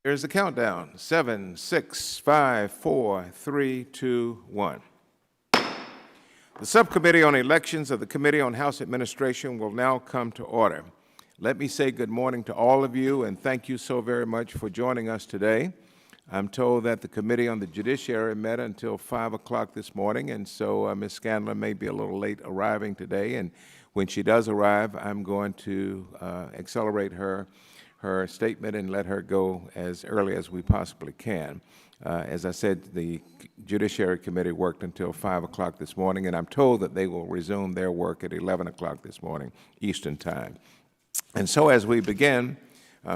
Here's the countdown. 7, 6, 5, 4, 3, 2, 1. The Subcommittee on Elections of the Committee on House Administration will now come to order. Let me say good morning to all of you and thank you so very much for joining us today. I'm told that the Committee on the Judiciary met until 5 o'clock this morning, and so Ms. Scandler may be a little late arriving today. And when she does arrive, I'm going to accelerate her statement and let her go as early as we possibly can. As I said, the Judiciary Committee worked until 5 o'clock this morning, and I'm told that they will resume their work at 11 o'clock this morning, Eastern Time. And so as we begin,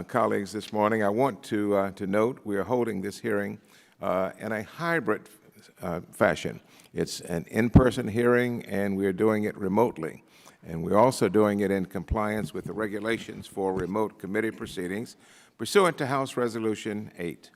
colleagues, this morning, I want to note we are holding this hearing in a hybrid fashion. It's an in-person hearing, and we are doing it remotely. And we're also doing it in compliance with the regulations for remote committee proceedings pursuant to House Resolution 8.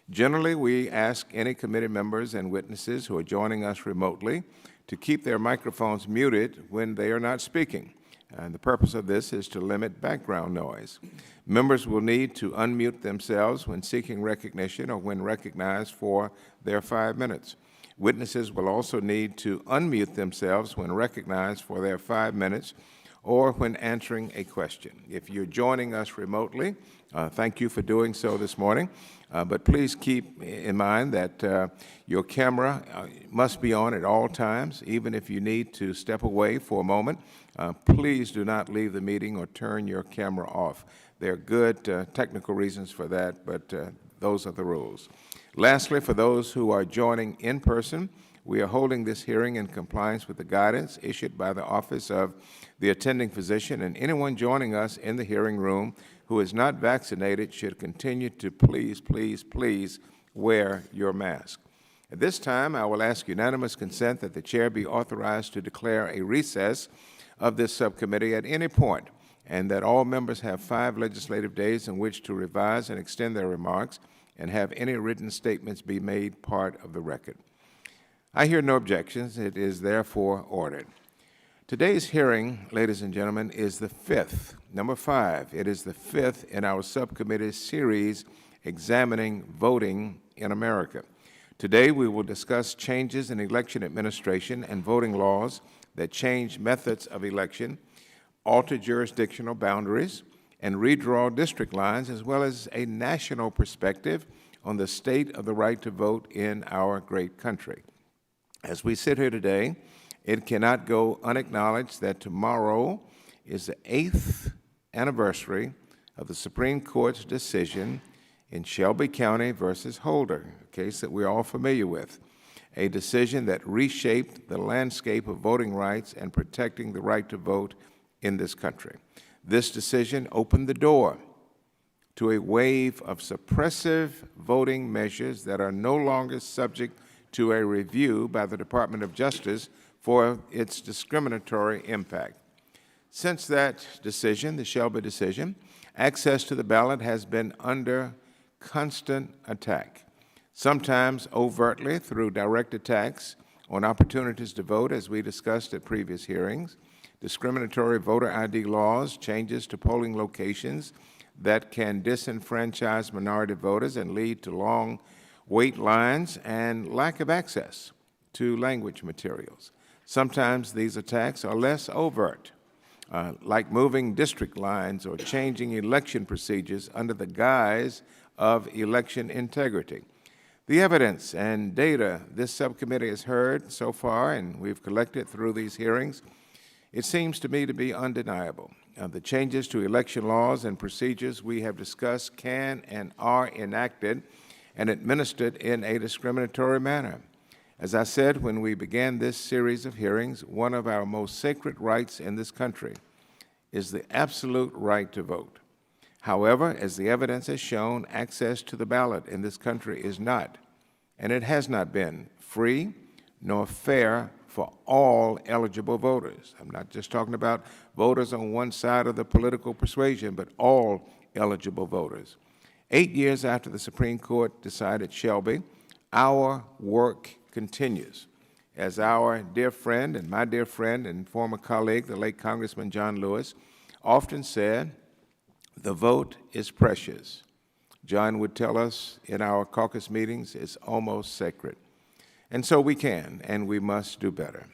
Generally, we ask any committee members and witnesses who are joining us remotely to keep their microphones muted when they are not speaking. And the purpose of this is to limit background noise. Members will need to unmute themselves when seeking recognition or when recognized for their 5 minutes. Witnesses will also need to unmute themselves when recognized for their 5 minutes or when answering a question. If you're joining us remotely, thank you for doing so this morning. But please keep in mind that your camera must be on at all times. Even if you need to step away for a moment, please do not leave the meeting or turn your camera off. There are good technical reasons for that, but those are the rules. Lastly, for those who are joining in person, we are holding this hearing in compliance with the guidance issued by the Office of the Attending Physician, and anyone joining us in the hearing room who is not vaccinated should continue to please wear your mask. At this time, I will ask unanimous consent that the Chair be authorized to declare a recess of this subcommittee at any point, and that all members have 5 legislative days in which to revise and extend their remarks and have any written statements be made part of the record. I hear no objections. It is therefore ordered. Today's hearing, ladies and gentlemen, is the 5th, number 5. It is the 5th in our subcommittee series examining voting in America. Today we will discuss changes in election administration and voting laws that change methods of election, alter jurisdictional boundaries, and redraw district lines, as well as a national perspective on the state of the right to vote in our great country. As we sit here today, it cannot go unacknowledged that tomorrow is the 8th anniversary of the Supreme Court's decision in Shelby County versus Holder, a case that we're all familiar with, a decision that reshaped the landscape of voting rights and protecting the right to vote in this country. This decision opened the door to a wave of suppressive voting measures that are no longer subject to a review by the Department of Justice for its discriminatory impact. Since that decision, the Shelby decision, access to the ballot has been under constant attack, sometimes overtly through direct attacks on opportunities to vote, as we discussed at previous hearings, discriminatory voter ID laws, changes to polling locations that can disenfranchise minority voters and lead to long wait lines and lack of access to language materials. Sometimes these attacks are less overt, like moving district lines or changing election procedures under the guise of election integrity. The evidence and data this subcommittee has heard so far, and we've collected through these hearings, it seems to me to be undeniable. The changes to election laws and procedures we have discussed can and are enacted and administered in a discriminatory manner. As I said when we began this series of hearings, one of our most sacred rights in this country is the absolute right to vote. However, as the evidence has shown, access to the ballot in this country is not, and it has not been, free nor fair for all eligible voters. I'm not just talking about voters on one side of the political persuasion, but all eligible voters. 8 years after the Supreme Court decided Shelby, our work continues. As our dear friend and my dear friend and former colleague, the late Congressman John Lewis, often said, the vote is precious. John would tell us in our caucus meetings, it's almost sacred. And so we can and we must do better.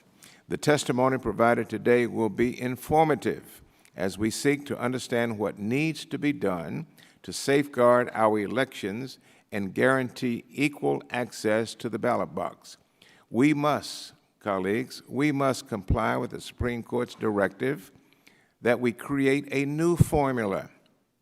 The testimony provided today will be informative as we seek to understand what needs to be done to safeguard our elections and guarantee equal access to the ballot box. We must, colleagues, we must comply with the Supreme Court's directive that we create a new formula,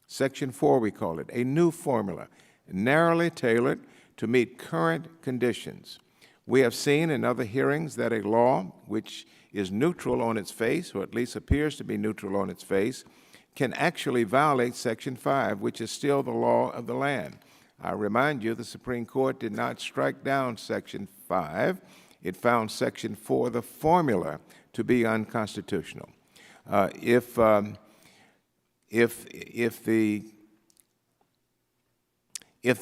Section 4 we call it, a new formula, narrowly tailored to meet current conditions. We have seen in other hearings that a law which is neutral on its face, or at least appears to be neutral on its face, can actually violate Section 5, which is still the law of the land. I remind you, the Supreme Court did not strike down Section 5. It found Section 4, the formula, to be unconstitutional. If the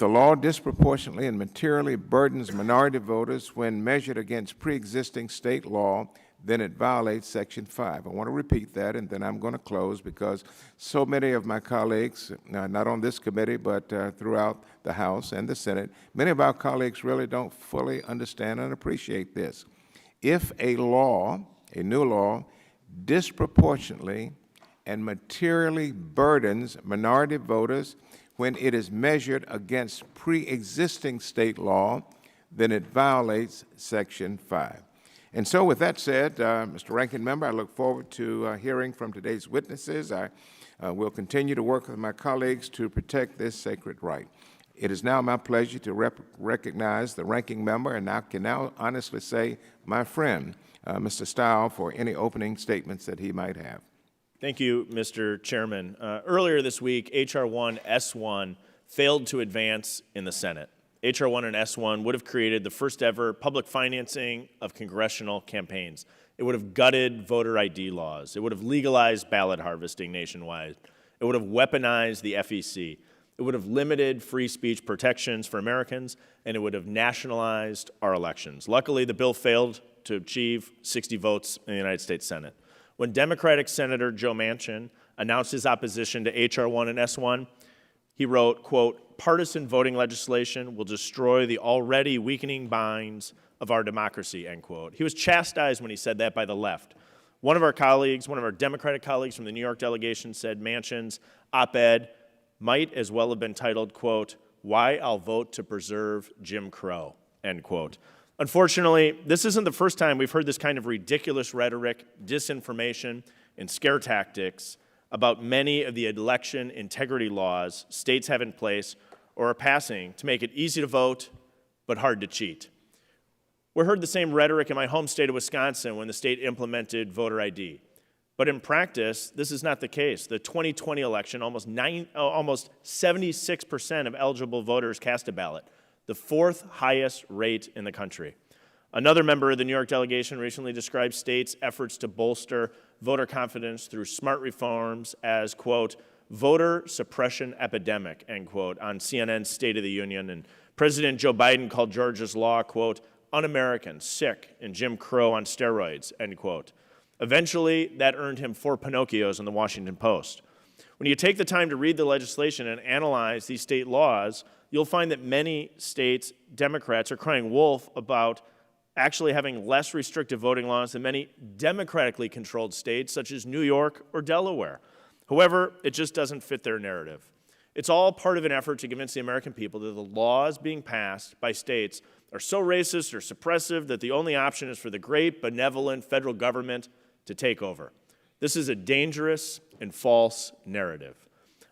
law disproportionately and materially burdens minority voters when measured against pre-existing state law, then it violates Section 5. I want to repeat that, and then I'm going to close because so many of my colleagues, not on this committee, but throughout the House and the Senate, many of our colleagues really don't fully understand and appreciate this. If a law, a new law, disproportionately and materially burdens minority voters when it is measured against pre-existing state law, then it violates Section 5. And so with that said, Mr. Ranking Member, I look forward to hearing from today's witnesses. I will continue to work with my colleagues to protect this sacred right. It is now my pleasure to recognize the Ranking Member, and I can now honestly say my friend, Mr. Stile, for any opening statements that he might have. Thank you, Mr. Chairman. Earlier this week, H.R. 1 S1 failed to advance in the Senate. H.R. 1 and S1 would have created the first ever public financing of congressional campaigns. It would have gutted voter ID laws. It would have legalized ballot harvesting nationwide. It would have weaponized the FEC. It would have limited free speech protections for Americans, and it would have nationalized our elections. Luckily, the bill failed to achieve 60 votes in the United States Senate. When Democratic Senator Joe Manchin announced his opposition to H.R. 1 and S1, he wrote, quote, "Partisan voting legislation will destroy the already weakening binds of our democracy," end quote. He was chastised when he said that by the left. One of our colleagues, one of our Democratic colleagues from the New York delegation said Manchin's op-ed might as well have been titled, quote, "Why I'll Vote to Preserve Jim Crow," end quote. Unfortunately, this isn't the first time we've heard this kind of ridiculous rhetoric, disinformation, and scare tactics about many of the election integrity laws states have in place or are passing to make it easy to vote but hard to cheat. We heard the same rhetoric in my home state of Wisconsin when the state implemented voter ID. But in practice, this is not the case. The 2020 election, almost 76% of eligible voters cast a ballot, the fourth highest rate in the country. Another member of the New York delegation recently described states' efforts to bolster voter confidence through smart reforms as, quote, "voter suppression epidemic," end quote, on CNN's State of the Union. And President Joe Biden called Georgia's law, quote, "un-American, sick, and Jim Crow on steroids," end quote. Eventually, that earned him 4 Pinocchios in the Washington Post. When you take the time to read the legislation and analyze these state laws, you'll find that many states' Democrats are crying wolf about actually having less restrictive voting laws than many democratically controlled states such as New York or Delaware. However, it just doesn't fit their narrative. It's all part of an effort to convince the American people that the laws being passed by states are so racist or suppressive that the only option is for the great benevolent federal government to take over. This is a dangerous and false narrative.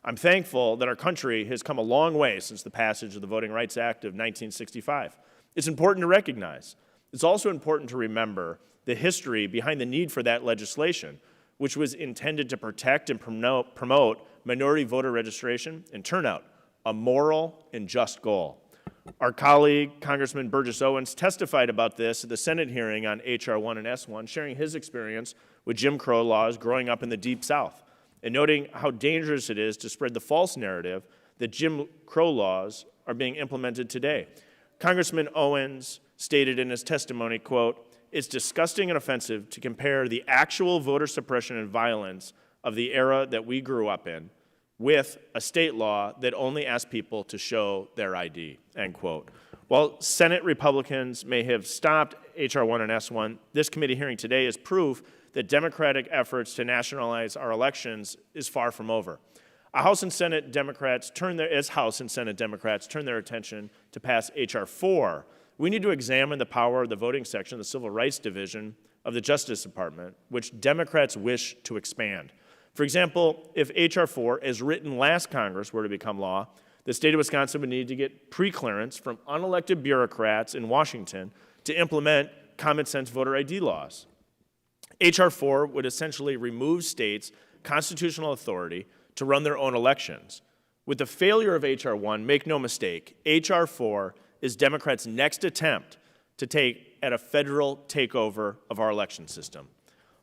I'm thankful that our country has come a long way since the passage of the Voting Rights Act of 1965. It's important to recognize. It's also important to remember the history behind the need for that legislation, which was intended to protect and promote minority voter registration and turnout, a moral and just goal. Our colleague, Congressman Burgess Owens, testified about this at the Senate hearing on H.R. 1 and S1, sharing his experience with Jim Crow laws growing up in the Deep South, and noting how dangerous it is to spread the false narrative that Jim Crow laws are being implemented today. Congressman Owens stated in his testimony, quote, "It's disgusting and offensive to compare the actual voter suppression and violence of the era that we grew up in with a state law that only asks people to show their ID, end quote. While Senate Republicans may have stopped H.R. 1 and S1, this committee hearing today is proof that Democratic efforts to nationalize our elections is far from over. House and Senate Democrats turn their attention to pass H.R. 4, we need to examine the power of the voting section of the Civil Rights Division of the Justice Department, which Democrats wish to expand. For example, if H.R. 4, as written last Congress, were to become law, the state of Wisconsin would need to get pre-clearance from unelected bureaucrats in Washington to implement common-sense voter ID laws. H.R. 4 would essentially remove states' constitutional authority to run their own elections. With the failure of H.R. 1, make no mistake, H.R. 4 is Democrats' next attempt to take at a federal takeover of our election system.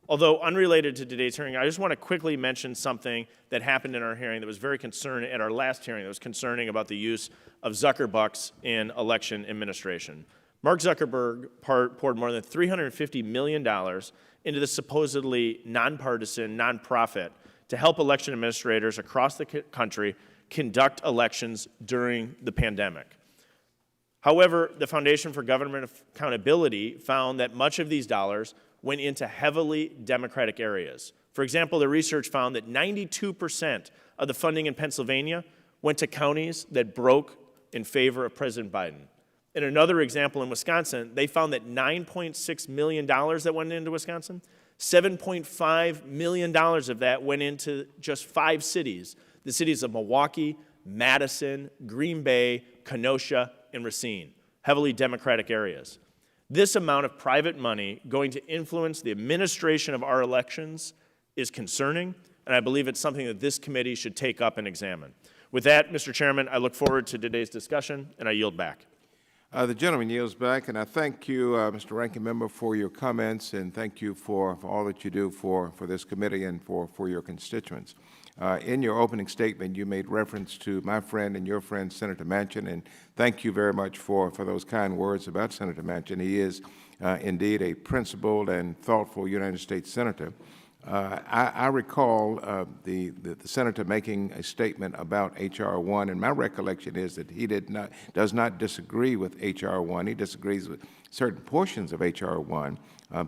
Although unrelated to today's hearing, I just want to quickly mention something that happened in our hearing that was very concerning at our last hearing that was concerning about the use of Zuckerbucks in election administration. Mark Zuckerberg poured more than $350 million into the supposedly nonpartisan nonprofit to help election administrators across the country conduct elections during the pandemic. However, the Foundation for Government Accountability found that much of these dollars went into heavily Democratic areas. For example, the research found that 92% of the funding in Pennsylvania went to counties that broke in favor of President Biden. In another example in Wisconsin, they found that $9.6 million that went into Wisconsin, $7.5 million of that went into just 5 cities, the cities of Milwaukee, Madison, Green Bay, Kenosha, and Racine, heavily Democratic areas. This amount of private money going to influence the administration of our elections is concerning, and I believe it's something that this committee should take up and examine. With that, Mr. Chairman, I look forward to today's discussion, and I yield back. The gentleman yields back, and I thank you, Mr. Ranking Member, for your comments, and thank you for all that you do for this committee and for your constituents. In your opening statement, you made reference to my friend and your friend, Senator Manchin, and thank you very much for those kind words about Senator Manchin. He is indeed a principled and thoughtful United States Senator. I recall the senator making a statement about H.R. 1, and my recollection is that he does not disagree with H.R. 1. He disagrees with certain portions of H.R. 1,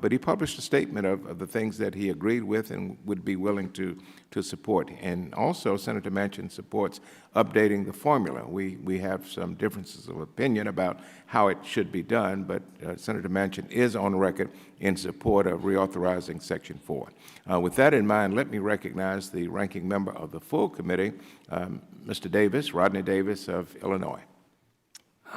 but he published a statement of the things that he agreed with and would be willing to support. And also, Senator Manchin supports updating the formula. We have some differences of opinion about how it should be done, but Senator Manchin is on record in support of reauthorizing Section 4. With that in mind, let me recognize the ranking member of the full committee, Mr. Davis, Rodney Davis of Illinois.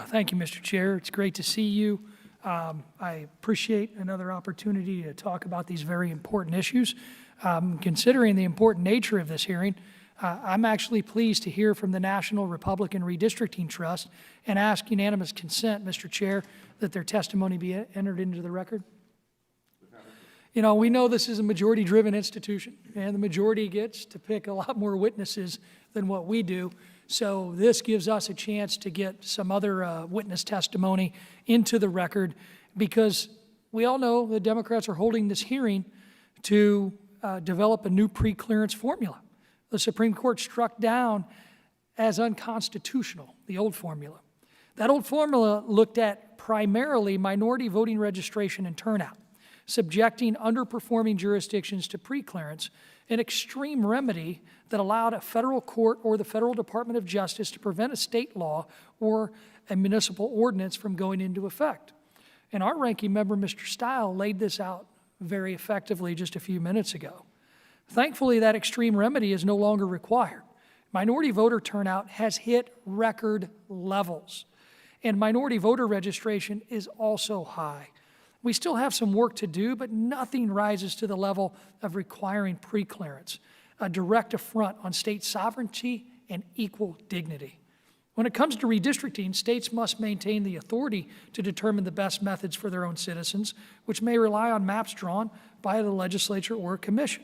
Thank you, Mr. Chair. It's great to see you. I appreciate another opportunity to talk about these very important issues. Considering the important nature of this hearing, I'm actually pleased to hear from the National Republican Redistricting Trust and ask unanimous consent, Mr. Chair, that their testimony be entered into the record. You know, we know this is a majority-driven institution, and the majority gets to pick a lot more witnesses than what we do. So this gives us a chance to get some other witness testimony into the record, because we all know the Democrats are holding this hearing to develop a new pre-clearance formula. The Supreme Court struck down as unconstitutional the old formula. That old formula looked at primarily minority voting registration and turnout, subjecting underperforming jurisdictions to pre-clearance, an extreme remedy that allowed a federal court or the Federal Department of Justice to prevent a state law or a municipal ordinance from going into effect. And our ranking member, Mr. Stile, laid this out very effectively just a few minutes ago. Thankfully, that extreme remedy is no longer required. Minority voter turnout has hit record levels, and minority voter registration is also high. We still have some work to do, but nothing rises to the level of requiring pre-clearance, a direct affront on state sovereignty and equal dignity. When it comes to redistricting, states must maintain the authority to determine the best methods for their own citizens, which may rely on maps drawn by the legislature or commission.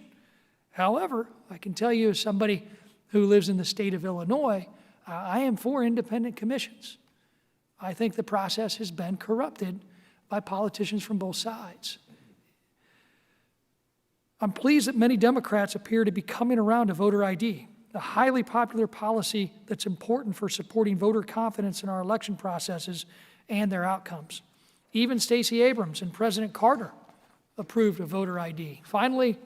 However, I can tell you as somebody who lives in the state of Illinois, I am for independent commissions. I think the process has been corrupted by politicians from both sides. I'm pleased that many Democrats appear to be coming around to voter ID. the highly popular policy that's important for supporting voter confidence in our election processes and their outcomes. Even Stacey Abrams and President Carter approved of voter ID. Finally,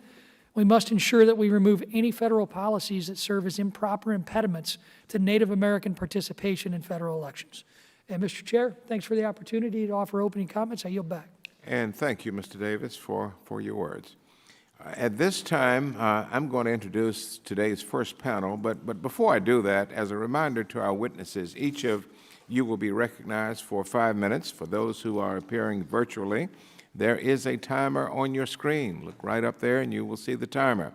we must ensure that we remove any federal policies that serve as improper impediments to Native American participation in federal elections. And Mr. Chair, thanks for the opportunity to offer opening comments. I yield back. And thank you, Mr. Davis, for your words. At this time, I'm going to introduce today's first panel, but before I do that, as a reminder to our witnesses, each of you will be recognized for 5 minutes. For those who are appearing virtually, there is a timer on your screen. Look right up there and you will see the timer.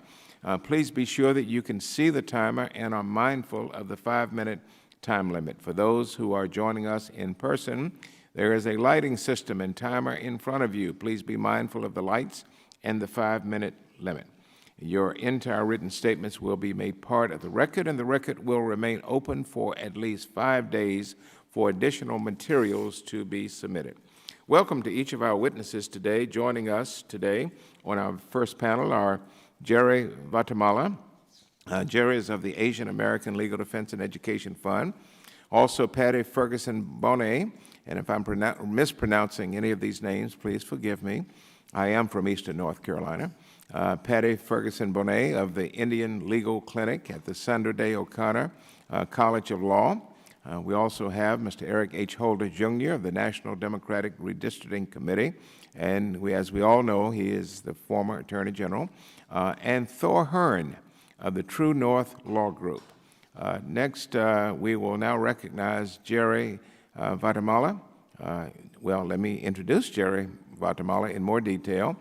Please be sure that you can see the timer and are mindful of the 5-minute time limit. For those who are joining us in person, there is a lighting system and timer in front of you. Please be mindful of the lights and the 5-minute limit. Your entire written statements will be made part of the record, and the record will remain open for at least 5 days for additional materials to be submitted. Welcome to each of our witnesses today. Joining us today on our first panel are Jerry Vatamala. Jerry is of the Asian American Legal Defense and Education Fund. Also, Patty Ferguson-Bonet, and if I'm mispronouncing any of these names, please forgive me. I am from Eastern North Carolina. Patty Ferguson-Bonet of the Indian Legal Clinic at the Sandra Day O'Connor College of Law. We also have Mr. Eric H. Holder, Jr. of the National Democratic Redistricting Committee, and as we all know, he is the former Attorney General, and Thor Hearn of the True North Law Group. Next, we will now recognize Jerry Vatamala. Well, let me introduce Jerry Vatamala in more detail.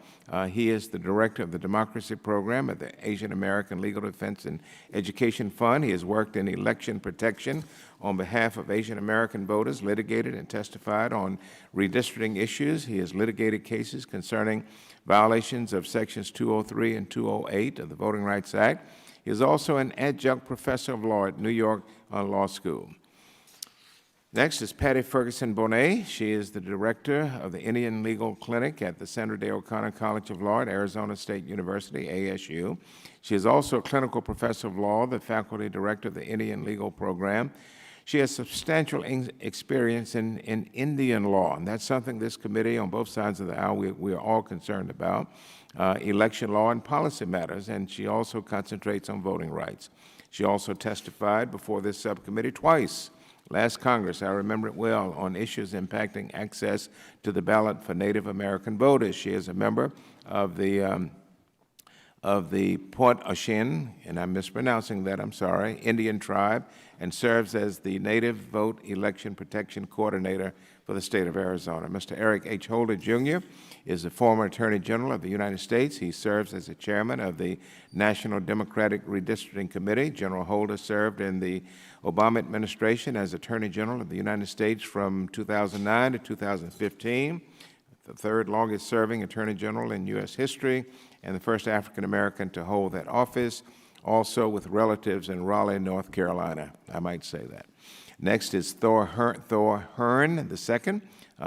He is the director of the Democracy Program at the Asian American Legal Defense and Education Fund. He has worked in election protection on behalf of Asian American voters, litigated and testified on redistricting issues. He has litigated cases concerning violations of Sections 203 and 208 of the Voting Rights Act. He is also an adjunct professor of law at New York Law School. Next is Patty Ferguson-Bonet. She is the director of the Indian Legal Clinic at the Sandra Day O'Connor College of Law at Arizona State University, ASU. She is also a clinical professor of law, the faculty director of the Indian Legal Program. She has substantial experience in Indian law, and that's something this committee on both sides of the aisle we are all concerned about, election law and policy matters, and she also concentrates on voting rights. She also testified before this subcommittee twice. Last Congress, I remember it well, on issues impacting access to the ballot for Native American voters. She is a member of the Port Oshin, and I'm mispronouncing that, I'm sorry, Indian tribe, and serves as the Native Vote Election Protection Coordinator for the state of Arizona. Mr. Eric H. Holder, Jr. is the former Attorney General of the United States. He serves as the chairman of the National Democratic Redistricting Committee. General Holder served in the Obama administration as Attorney General of the United States from 2009 to 2015, the third longest serving Attorney General in U.S. history, and the first African American to hold that office, also with relatives in Raleigh, North Carolina, I might say that. Next is Thor Hearn II.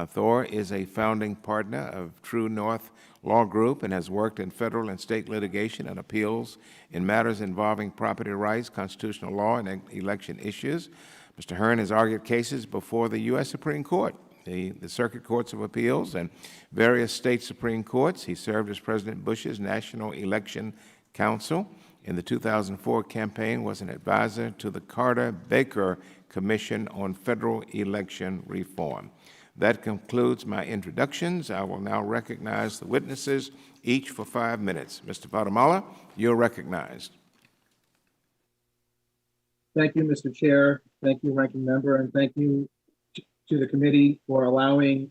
Thor is a founding partner of True North Law Group and has worked in federal and state litigation and appeals in matters involving property rights, constitutional law, and election issues. Mr. Hearn has argued cases before the U.S. Supreme Court, the Circuit Courts of Appeals, and various state Supreme Courts. He served as President Bush's National Election Council. In the 2004 campaign, was an advisor to the Carter-Baker Commission on Federal Election Reform. That concludes my introductions. I will now recognize the witnesses, each for 5 minutes. Mr. Vatamala, you're recognized. Thank you, Mr. Chair. Thank you, Ranking Member, and thank you to the committee for allowing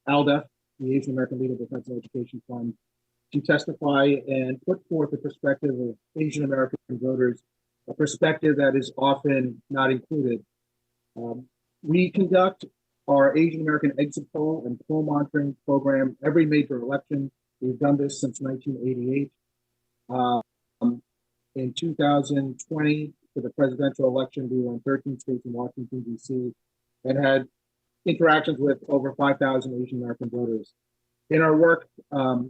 ALDA, the Asian American Legal Defense and Education Fund, to testify and put forth the perspective of Asian American voters, a perspective that is often not included. We conduct our Asian American exit poll and poll monitoring program every major election. We've done this since 1988. In 2020, for the presidential election, we were in 13 states in Washington, D.C., and had interactions with over 5,000 Asian American voters. In our work,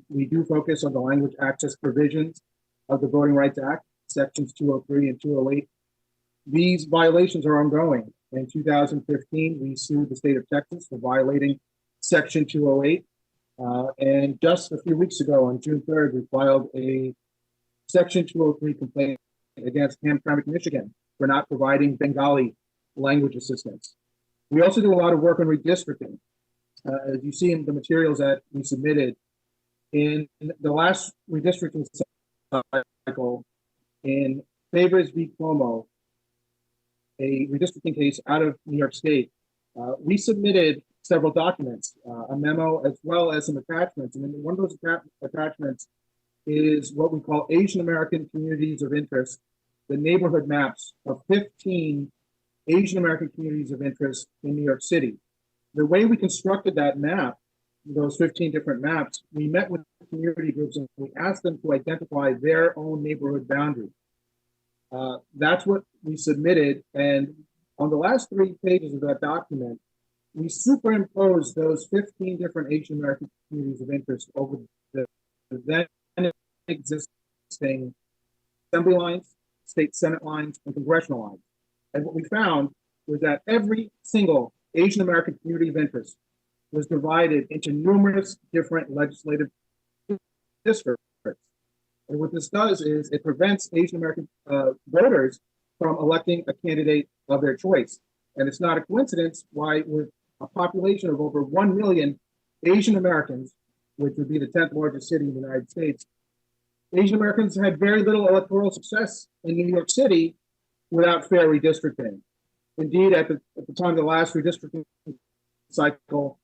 we do focus on the language access provisions of the Voting Rights Act, Sections 203 and 208, These violations are ongoing. In 2015, we sued the state of Texas for violating Section 208. And just a few weeks ago, on June 3rd, we filed a Section 203 complaint against Hamtramck, Michigan, for not providing Bengali language assistance. We also do a lot of work on redistricting. As you see in the materials that we submitted, in the last redistricting cycle, in Favors v. Cuomo, a redistricting case out of New York State, we submitted several documents, a memo, as well as some attachments. And one of those attachments is what we call Asian American Communities of Interest, the neighborhood maps of 15 Asian American communities of interest in New York City. The way we constructed that map, those 15 different maps, we met with community groups and we asked them to identify their own neighborhood boundary. That's what we submitted. And on the last 3 pages of that document, we superimposed those 15 different Asian American communities of interest over the then existing assembly lines, state Senate lines, and congressional lines. And what we found was that every single Asian American community of interest was divided into numerous different legislative districts. And what this does is it prevents Asian American voters from electing a candidate of their choice. And it's not a coincidence why, with a population of over 1 million Asian Americans, which would be the 10th largest city in the United States, Asian Americans had very little electoral success in New York City without fair redistricting. Indeed, at the time of the last redistricting cycle,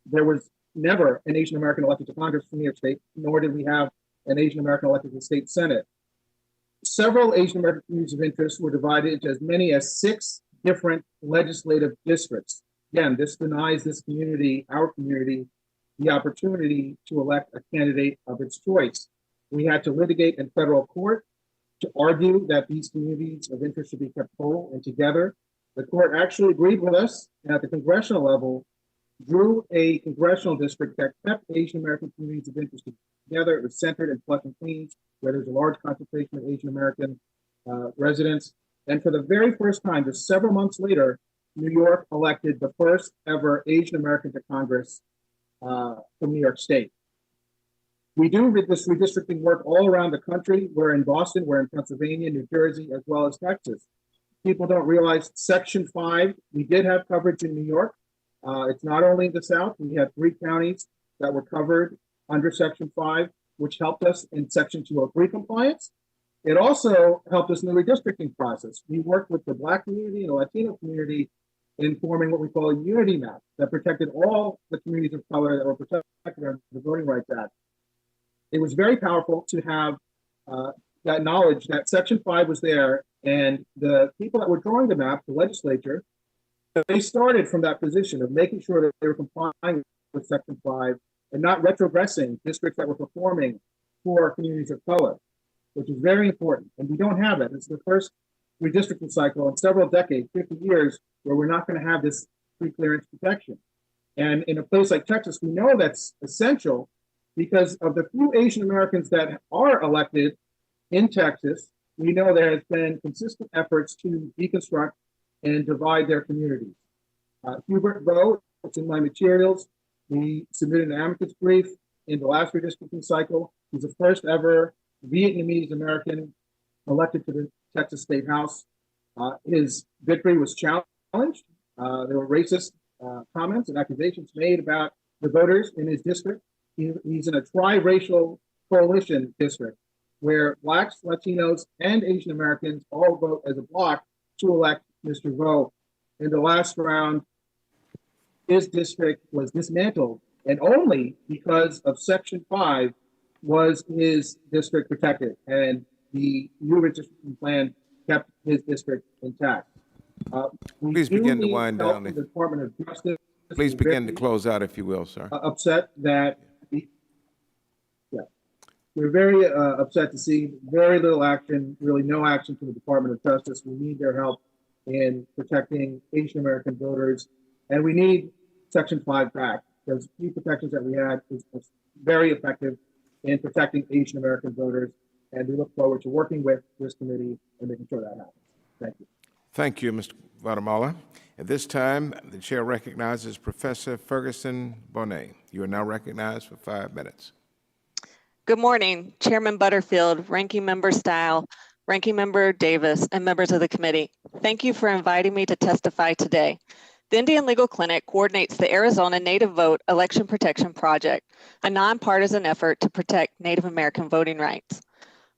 there was never an Asian American elected to Congress from New York State, nor did we have an Asian American elected to the state Senate. Several Asian American communities of interest were divided into as many as 6 different legislative districts. Again, this denies this community, our community, the opportunity to elect a candidate of its choice. We had to litigate in federal court to argue that these communities of interest should be kept whole and together. The court actually agreed with us, and at the congressional level, drew a congressional district that kept Asian American communities of interest together. It was centered in Flushing, Queens, where there's a large concentration of Asian American residents. And for the very first time, just several months later, New York elected the first ever Asian American to Congress from New York State. We do this redistricting work all around the country. We're in Boston, we're in Pennsylvania, New Jersey, as well as Texas. People don't realize Section 5, we did have coverage in New York. It's not only the South, we had 3 counties that were covered under Section 5, which helped us in Section 203 compliance. It also helped us in the redistricting process. We worked with the Black community and the Latino community in forming what we call a unity map that protected all the communities of color that were protected under the Voting Rights Act. It was very powerful to have that knowledge that Section 5 was there, and the people that were drawing the map, the legislature, they started from that position of making sure that they were complying with Section 5 and not retrogressing districts that were performing for communities of color, which is very important. And we don't have that. It's the first redistricting cycle in several decades, 50 years, where we're not going to have this pre-clearance protection. And in a place like Texas, we know that's essential because of the few Asian Americans that are elected in Texas. We know there has been consistent efforts to deconstruct and divide their communities. Hubert Vo, it's in my materials. We submitted an amicus brief in the last redistricting cycle. He's the first ever Vietnamese American elected to the Texas State House. His victory was challenged. There were racist comments and accusations made about the voters in his district. He's in a tri-racial coalition district where Blacks, Latinos, and Asian Americans all vote as a bloc to elect Mr. Vo. In the last round, his district was dismantled, and only because of Section 5 was his district protected, and the new redistricting plan kept his district intact. Please begin to wind down. The Department of Justice. Please begin to close out, if you will, sir. Upset that, we're very upset to see very little action, really no action from the Department of Justice. We need their help in protecting Asian American voters, and we need Section 5 back. Those few protections that we had is very effective in protecting Asian American voters, and we look forward to working with this committee and making sure that happens. Thank you. Thank you, Mr. Guatemala. At this time, the chair recognizes Professor Ferguson Bonet. You are now recognized for 5 minutes. Good morning, Chairman Butterfield, Ranking Member Style, Ranking Member Davis, and members of the committee. Thank you for inviting me to testify today. The Indian Legal Clinic coordinates the Arizona Native Vote Election Protection Project, a nonpartisan effort to protect Native American voting rights.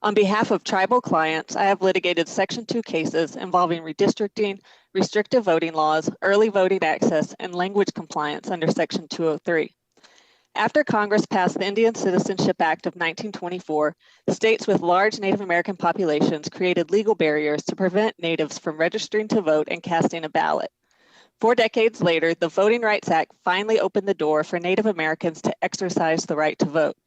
On behalf of tribal clients, I have litigated Section 2 cases involving redistricting, restrictive voting laws, early voting access, and language compliance under Section 203. After Congress passed the Indian Citizenship Act of 1924, states with large Native American populations created legal barriers to prevent Natives from registering to vote and casting a ballot. 4 decades later, the Voting Rights Act finally opened the door for Native Americans to exercise the right to vote.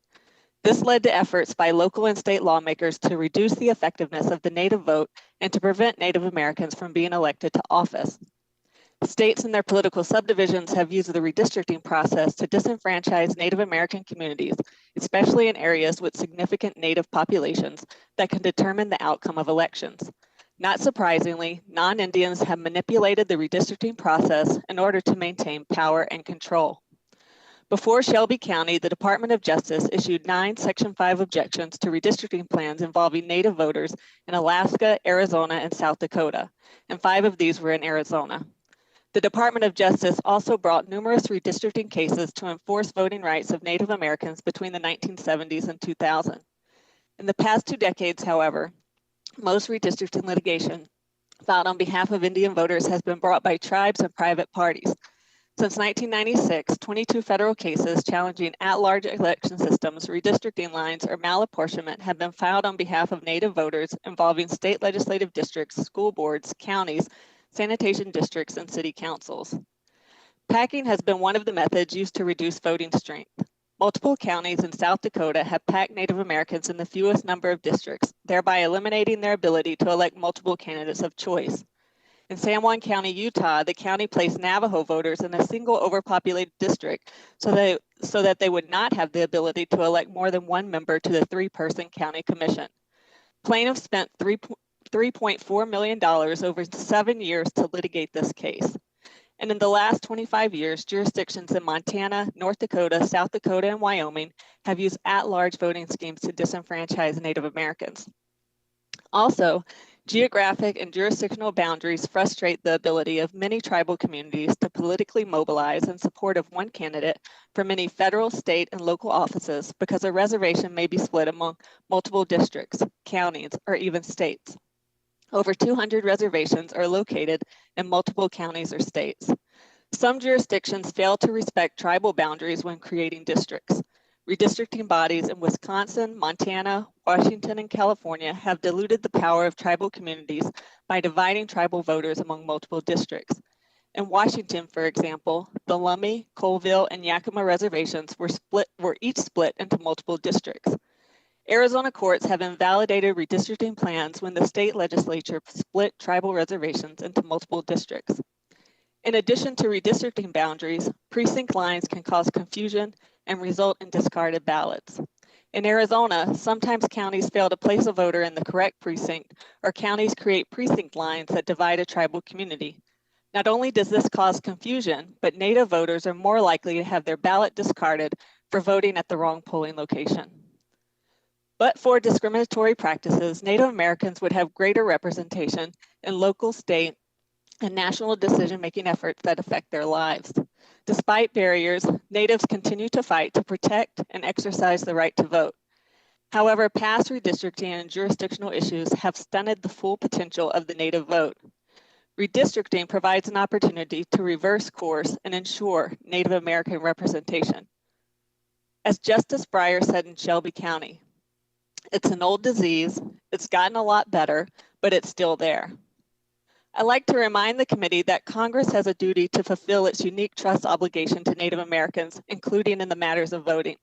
This led to efforts by local and state lawmakers to reduce the effectiveness of the Native vote and to prevent Native Americans from being elected to office. States and their political subdivisions have used the redistricting process to disenfranchise Native American communities, especially in areas with significant Native populations that can determine the outcome of elections. Not surprisingly, non-Indians have manipulated the redistricting process in order to maintain power and control. Before Shelby County, the Department of Justice issued 9 Section 5 objections to redistricting plans involving Native voters in Alaska, Arizona, and South Dakota, and 5 of these were in Arizona. The Department of Justice also brought numerous redistricting cases to enforce voting rights of Native Americans between the 1970s and 2000. In the past 2 decades, however, most redistricting litigation filed on behalf of Indian voters has been brought by tribes and private parties. Since 1996, 22 federal cases challenging at-large election systems, redistricting lines, or malapportionment have been filed on behalf of Native voters involving state legislative districts, school boards, counties, sanitation districts, and city councils. Packing has been one of the methods used to reduce voting strength. Multiple counties in South Dakota have packed Native Americans in the fewest number of districts, thereby eliminating their ability to elect multiple candidates of choice. In San Juan County, Utah, the county placed Navajo voters in a single overpopulated district so that they would not have the ability to elect more than one member to the 3-person county commission. Plaintiffs spent $3.4 million over 7 years to litigate this case. And in the last 25 years, jurisdictions in Montana, North Dakota, South Dakota, and Wyoming have used at-large voting schemes to disenfranchise Native Americans. Also, geographic and jurisdictional boundaries frustrate the ability of many tribal communities to politically mobilize in support of one candidate for many federal, state, and local offices because a reservation may be split among multiple districts, counties, or even states. Over 200 reservations are located in multiple counties or states. Some jurisdictions fail to respect tribal boundaries when creating districts. Redistricting bodies in Wisconsin, Montana, Washington, and California have diluted the power of tribal communities by dividing tribal voters among multiple districts. In Washington, for example, the Lummi, Colville, and Yakima reservations were each split into multiple districts. Arizona courts have invalidated redistricting plans when the state legislature split tribal reservations into multiple districts. In addition to redistricting boundaries, precinct lines can cause confusion and result in discarded ballots. In Arizona, sometimes counties fail to place a voter in the correct precinct, or counties create precinct lines that divide a tribal community. Not only does this cause confusion, but Native voters are more likely to have their ballot discarded for voting at the wrong polling location. But for discriminatory practices, Native Americans would have greater representation in local, state, and national decision-making efforts that affect their lives. Despite barriers, Natives continue to fight to protect and exercise the right to vote. However, past redistricting and jurisdictional issues have stunted the full potential of the Native vote. Redistricting provides an opportunity to reverse course and ensure Native American representation. As Justice Breyer said in Shelby County, "It's an old disease, it's gotten a lot better, but it's still there." I'd like to remind the committee that Congress has a duty to fulfill its unique trust obligation to Native Americans, including in the matters of voting.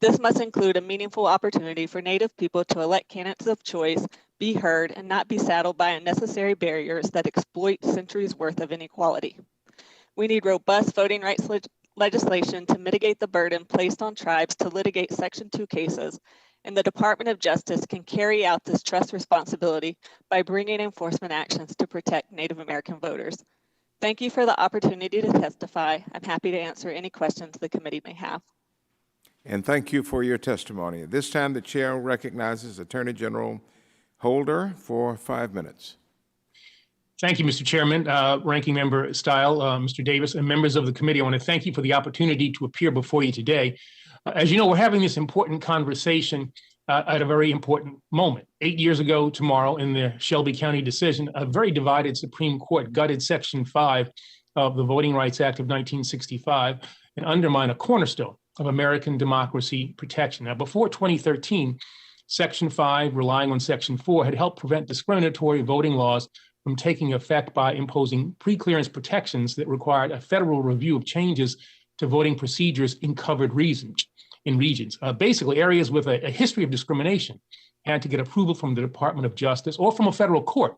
This must include a meaningful opportunity for Native people to elect candidates of choice, be heard, and not be saddled by unnecessary barriers that exploit centuries' worth of inequality. We need robust voting rights legislation to mitigate the burden placed on tribes to litigate Section 2 cases and the Department of Justice can carry out this trust responsibility by bringing enforcement actions to protect Native American voters. Thank you for the opportunity to testify. I'm happy to answer any questions the committee may have. And thank you for your testimony. At this time, the chair recognizes Attorney General Holder for 5 minutes. Thank you, Mr. Chairman, Ranking Member Stile, Mr. Davis, and members of the committee. I want to thank you for the opportunity to appear before you today. As you know, we're having this important conversation at a very important moment. 8 years ago tomorrow, in the Shelby County decision, a very divided Supreme Court gutted Section 5 of the Voting Rights Act of 1965 and undermined a cornerstone of American democracy protection. Now, before 2013, Section 5, relying on Section 4, had helped prevent discriminatory voting laws from taking effect by imposing pre-clearance protections that required a federal review of changes to voting procedures in covered regions. Basically, areas with a history of discrimination had to get approval from the Department of Justice or from a federal court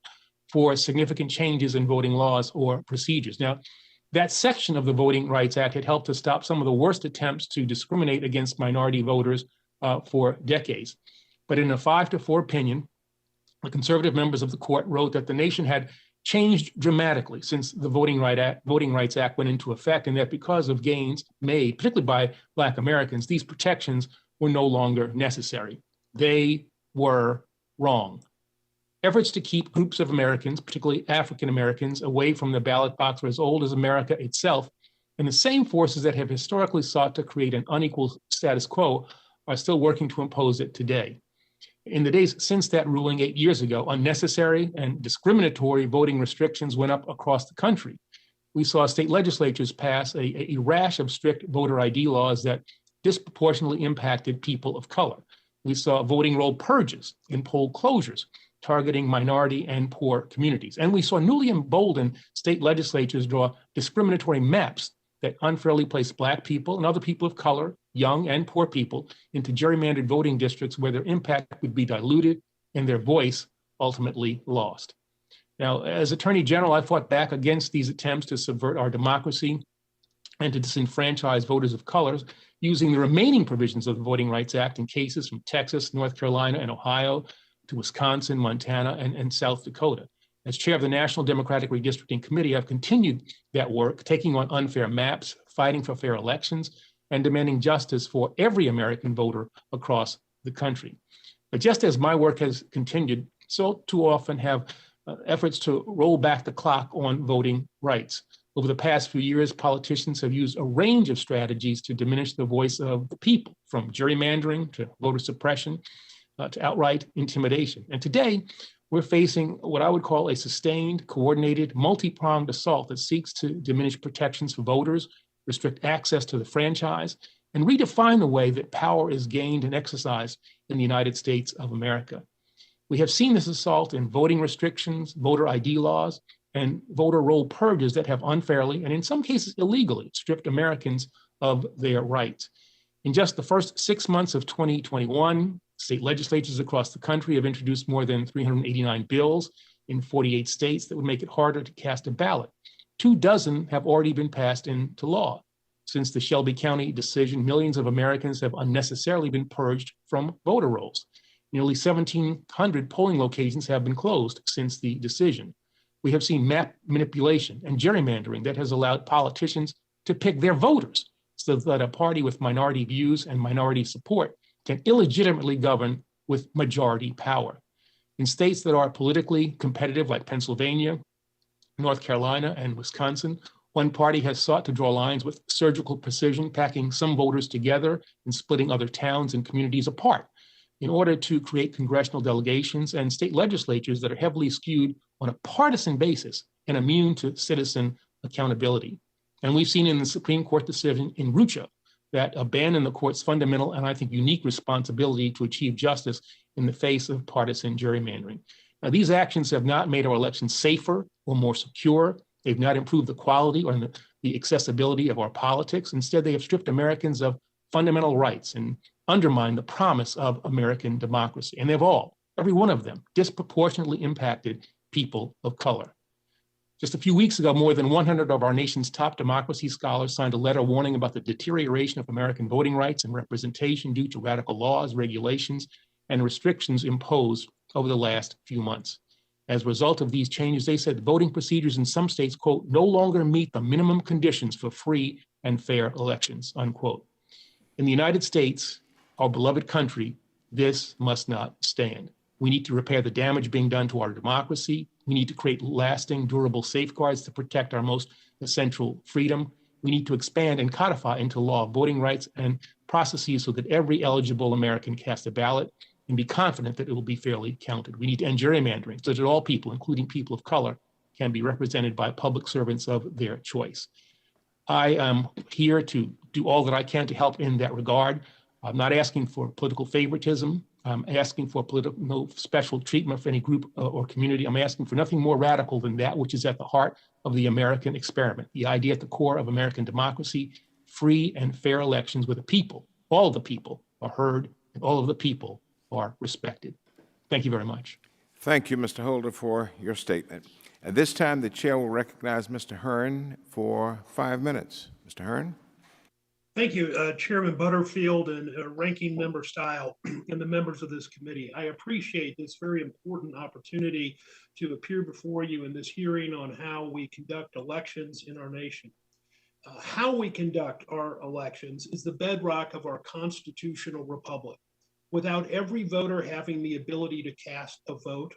for significant changes in voting laws or procedures. Now, that section of the Voting Rights Act had helped to stop some of the worst attempts to discriminate against minority voters for decades. But in a 5-4 opinion, the conservative members of the court wrote that the nation had changed dramatically since the Voting Rights Act went into effect, and that because of gains made, particularly by Black Americans, these protections were no longer necessary. They were wrong. Efforts to keep groups of Americans, particularly African Americans, away from the ballot box were as old as America itself, and the same forces that have historically sought to create an unequal status quo are still working to impose it today. In the days since that ruling 8 years ago, unnecessary and discriminatory voting restrictions went up across the country. We saw state legislatures pass a rash of strict voter ID laws that disproportionately impacted people of color. We saw voting roll purges and poll closures targeting minority and poor communities. And we saw newly emboldened state legislatures draw discriminatory maps that unfairly placed Black people and other people of color, young and poor people, into gerrymandered voting districts where their impact would be diluted and their voice ultimately lost. Now, as Attorney General, I fought back against these attempts to subvert our democracy and to disenfranchise voters of color using the remaining provisions of the Voting Rights Act in cases from Texas, North Carolina, and Ohio to Wisconsin, Montana, and South Dakota. As chair of the National Democratic Redistricting Committee, I've continued that work, taking on unfair maps, fighting for fair elections, and demanding justice for every American voter across the country. But just as my work has continued, so too often have efforts to roll back the clock on voting rights. Over the past few years, politicians have used a range of strategies to diminish the voice of the people, from gerrymandering to voter suppression to outright intimidation. And today, we're facing what I would call a sustained, coordinated, multi-pronged assault that seeks to diminish protections for voters, restrict access to the franchise, and redefine the way that power is gained and exercised in the United States of America. We have seen this assault in voting restrictions, voter ID laws, and voter roll purges that have unfairly, and in some cases illegally, stripped Americans of their rights. In just the first 6 months of 2021, state legislatures across the country have introduced more than 389 bills in 48 states that would make it harder to cast a ballot. 24 have already been passed into law. Since the Shelby County decision, millions of Americans have unnecessarily been purged from voter rolls. Nearly 1,700 polling locations have been closed since the decision. We have seen map manipulation and gerrymandering that has allowed politicians to pick their voters so that a party with minority views and minority support can illegitimately govern with majority power. In states that are politically competitive, like Pennsylvania, North Carolina, and Wisconsin, one party has sought to draw lines with surgical precision, packing some voters together and splitting other towns and communities apart in order to create congressional delegations and state legislatures that are heavily skewed on a partisan basis and immune to citizen accountability. And we've seen in the Supreme Court decision in Rucha that abandon the court's fundamental and I think unique responsibility to achieve justice in the face of partisan gerrymandering. Now, these actions have not made our elections safer or more secure. They've not improved the quality or the accessibility of our politics. Instead, they have stripped Americans of fundamental rights and undermined the promise of American democracy. And they've all, every one of them, disproportionately impacted people of color. Just a few weeks ago, more than 100 of our nation's top democracy scholars signed a letter warning about the deterioration of American voting rights and representation due to radical laws, regulations, and restrictions imposed over the last few months. As a result of these changes, they said voting procedures in some states, quote, no longer meet the minimum conditions for free and fair elections, unquote. In the United States, our beloved country, this must not stand. We need to repair the damage being done to our democracy. We need to create lasting, durable safeguards to protect our most essential freedom. We need to expand and codify into law voting rights and processes so that every eligible American casts a ballot and be confident that it will be fairly counted. We need to end gerrymandering so that all people, including people of color, can be represented by public servants of their choice. I am here to do all that I can to help in that regard. I'm not asking for political favoritism. I'm asking for no special treatment for any group or community. I'm asking for nothing more radical than that which is at the heart of the American experiment, the idea at the core of American democracy, free and fair elections where the people, all of the people, are heard and all of the people are respected. Thank you very much. Thank you, Mr. Holder, for your statement. At this time, the chair will recognize Mr. Hearn for 5 minutes. Mr. Hearn. Thank you, Chairman Butterfield and Ranking Member Stile and the members of this committee. I appreciate this very important opportunity to appear before you in this hearing on how we conduct elections in our nation. How we conduct our elections is the bedrock of our constitutional republic. Without every voter having the ability to cast a vote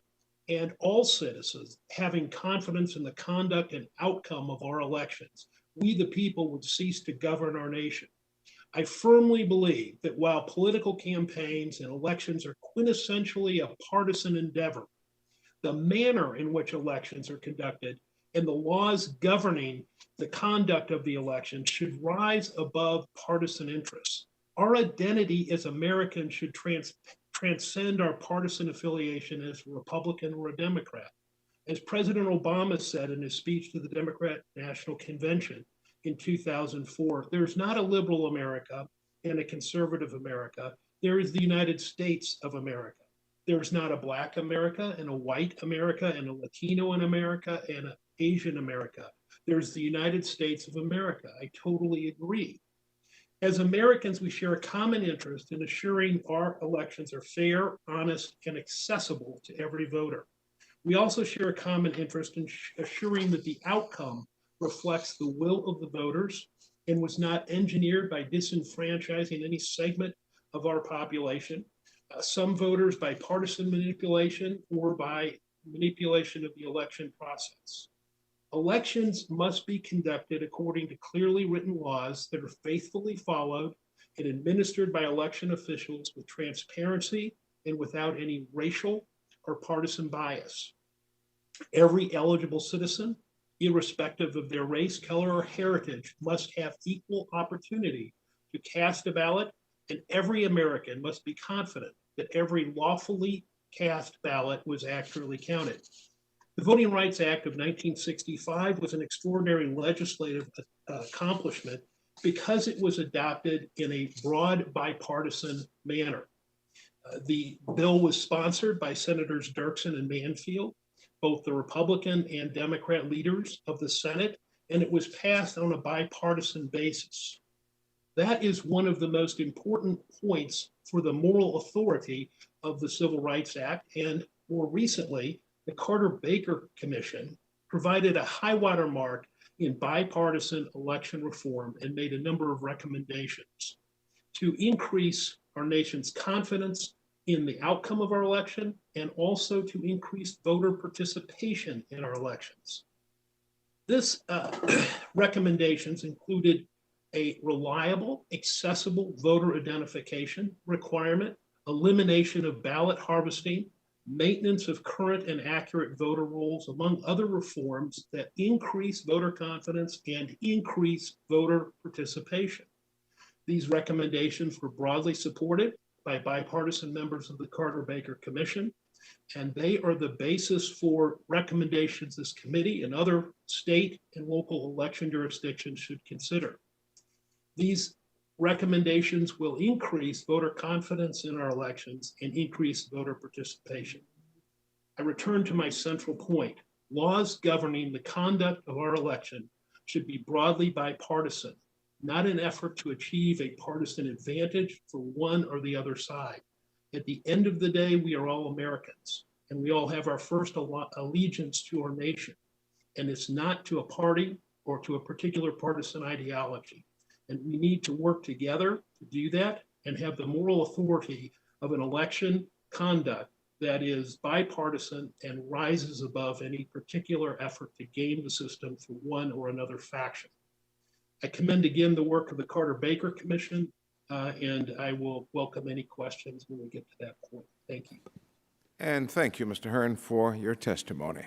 and all citizens having confidence in the conduct and outcome of our elections, we the people would cease to govern our nation. I firmly believe that while political campaigns and elections are quintessentially a partisan endeavor, the manner in which elections are conducted and the laws governing the conduct of the election should rise above partisan interests. Our identity as Americans should transcend our partisan affiliation as a Republican or a Democrat. As President Obama said in his speech to the Democrat National Convention in 2004, there's not a liberal America and a conservative America. There is the United States of America. There's not a Black America and a white America and a Latino in America and an Asian America. There's the United States of America. I totally agree. As Americans, we share a common interest in assuring our elections are fair, honest, and accessible to every voter. We also share a common interest in assuring that the outcome reflects the will of the voters and was not engineered by disenfranchising any segment of our population, some voters by partisan manipulation or by manipulation of the election process. Elections must be conducted according to clearly written laws that are faithfully followed and administered by election officials with transparency and without any racial or partisan bias. Every eligible citizen, irrespective of their race, color, or heritage, must have equal opportunity to cast a ballot, and every American must be confident that every lawfully cast ballot was accurately counted. The Voting Rights Act of 1965 was an extraordinary legislative accomplishment because it was adopted in a broad bipartisan manner. The bill was sponsored by Senators Dirksen and Manfield, both the Republican and Democrat leaders of the Senate, and it was passed on a bipartisan basis. That is one of the most important points for the moral authority of the Civil Rights Act, and more recently, the Carter-Baker Commission provided a high water mark in bipartisan election reform and made a number of recommendations to increase our nation's confidence in the outcome of our election and also to increase voter participation in our elections. This recommendations included a reliable, accessible voter identification requirement, elimination of ballot harvesting, maintenance of current and accurate voter rolls, among other reforms that increase voter confidence and increase voter participation. These recommendations were broadly supported by bipartisan members of the Carter-Baker Commission, and they are the basis for recommendations this committee and other state and local election jurisdictions should consider. These recommendations will increase voter confidence in our elections and increase voter participation. I return to my central point. Laws governing the conduct of our election should be broadly bipartisan, not an effort to achieve a partisan advantage for one or the other side. At the end of the day, we are all Americans, and we all have our first allegiance to our nation. And it's not to a party or to a particular partisan ideology. And we need to work together to do that and have the moral authority of an election conduct that is bipartisan and rises above any particular effort to game the system for one or another faction. I commend again the work of the Carter-Baker Commission, and I will welcome any questions when we get to that point. Thank you. And thank you, Mr. Hearn, for your testimony.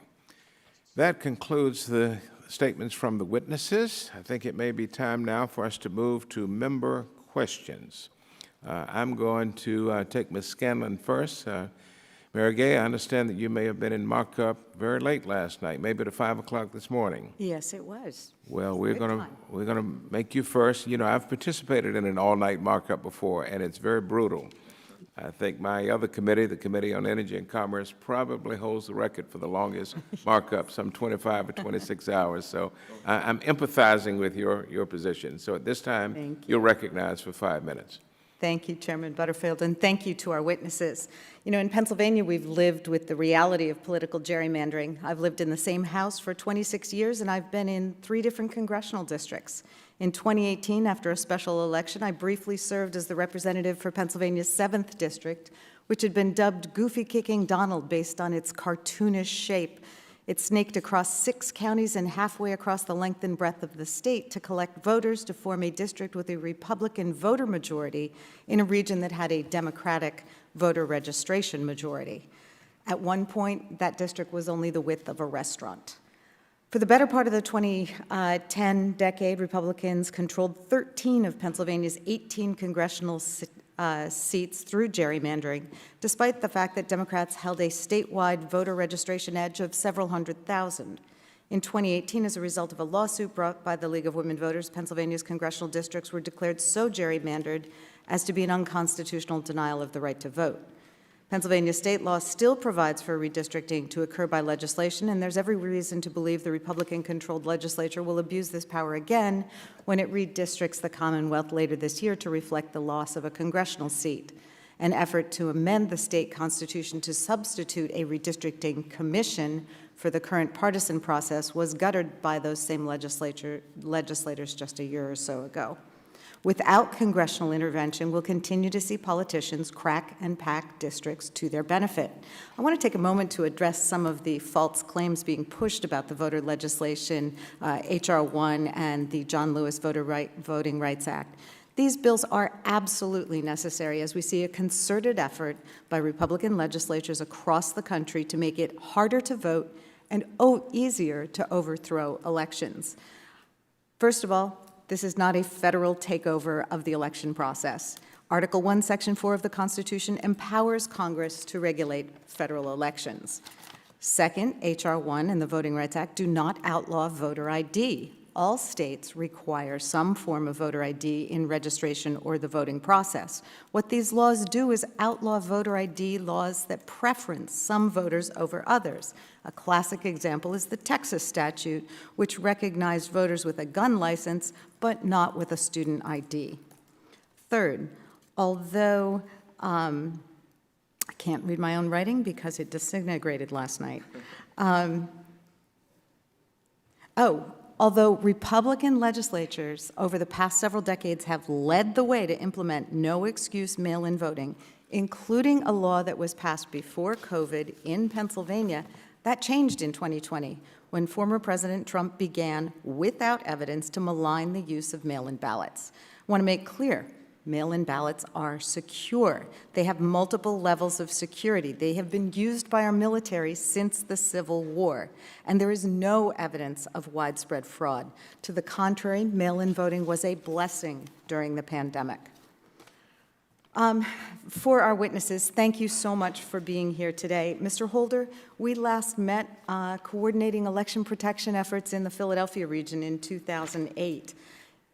That concludes the statements from the witnesses. I think it may be time now for us to move to member questions. I'm going to take Ms. Scanlon first. Mary Gay, I understand that you may have been in markup very late last night, maybe to 5 o'clock this morning. Yes, it was. Well, we're gonna make you first. You know, I've participated in an all-night markup before, and it's very brutal. I think my other committee, the Committee on Energy and Commerce, probably holds the record for the longest markup, some 25 or 26 hours. So I'm empathizing with your position. So at this time, you're recognized for 5 minutes. Thank you, Chairman Butterfield, and thank you to our witnesses. You know, in Pennsylvania, we've lived with the reality of political gerrymandering. I've lived in the same House for 26 years, and I've been in 3 different congressional districts. In 2018, after a special election, I briefly served as the representative for Pennsylvania's 7th District, which had been dubbed Goofy Kicking Donald based on its cartoonish shape. It snaked across 6 counties and halfway across the length and breadth of the state to collect voters to form a district with a Republican voter majority in a region that had a Democratic voter registration majority. At one point, that district was only the width of a restaurant. For the better part of the 2010 decade, Republicans controlled 13 of Pennsylvania's 18 congressional seats through gerrymandering, despite the fact that Democrats held a statewide voter registration edge of several hundred thousand. In 2018, as a result of a lawsuit brought by the League of Women Voters, Pennsylvania's congressional districts were declared so gerrymandered as to be an unconstitutional denial of the right to vote. Pennsylvania state law still provides for redistricting to occur by legislation, and there's every reason to believe the Republican-controlled legislature will abuse this power again when it redistricts the Commonwealth later this year to reflect the loss of a congressional seat. An effort to amend the state constitution to substitute a redistricting commission for the current partisan process was guttered by those same legislators just a year or so ago. Without congressional intervention, we'll continue to see politicians crack and pack districts to their benefit. I want to take a moment to address some of the false claims being pushed about the voter legislation, H.R. 1 and the John Lewis Voting Rights Act. These bills are absolutely necessary as we see a concerted effort by Republican legislatures across the country to make it harder to vote and easier to overthrow elections. First of all, this is not a federal takeover of the election process. Article 1, Section 4 of the Constitution empowers Congress to regulate federal elections. Second, H.R. 1 and the Voting Rights Act do not outlaw voter ID. All states require some form of voter ID in registration or the voting process. What these laws do is outlaw voter ID laws that preference some voters over others. A classic example is the Texas statute, which recognized voters with a gun license, but not with a student ID. Third, although I can't read my own writing because it disintegrated last night. Although Republican legislatures over the past several decades have led the way to implement no-excuse mail-in voting, including a law that was passed before COVID in Pennsylvania, that changed in 2020 when former President Trump began, without evidence, to malign the use of mail-in ballots. I want to make clear, mail-in ballots are secure. They have multiple levels of security. They have been used by our military since the Civil War, and there is no evidence of widespread fraud. To the contrary, mail-in voting was a blessing during the pandemic. For our witnesses, thank you so much for being here today. Mr. Holder, we last met coordinating election protection efforts in the Philadelphia region in 2008.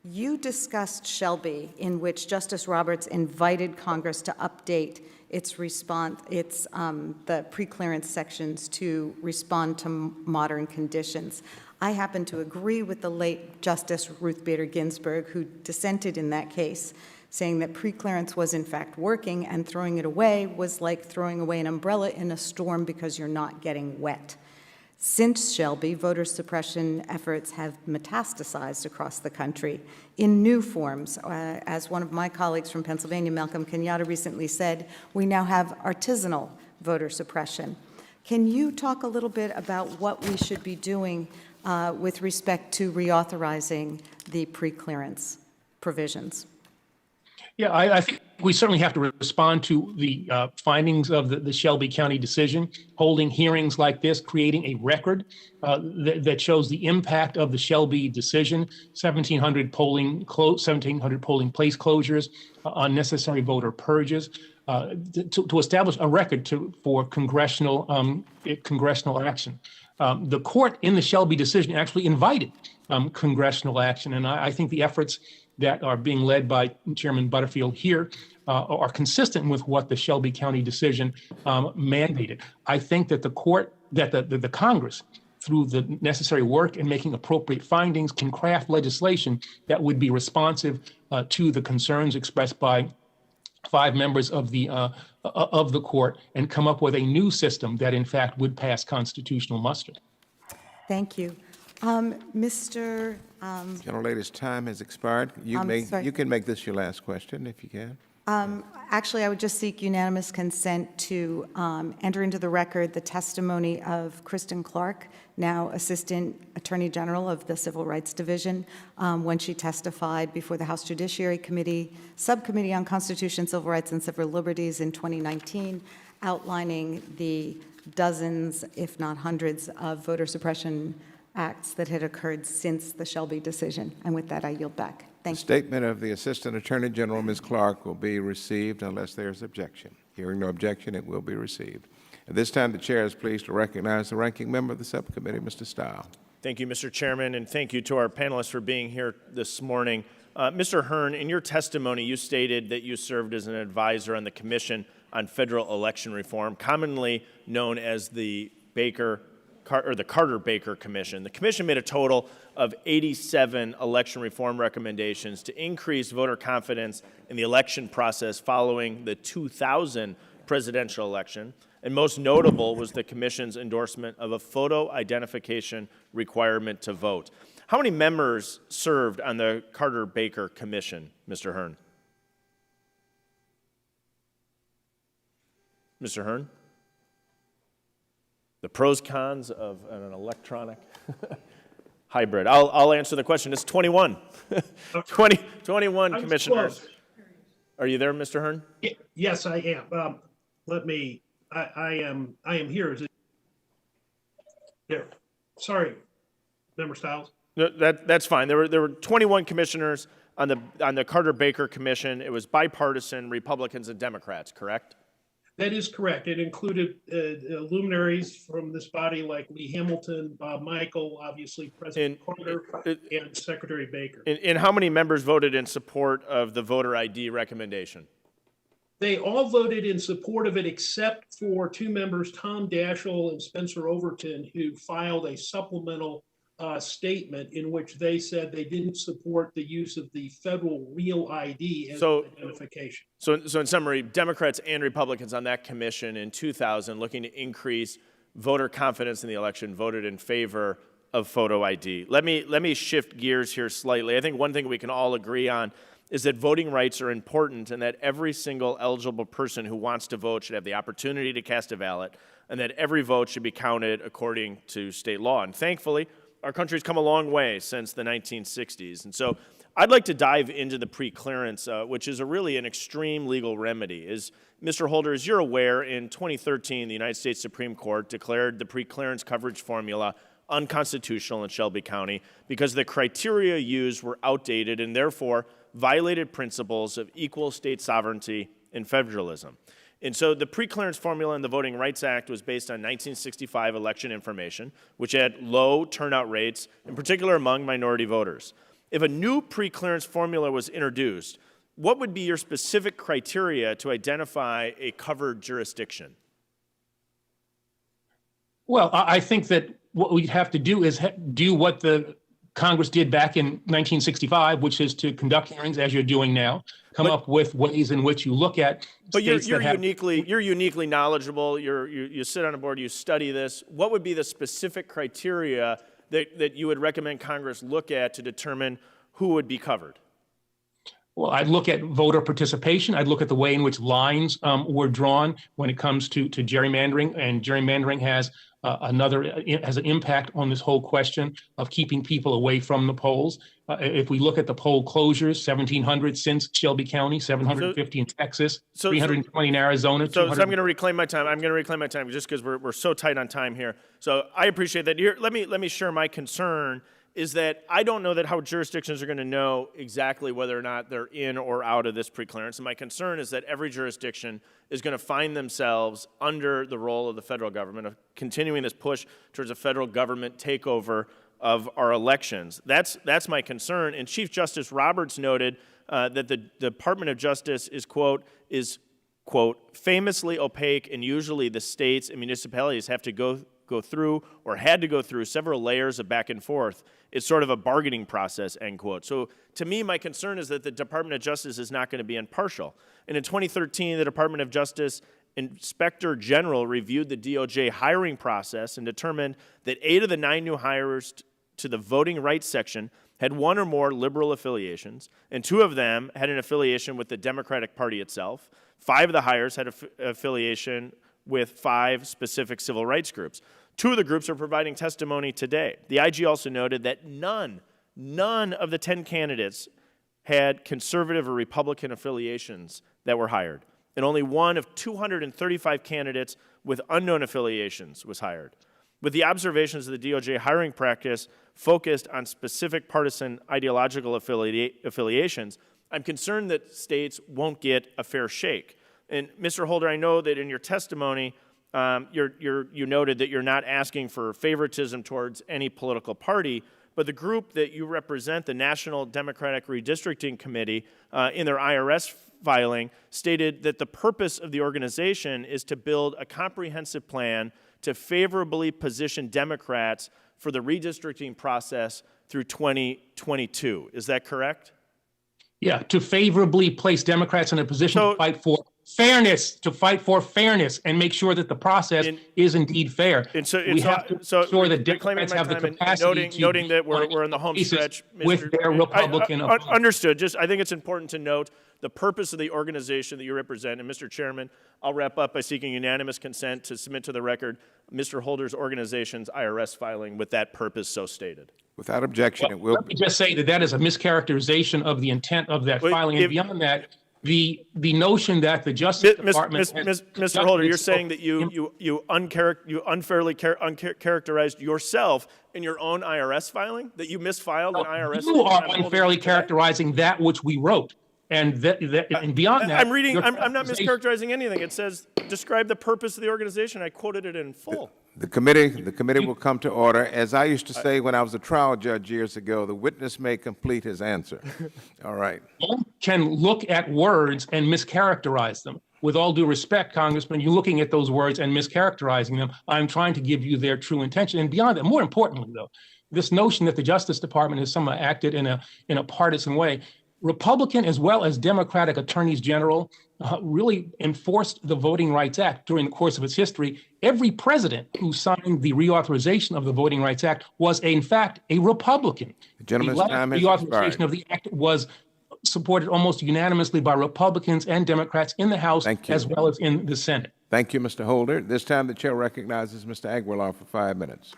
You discussed Shelby, in which Justice Roberts invited Congress to update its the preclearance sections to respond to modern conditions. I happen to agree with the late Justice Ruth Bader Ginsburg, who dissented in that case, saying that preclearance was in fact working, and throwing it away was like throwing away an umbrella in a storm because you're not getting wet. Since Shelby, voter suppression efforts have metastasized across the country in new forms. As one of my colleagues from Pennsylvania, Malcolm Kenyatta, recently said, we now have artisanal voter suppression. Can you talk a little bit about what we should be doing with respect to reauthorizing the preclearance provisions? Yeah, I think we certainly have to respond to the findings of the Shelby County decision, holding hearings like this, creating a record that shows the impact of the Shelby decision, 1,700 polling place closures, unnecessary voter purges, to establish a record for congressional action. The court in the Shelby decision actually invited congressional action, and I think the efforts that are being led by Chairman Butterfield here are consistent with what the Shelby County decision mandated. I think that the Congress, through the necessary work and making appropriate findings, can craft legislation that would be responsive to the concerns expressed by 5 members of the court and come up with a new system that in fact would pass constitutional muster. Thank you. Mr. Gentlelady's time has expired. You can make this your last question if you can. Actually, I would just seek unanimous consent to enter into the record the testimony of Kristen Clark, now Assistant Attorney General of the Civil Rights Division, when she testified before the House Judiciary Committee, Subcommittee on Constitution, Civil Rights, and Civil Liberties in 2019, outlining the dozens, if not hundreds, of voter suppression acts that had occurred since the Shelby decision. And with that, I yield back. Thank you. The statement of the Assistant Attorney General, Ms. Clark, will be received unless there is objection. Hearing no objection, it will be received. At this time, the chair is pleased to recognize the ranking member of the subcommittee, Mr. Stile. Thank you, Mr. Chairman, and thank you to our panelists for being here this morning. Mr. Hearn, in your testimony, you stated that you served as an advisor on the Commission on Federal Election Reform, commonly known as the Carter-Baker Commission. The commission made a total of 87 election reform recommendations to increase voter confidence in the election process following the 2000 presidential election. And most notable was the commission's endorsement of a photo identification requirement to vote. How many members served on the Carter-Baker Commission, Mr. Hearn? Mr. Hearn? The pros, cons of an electronic hybrid. I'll answer the question. It's 21. 21 commissioners. Are you there, Mr. Hearn? Yes, I am. I am here. Is it there? Sorry, Member Stiles. No, that's fine. There were 21 commissioners on the Carter-Baker Commission. It was bipartisan, Republicans and Democrats, correct? That is correct. It included luminaries from this body like Lee Hamilton, Bob Michael, obviously President Carter, and Secretary Baker. And how many members voted in support of the voter ID recommendation? They all voted in support of it except for 2 members, Tom Daschle and Spencer Overton, who filed a supplemental statement in which they said they didn't support the use of the federal real ID as identification. So in summary, Democrats and Republicans on that commission in 2000, looking to increase voter confidence in the election, voted in favor of photo ID. Let me shift gears here slightly. I think one thing we can all agree on is that voting rights are important and that every single eligible person who wants to vote should have the opportunity to cast a ballot, and that every vote should be counted according to state law. And thankfully, our country's come a long way since the 1960s. And so I'd like to dive into the preclearance, which is really an extreme legal remedy. As Mr. Holder, as you're aware, in 2013, the United States Supreme Court declared the preclearance coverage formula unconstitutional in Shelby County because the criteria used were outdated and therefore violated principles of equal state sovereignty and federalism. And so the preclearance formula in the Voting Rights Act was based on 1965 election information, which had low turnout rates, in particular among minority voters. If a new preclearance formula was introduced, what would be your specific criteria to identify a covered jurisdiction? Well, I think that what we'd have to do is do what the Congress did back in 1965, which is to conduct hearings as you're doing now, come up with ways in which you look at But you're states that have. uniquely knowledgeable. You sit on a board, you study this. What would be the specific criteria that you would recommend Congress look at to determine who would be covered? Well, I'd look at voter participation. I'd look at the way in which lines were drawn when it comes to gerrymandering, and gerrymandering has has an impact on this whole question of keeping people away from the polls. If we look at the poll closures, 1,700 since Shelby County, 750 in Texas, 320 in Arizona. So I'm going to reclaim my time. I'm going to reclaim my time just because we're so tight on time here. So I appreciate that. Here, let me share my concern. Is that I don't know that how jurisdictions are going to know exactly whether or not they're in or out of this preclearance. And my concern is that every jurisdiction is going to find themselves under the role of the federal government, of continuing this push towards a federal government takeover of our elections. That's my concern. And Chief Justice Roberts noted that the Department of Justice is, quote, famously opaque, and usually the states and municipalities have to go through or had to go through several layers of back and forth. It's sort of a bargaining process, end quote. So to me, my concern is that the Department of Justice is not going to be impartial. And in 2013, the Department of Justice Inspector General reviewed the DOJ hiring process and determined that 8 of the 9 new hires to the voting rights section had 1 or more liberal affiliations, and 2 of them had an affiliation with the Democratic Party itself. 5 of the hires had affiliation with 5 specific civil rights groups. 2 of the groups are providing testimony today. The IG also noted that none of the 10 candidates had conservative or Republican affiliations that were hired, and only 1 of 235 candidates with unknown affiliations was hired. With the observations of the DOJ hiring practice focused on specific partisan ideological affiliations, I'm concerned that states won't get a fair shake. And Mr. Holder, I know that in your testimony, you noted that you're not asking for favoritism towards any political party, but the group that you represent, the National Democratic Redistricting Committee, in their IRS filing, stated that the purpose of the organization is to build a comprehensive plan to favorably position Democrats for the redistricting process through 2022. Is that correct? Yeah, to favorably place Democrats in a position to fight for fairness, and make sure that the process is indeed fair. And so, we have to ensure that Democrats have the capacity noting that we're in the home stretch, with their Republican opponents. Understood. I think it's important to note the purpose of the organization that you represent. And Mr. Chairman, I'll wrap up by seeking unanimous consent to submit to the record Mr. Holder's organization's IRS filing with that purpose so stated. Without objection, it will. Let me just say that is a mischaracterization of the intent of that filing. And beyond that, the notion that the Justice Department, Mr. Holder, you're saying that you unfairly characterized yourself in your own IRS filing, that you misfiled an IRS. You are unfairly characterizing that which we wrote, and beyond that, I'm not mischaracterizing anything. It says describe the purpose of the organization. I quoted it in full. The committee will come to order. As I used to say when I was a trial judge years ago, the witness may complete his answer. All right. One can look at words and mischaracterize them. With all due respect, Congressman, you're looking at those words and mischaracterizing them. I'm trying to give you their true intention. And beyond that, more importantly, though, this notion that the Justice Department has somehow acted in a partisan way, Republican as well as Democratic attorneys general really enforced the Voting Rights Act during the course of its history. Every president who signed the reauthorization of the Voting Rights Act was, in fact, a Republican. The gentleman's time has reauthorization expired. of the act was supported almost unanimously by Republicans and Democrats in the House as well as in the Senate. Thank you, Mr. Holder. This time, the chair recognizes Mr. Aguilar for 5 minutes.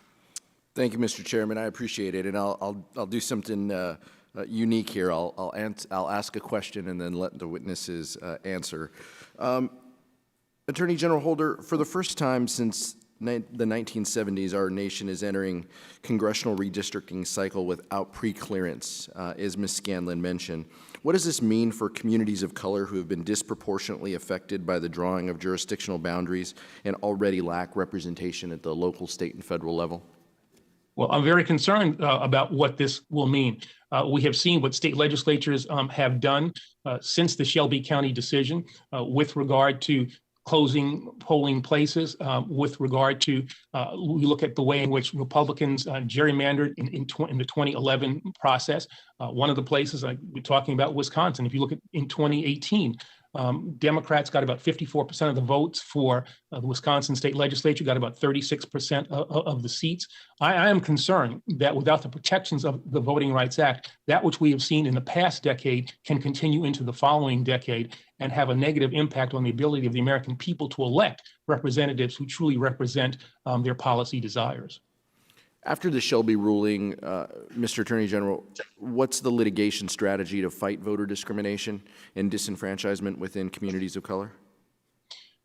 Thank you, Mr. Chairman. I appreciate it, and I'll do something unique here. I'll ask a question and then let the witnesses answer. Attorney General Holder, for the first time since the 1970s, our nation is entering congressional redistricting cycle without preclearance, as Ms. Scanlon mentioned. What does this mean for communities of color who have been disproportionately affected by the drawing of jurisdictional boundaries and already lack representation at the local, state, and federal level? Well, I'm very concerned about what this will mean. We have seen what state legislatures have done since the Shelby County decision with regard to closing polling places, with regard to, we look at the way in which Republicans gerrymandered in the 2011 process. One of the places, we're talking about Wisconsin, if you look at in 2018, Democrats got about 54% of the votes for the Wisconsin state legislature, got about 36% of the seats. I am concerned that without the protections of the Voting Rights Act, that which we have seen in the past decade can continue into the following decade and have a negative impact on the ability of the American people to elect representatives who truly represent their policy desires. After the Shelby ruling, Mr. Attorney General, what's the litigation strategy to fight voter discrimination and disenfranchisement within communities of color?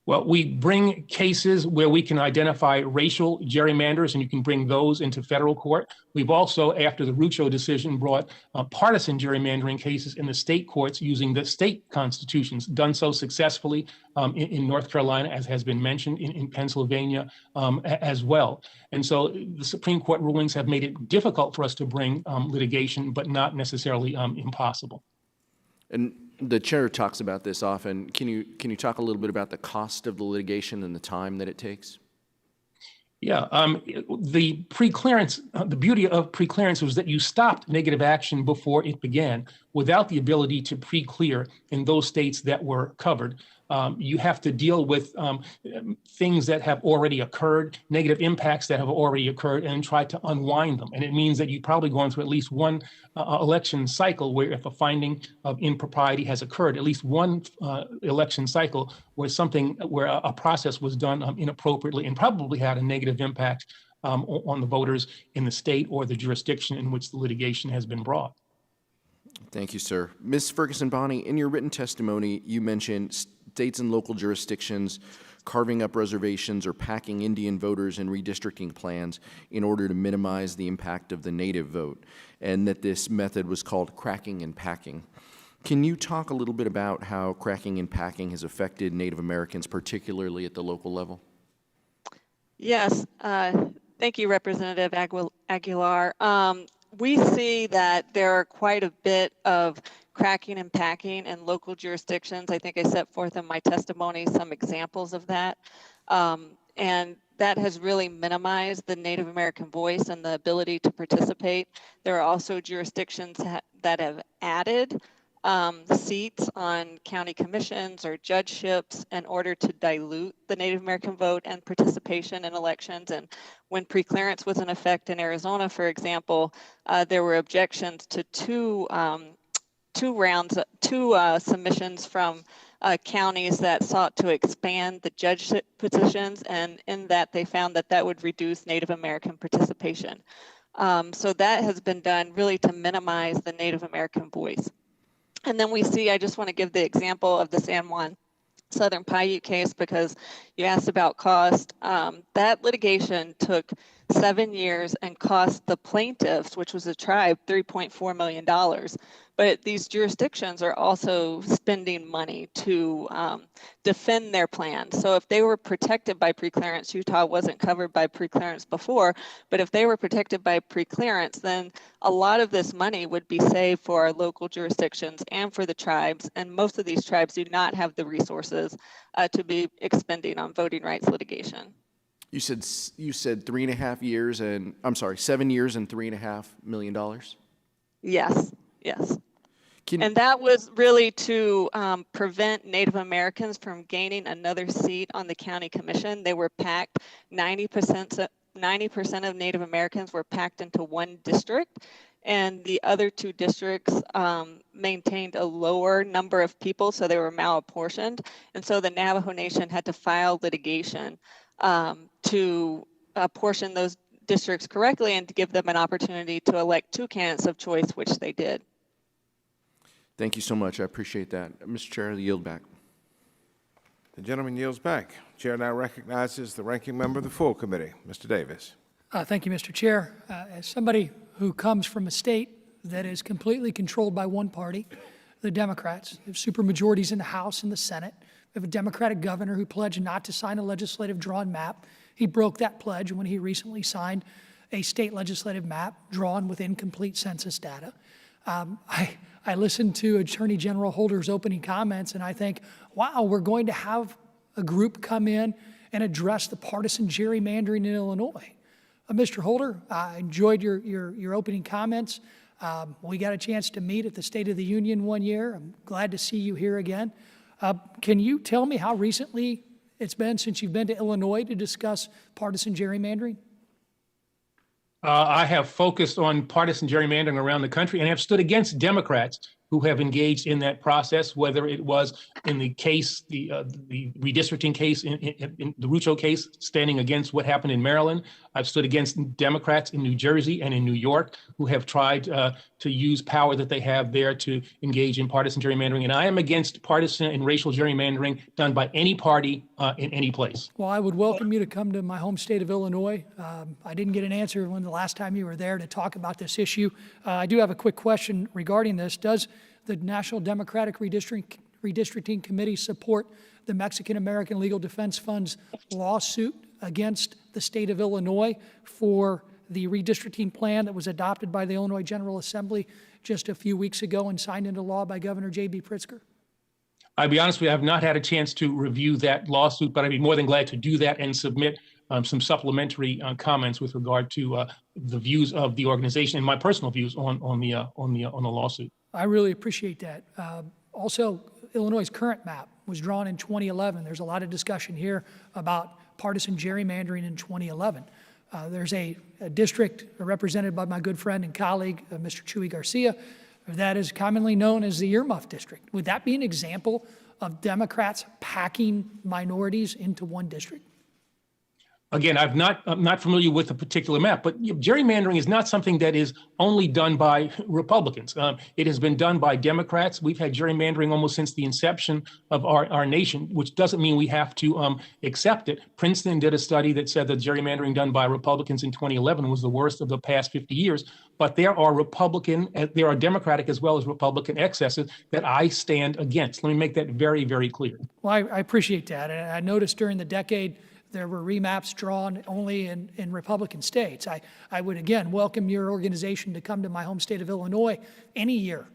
Well, we bring cases where we can identify racial gerrymanders, and you can bring those into federal court. We've also, after the Rucho decision, brought partisan gerrymandering cases in the state courts using the state constitutions, done so successfully in North Carolina, as has been mentioned, in Pennsylvania as well. And so the Supreme Court rulings have made it difficult for us to bring litigation, but not necessarily impossible. And the chair talks about this often. Can you talk a little bit about the cost of the litigation and the time that it takes? Yeah, the preclearance, the beauty of preclearance was that you stopped negative action before it began without the ability to pre-clear in those states that were covered. You have to deal with things that have already occurred, negative impacts that have already occurred, and try to unwind them. And it means that you've probably gone through at least one election cycle where if a finding of impropriety has occurred, at least one election cycle where a process was done inappropriately and probably had a negative impact on the voters in the state or the jurisdiction in which the litigation has been brought. Thank you, sir. Ms. Ferguson-Bonney, in your written testimony, you mentioned states and local jurisdictions carving up reservations or packing Indian voters in redistricting plans in order to minimize the impact of the native vote, and that this method was called cracking and packing. Can you talk a little bit about how cracking and packing has affected Native Americans, particularly at the local level? Yes, thank you, Representative Aguilar. We see that there are quite a bit of cracking and packing in local jurisdictions. I think I set forth in my testimony some examples of that. And that has really minimized the Native American voice and the ability to participate. There are also jurisdictions that have added seats on county commissions or judgeships in order to dilute the Native American vote and participation in elections. And when preclearance was in effect in Arizona, for example, there were objections to two submissions from counties that sought to expand the judgeship positions, and in that they found that that would reduce Native American participation. So that has been done really to minimize the Native American voice. And then we see, I just want to give the example of the San Juan Southern Paiute case because you asked about cost. That litigation took 7 years and cost the plaintiffs, which was a tribe, $3.4 million. But these jurisdictions are also spending money to defend their plan. So if they were protected by preclearance, Utah wasn't covered by preclearance before, but if they were protected by preclearance, then a lot of this money would be saved for our local jurisdictions and for the tribes. And most of these tribes do not have the resources to be expending on voting rights litigation. You said 3.5 years and, I'm sorry, 7 years and $3.5 million? Yes, yes. And that was really to prevent Native Americans from gaining another seat on the county commission. They were packed, 90% of Native Americans were packed into one district, and the other two districts maintained a lower number of people, so they were malapportioned. And so the Navajo Nation had to file litigation to apportion those districts correctly and to give them an opportunity to elect two candidates of choice, which they did. Thank you so much. I appreciate that. Mr. Chair, I yield back. The gentleman yields back. Chair now recognizes the ranking member of the full committee, Mr. Davis. Thank you, Mr. Chair. As somebody who comes from a state that is completely controlled by one party, the Democrats, they have supermajorities in the House and the Senate. We have a Democratic governor who pledged not to sign a legislative drawn map. He broke that pledge when he recently signed a state legislative map drawn with incomplete census data. I listened to Attorney General Holder's opening comments, and I think, wow, we're going to have a group come in and address the partisan gerrymandering in Illinois. Mr. Holder, I enjoyed your opening comments. We got a chance to meet at the State of the Union one year. I'm glad to see you here again. Can you tell me how recently it's been since you've been to Illinois to discuss partisan gerrymandering? I have focused on partisan gerrymandering around the country and have stood against Democrats who have engaged in that process, whether it was in the case, the redistricting case, in the Rucho case, standing against what happened in Maryland. I've stood against Democrats in New Jersey and in New York who have tried to use power that they have there to engage in partisan gerrymandering. And I am against partisan and racial gerrymandering done by any party in any place. Well, I would welcome you to come to my home state of Illinois. I didn't get an answer when the last time you were there to talk about this issue. I do have a quick question regarding this. Does the National Democratic Redistricting Committee support the Mexican American Legal Defense Fund's lawsuit against the state of Illinois for the redistricting plan that was adopted by the Illinois General Assembly just a few weeks ago and signed into law by Governor J.B. Pritzker? I'll be honest with you, I have not had a chance to review that lawsuit, but I'd be more than glad to do that and submit some supplementary comments with regard to the views of the organization and my personal views on the lawsuit. I really appreciate that. Also, Illinois' current map was drawn in 2011. There's a lot of discussion here about partisan gerrymandering in 2011. There's a district represented by my good friend and colleague, Mr. Chuy Garcia, that is commonly known as the earmuff district. Would that be an example of Democrats packing minorities into one district? Again, I'm not familiar with the particular map, but gerrymandering is not something that is only done by Republicans. It has been done by Democrats. We've had gerrymandering almost since the inception of our nation, which doesn't mean we have to accept it. Princeton did a study that said that gerrymandering done by Republicans in 2011 was the worst of the past 50 years. But there are Democratic as well as Republican excesses that I stand against. Let me make that very, very clear. Well, I appreciate that. And I noticed during the decade, there were remaps drawn only in Republican states. I would, again, welcome your organization to come to my home state of Illinois any year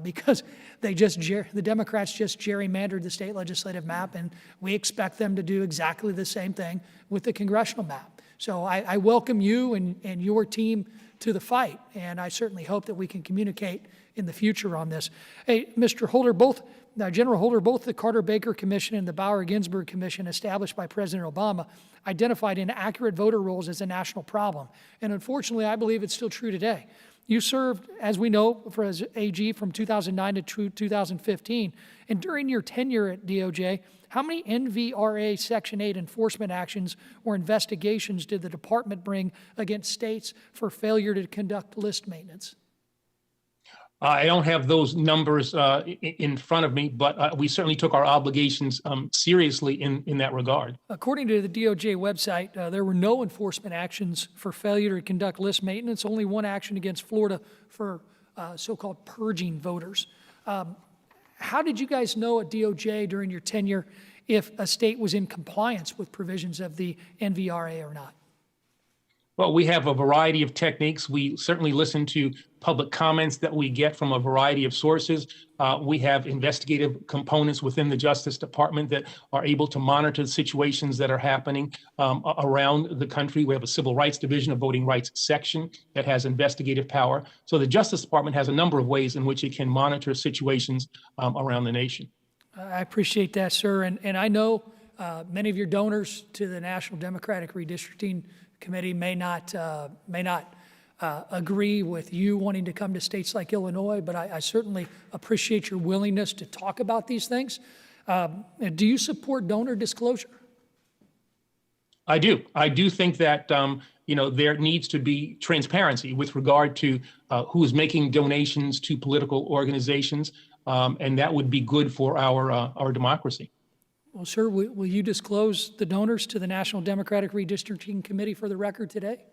because the Democrats just gerrymandered the state legislative map, and we expect them to do exactly the same thing with the congressional map. So I welcome you and your team to the fight, and I certainly hope that we can communicate in the future on this. Hey, Mr. Holder, General Holder, both the Carter-Baker Commission and the Bauer-Ginsburg Commission established by President Obama identified inaccurate voter rolls as a national problem. And unfortunately, I believe it's still true today. You served, as we know, as AG from 2009 to 2015. And during your tenure at DOJ, how many NVRA Section 8 enforcement actions or investigations did the department bring against states for failure to conduct list maintenance? I don't have those numbers in front of me, but we certainly took our obligations seriously in that regard. According to the DOJ website, there were no enforcement actions for failure to conduct list maintenance, only one action against Florida for so-called purging voters. How did you guys know at DOJ during your tenure if a state was in compliance with provisions of the NVRA or not? Well, we have a variety of techniques. We certainly listen to public comments that we get from a variety of sources. We have investigative components within the Justice Department that are able to monitor situations that are happening around the country. We have a Civil Rights Division, a Voting Rights Section that has investigative power. So the Justice Department has a number of ways in which it can monitor situations around the nation. I appreciate that, sir. And I know many of your donors to the National Democratic Redistricting Committee may not agree with you wanting to come to states like Illinois, but I certainly appreciate your willingness to talk about these things. Do you support donor disclosure? I do. I do think that there needs to be transparency with regard to who is making donations to political organizations, and that would be good for our democracy. Well, sir, will you disclose the donors to the National Democratic Redistricting Committee for the record today?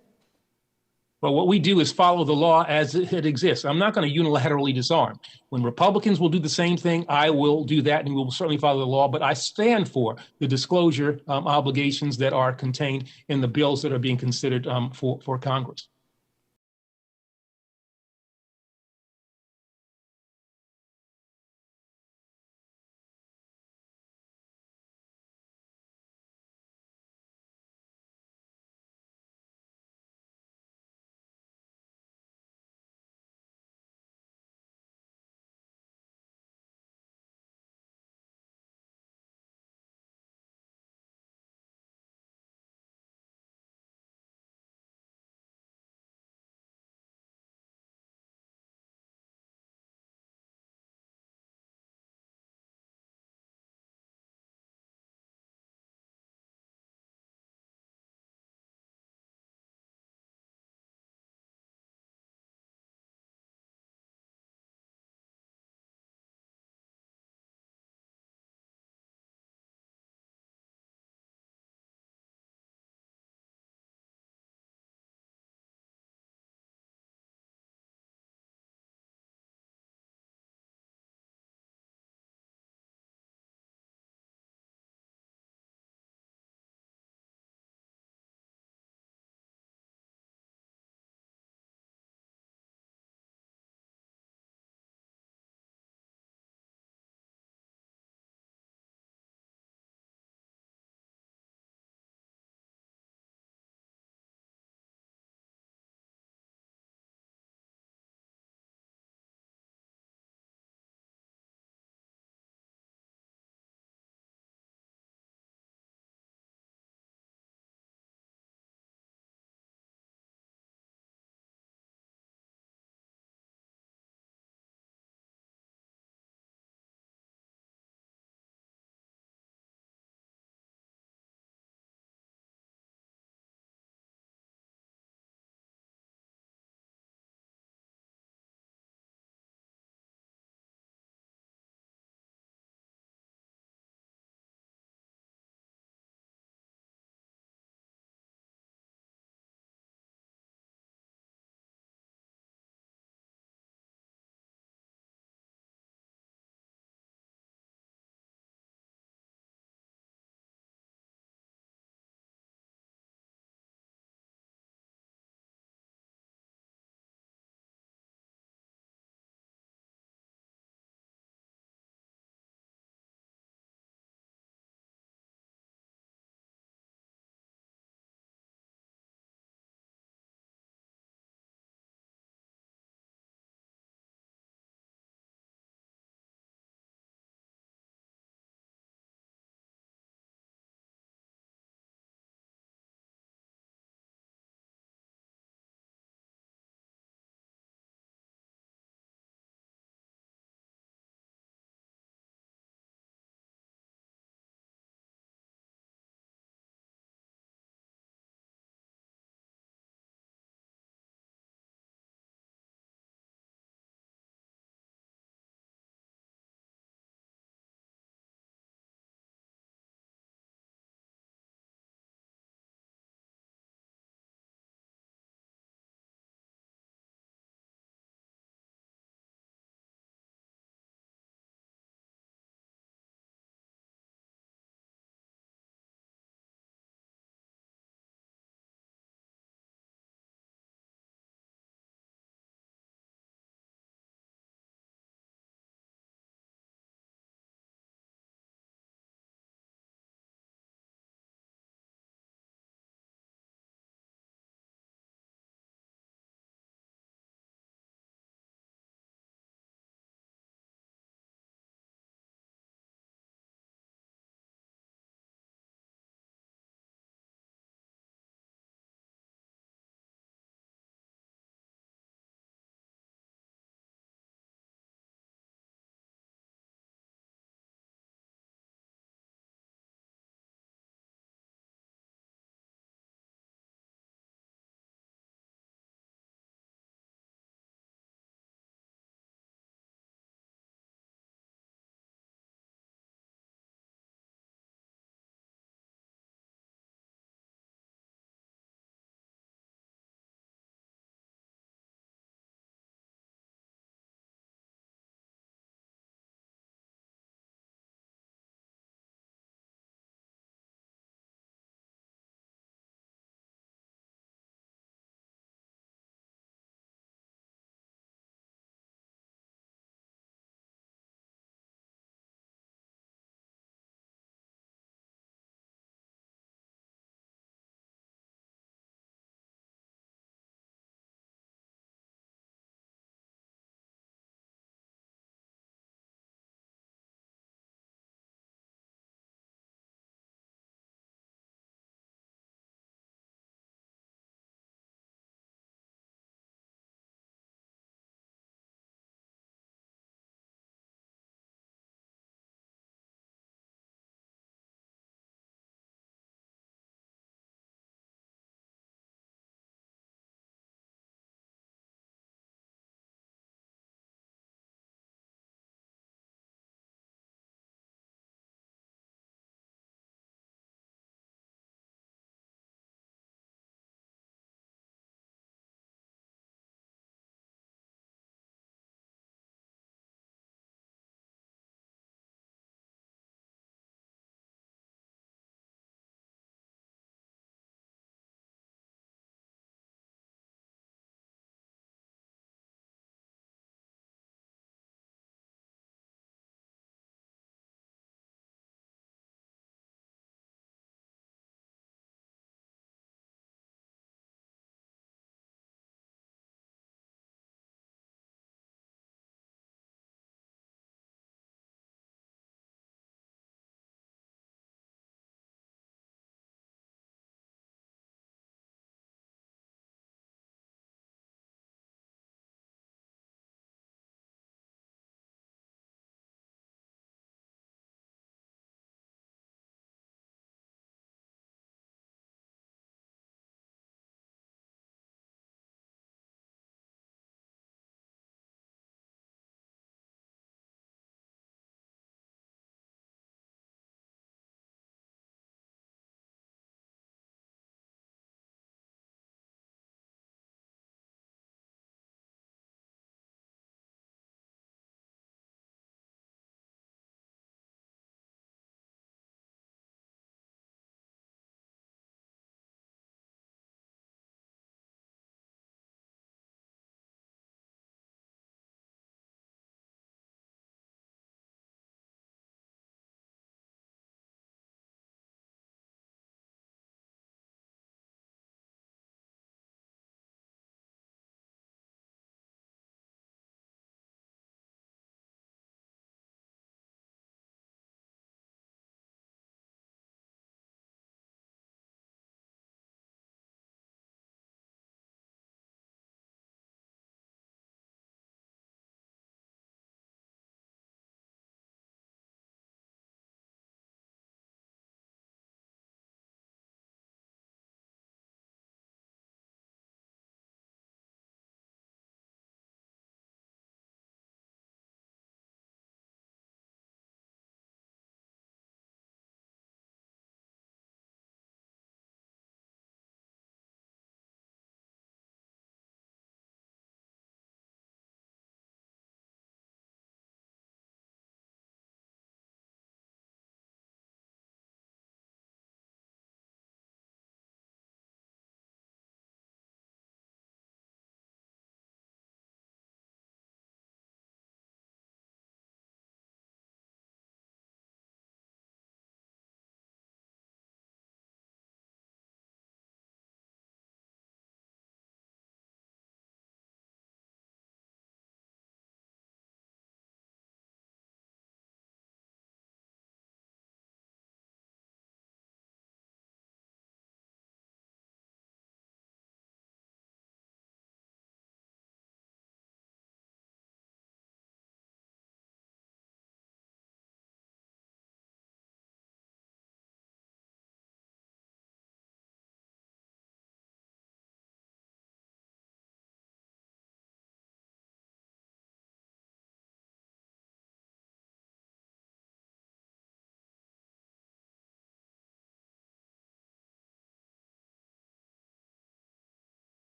Well, what we do is follow the law as it exists. I'm not going to unilaterally disarm. When Republicans will do the same thing, I will do that, and we will certainly follow the law. But I stand for the disclosure obligations that are contained in the bills that are being considered for Congress.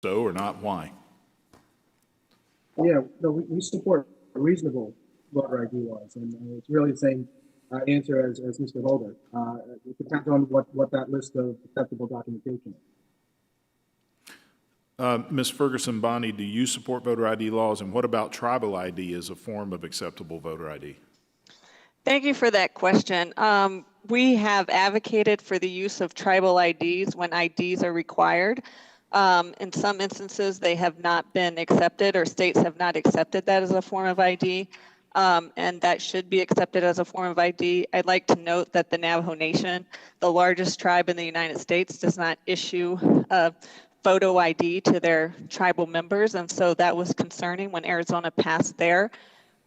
so or not? Why? Yeah, no, we support reasonable voter ID laws, and it's really the same answer as Mr. Holder. It depends on what that list of acceptable documentation is. Ms. Ferguson Bonnie, do you support voter ID laws, and what about tribal ID as a form of acceptable voter ID? Thank you for that question. We have advocated for the use of tribal IDs when IDs are required. In some instances, they have not been accepted, or states have not accepted that as a form of ID, and that should be accepted as a form of ID. I'd like to note that the Navajo Nation, the largest tribe in the United States, does not issue a photo ID to their tribal members, and so that was concerning when Arizona passed their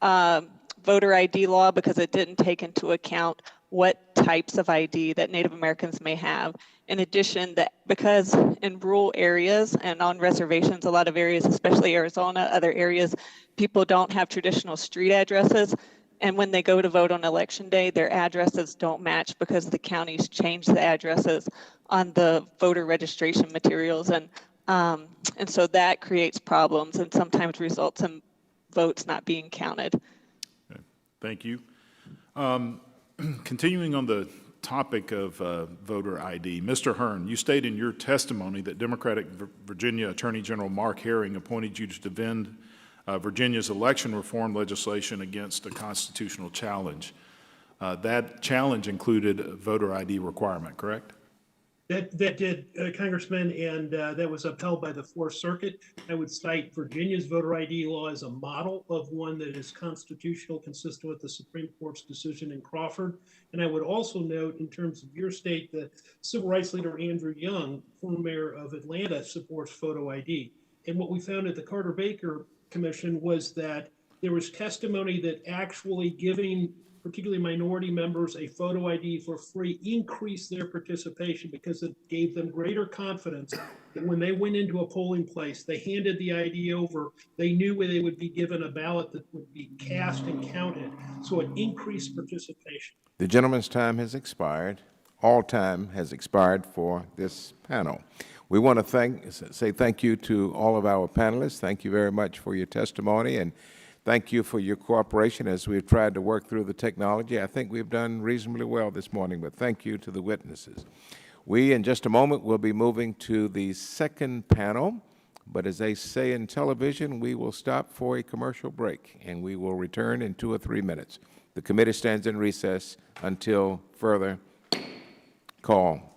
voter ID law, because it didn't take into account what types of ID that Native Americans may have. In addition, that because in rural areas and on reservations, a lot of areas, especially Arizona, other areas, people don't have traditional street addresses. And when they go to vote on election day, their addresses don't match because the counties change the addresses on the voter registration materials. And so that creates problems and sometimes results in votes not being counted. Okay. Thank you. Continuing on the topic of voter ID, Mr. Hearn, you state in your testimony that Democratic Virginia Attorney General Mark Herring appointed you to defend Virginia's election reform legislation against a constitutional challenge. That challenge included a voter ID requirement, correct? That did, Congressman, and that was upheld by the Fourth Circuit. I would cite Virginia's voter ID law as a model of one that is constitutional, consistent with the Supreme Court's decision in Crawford. And I would also note, in terms of your state, the civil rights leader Andrew Young, former mayor of Atlanta, supports photo ID. And what we found at the Carter Baker Commission was that there was testimony that actually giving particularly minority members a photo ID for free increased their participation, because it gave them greater confidence that when they went into a polling place, they handed the ID over, they knew where they would be given a ballot that would be cast and counted. So it increased participation. The gentleman's time has expired. All time has expired for this panel. We want to say thank you to all of our panelists. Thank you very much for your testimony, and thank you for your cooperation as we've tried to work through the technology. I think we've done reasonably well this morning, but thank you to the witnesses. We, in just a moment, will be moving to the second panel, but as they say in television, we will stop for a commercial break, and we will return in 2 or 3 minutes. The committee stands in recess until further call.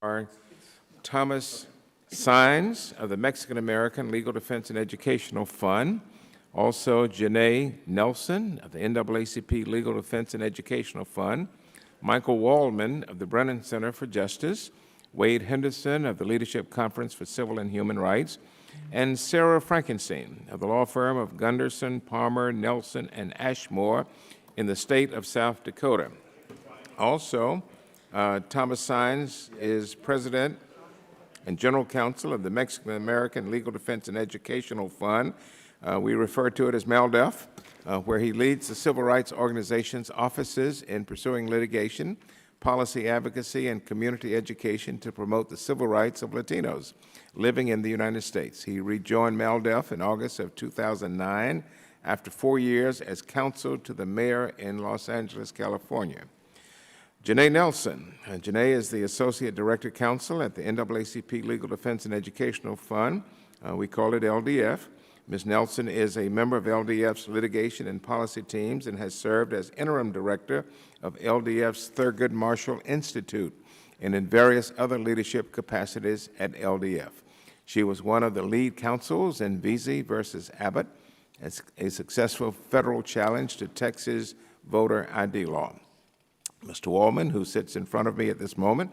are Thomas Sines of the Mexican American Legal Defense and Educational Fund, also Janae Nelson of the NAACP Legal Defense and Educational Fund, Michael Waldman of the Brennan Center for Justice, Wade Henderson of the Leadership Conference for Civil and Human Rights, and Sarah Frankenstein of the law firm of Gunderson, Palmer, Nelson, and Ashmore in the state of South Dakota. Also, Thomas Sines is president and general counsel of the Mexican American Legal Defense and Educational Fund. We refer to it as MALDEF, where he leads the civil rights organization's offices in pursuing litigation, policy advocacy, and community education to promote the civil rights of Latinos living in the United States. He rejoined MALDEF in August of 2009 after 4 years as counsel to the mayor in Los Angeles, California. Janae Nelson. Janae is the Associate Director Counsel at the NAACP Legal Defense and Educational Fund. We call it LDF. Ms. Nelson is a member of LDF's litigation and policy teams and has served as interim director of LDF's Thurgood Marshall Institute and in various other leadership capacities at LDF. She was one of the lead counsels in Vesey versus Abbott, a successful federal challenge to Texas voter ID law. Mr. Waldman, who sits in front of me at this moment,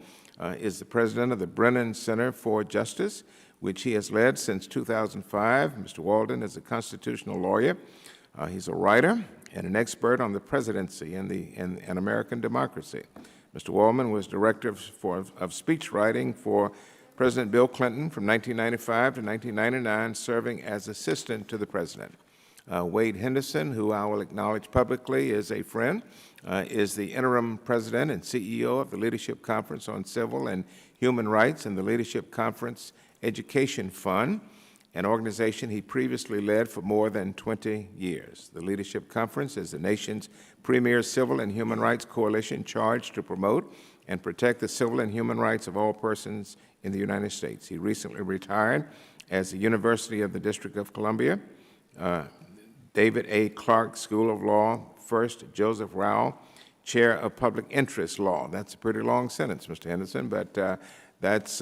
is the president of the Brennan Center for Justice, which he has led since 2005. Mr. Walden is a constitutional lawyer. He's a writer and an expert on the presidency and American democracy. Mr. Waldman was director of speech writing for President Bill Clinton from 1995 to 1999, serving as assistant to the president. Wade Henderson, who I will acknowledge publicly is a friend, is the interim president and CEO of the Leadership Conference on Civil and Human Rights and the Leadership Conference Education Fund, an organization he previously led for more than 20 years. The Leadership Conference is the nation's premier civil and human rights coalition charged to promote and protect the civil and human rights of all persons in the United States. He recently retired as the University of the District of Columbia, David A. Clark School of Law, First Joseph Rao, Chair of Public Interest Law. That's a pretty long sentence, Mr. Henderson, but that's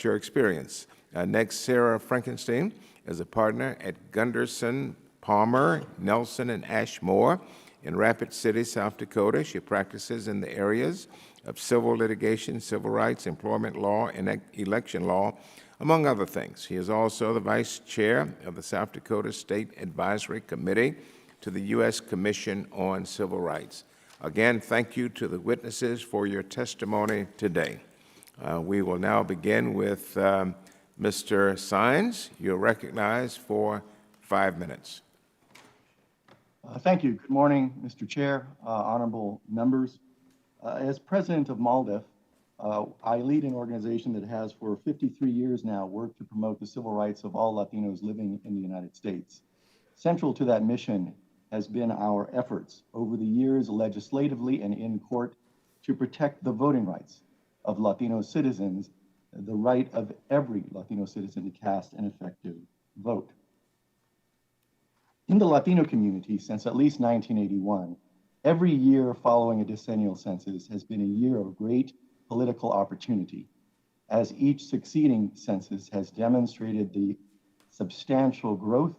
your experience. Next, Sarah Frankenstein is a partner at Gunderson, Palmer, Nelson, and Ashmore in Rapid City, South Dakota. She practices in the areas of civil litigation, civil rights, employment law, and election law, among other things. He is also the vice chair of the South Dakota State Advisory Committee to the U.S. Commission on Civil Rights. Again, thank you to the witnesses for your testimony today. We will now begin with Mr. Sines. You're recognized for 5 minutes. Thank you. Good morning, Mr. Chair, honorable members. As president of MALDEF, I lead an organization that has for 53 years now worked to promote the civil rights of all Latinos living in the United States. Central to that mission has been our efforts over the years legislatively and in court to protect the voting rights of Latino citizens, the right of every Latino citizen to cast an effective vote. In the Latino community, since at least 1981, every year following a decennial census has been a year of great political opportunity, as each succeeding census has demonstrated the substantial growth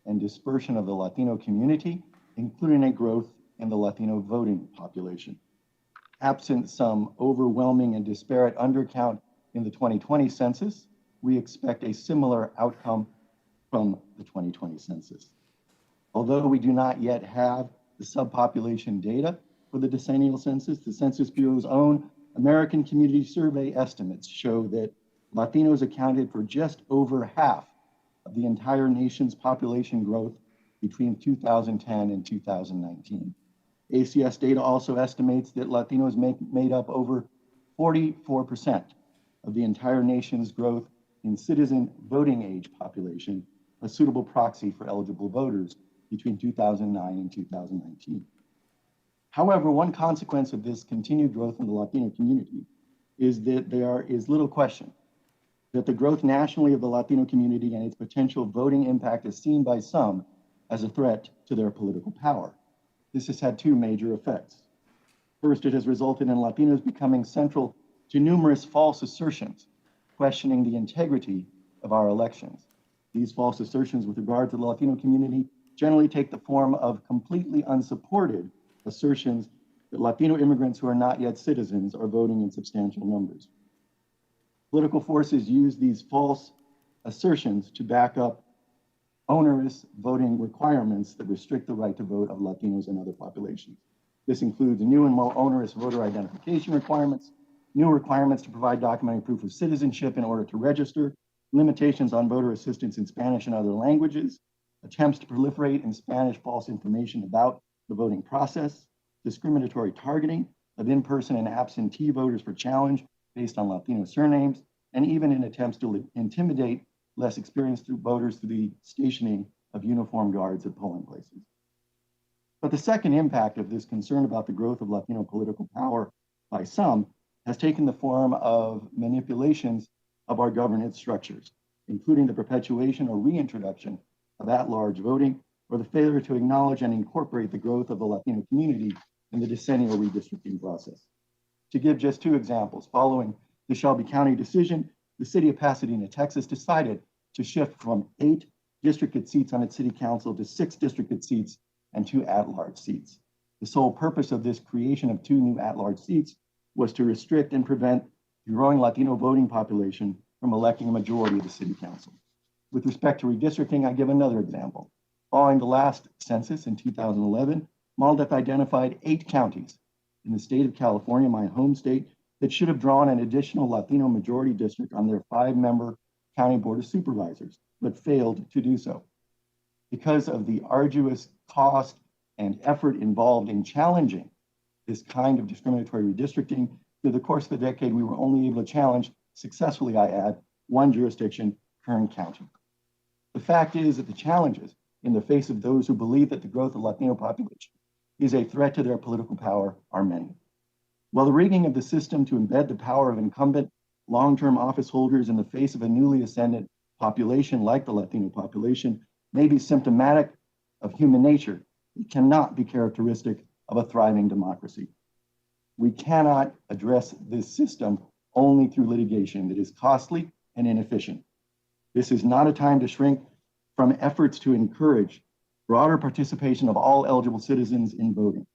and dispersion of the Latino community, including a growth in the Latino voting population. Absent some overwhelming and disparate undercount in the 2020 census, we expect a similar outcome from the 2020 census. Although we do not yet have the subpopulation data for the decennial census, the Census Bureau's own American Community Survey estimates show that Latinos accounted for just over half of the entire nation's population growth between 2010 and 2019. ACS data also estimates that Latinos made up over 44% of the entire nation's growth in citizen voting age population, a suitable proxy for eligible voters between 2009 and 2019. However, one consequence of this continued growth in the Latino community is that there is little question that the growth nationally of the Latino community and its potential voting impact is seen by some as a threat to their political power. This has had two major effects. First, it has resulted in Latinos becoming central to numerous false assertions questioning the integrity of our elections. These false assertions with regard to the Latino community generally take the form of completely unsupported assertions that Latino immigrants who are not yet citizens are voting in substantial numbers. Political forces use these false assertions to back up onerous voting requirements that restrict the right to vote of Latinos and other populations. This includes new and more onerous voter identification requirements, new requirements to provide documented proof of citizenship in order to register, limitations on voter assistance in Spanish and other languages, attempts to proliferate in Spanish false information about the voting process, discriminatory targeting of in-person and absentee voters for challenge based on Latino surnames, and even in attempts to intimidate less experienced voters through the stationing of uniformed guards at polling places. But the second impact of this concern about the growth of Latino political power by some has taken the form of manipulations of our governance structures, including the perpetuation or reintroduction of at-large voting, or the failure to acknowledge and incorporate the growth of the Latino community in the decennial redistricting process. To give just two examples, following the Shelby County decision, the city of Pasadena, Texas decided to shift from 8 districted seats on its city council to 6 districted seats and 2 at-large seats. The sole purpose of this creation of 2 new at-large seats was to restrict and prevent the growing Latino voting population from electing a majority of the city council. With respect to redistricting, I give another example. Following the last census in 2011, MALDEF identified 8 counties in the state of California, my home state, that should have drawn an additional Latino majority district on their 5-member county board of supervisors, but failed to do so. Because of the arduous cost and effort involved in challenging this kind of discriminatory redistricting, through the course of the decade, we were only able to challenge successfully, I add, 1 jurisdiction, Kern County. The fact is that the challenges in the face of those who believe that the growth of Latino population is a threat to their political power are many. While the rigging of the system to embed the power of incumbent long-term office holders in the face of a newly ascendant population like the Latino population may be symptomatic of human nature, it cannot be characteristic of a thriving democracy. We cannot address this system only through litigation that is costly and inefficient. This is not a time to shrink from efforts to encourage broader participation of all eligible citizens in voting.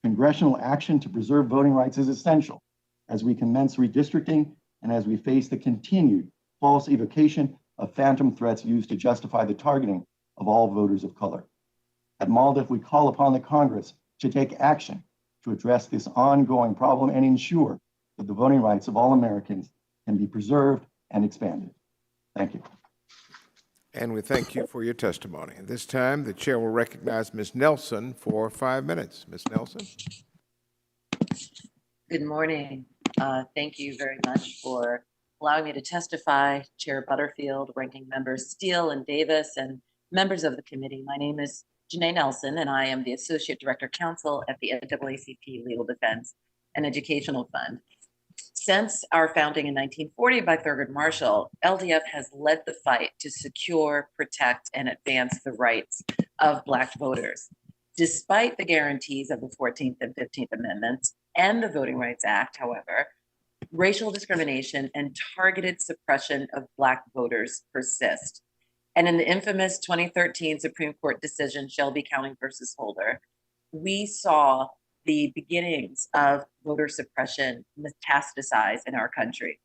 Congressional action to preserve voting rights is essential as we commence redistricting and as we face the continued false evocation of phantom threats used to justify the targeting of all voters of color. At MALDEF, we call upon the Congress to take action to address this ongoing problem and ensure that the voting rights of all Americans can be preserved and expanded. Thank you. And we thank you for your testimony. At this time, the chair will recognize Ms. Nelson for 5 minutes. Ms. Nelson. Good morning. Thank you very much for allowing me to testify, Chair Butterfield, Ranking Members Steele and Davis, and members of the committee. My name is Janae Nelson, and I am the Associate Director Counsel at the NAACP Legal Defense and Educational Fund. Since our founding in 1940 by Thurgood Marshall, LDF has led the fight to secure, protect, and advance the rights of Black voters. Despite the guarantees of the 14th and 15th Amendments and the Voting Rights Act, however, racial discrimination and targeted suppression of Black voters persist. And in the infamous 2013 Supreme Court decision, Shelby County versus Holder, we saw the beginnings of voter suppression metastasize in our country.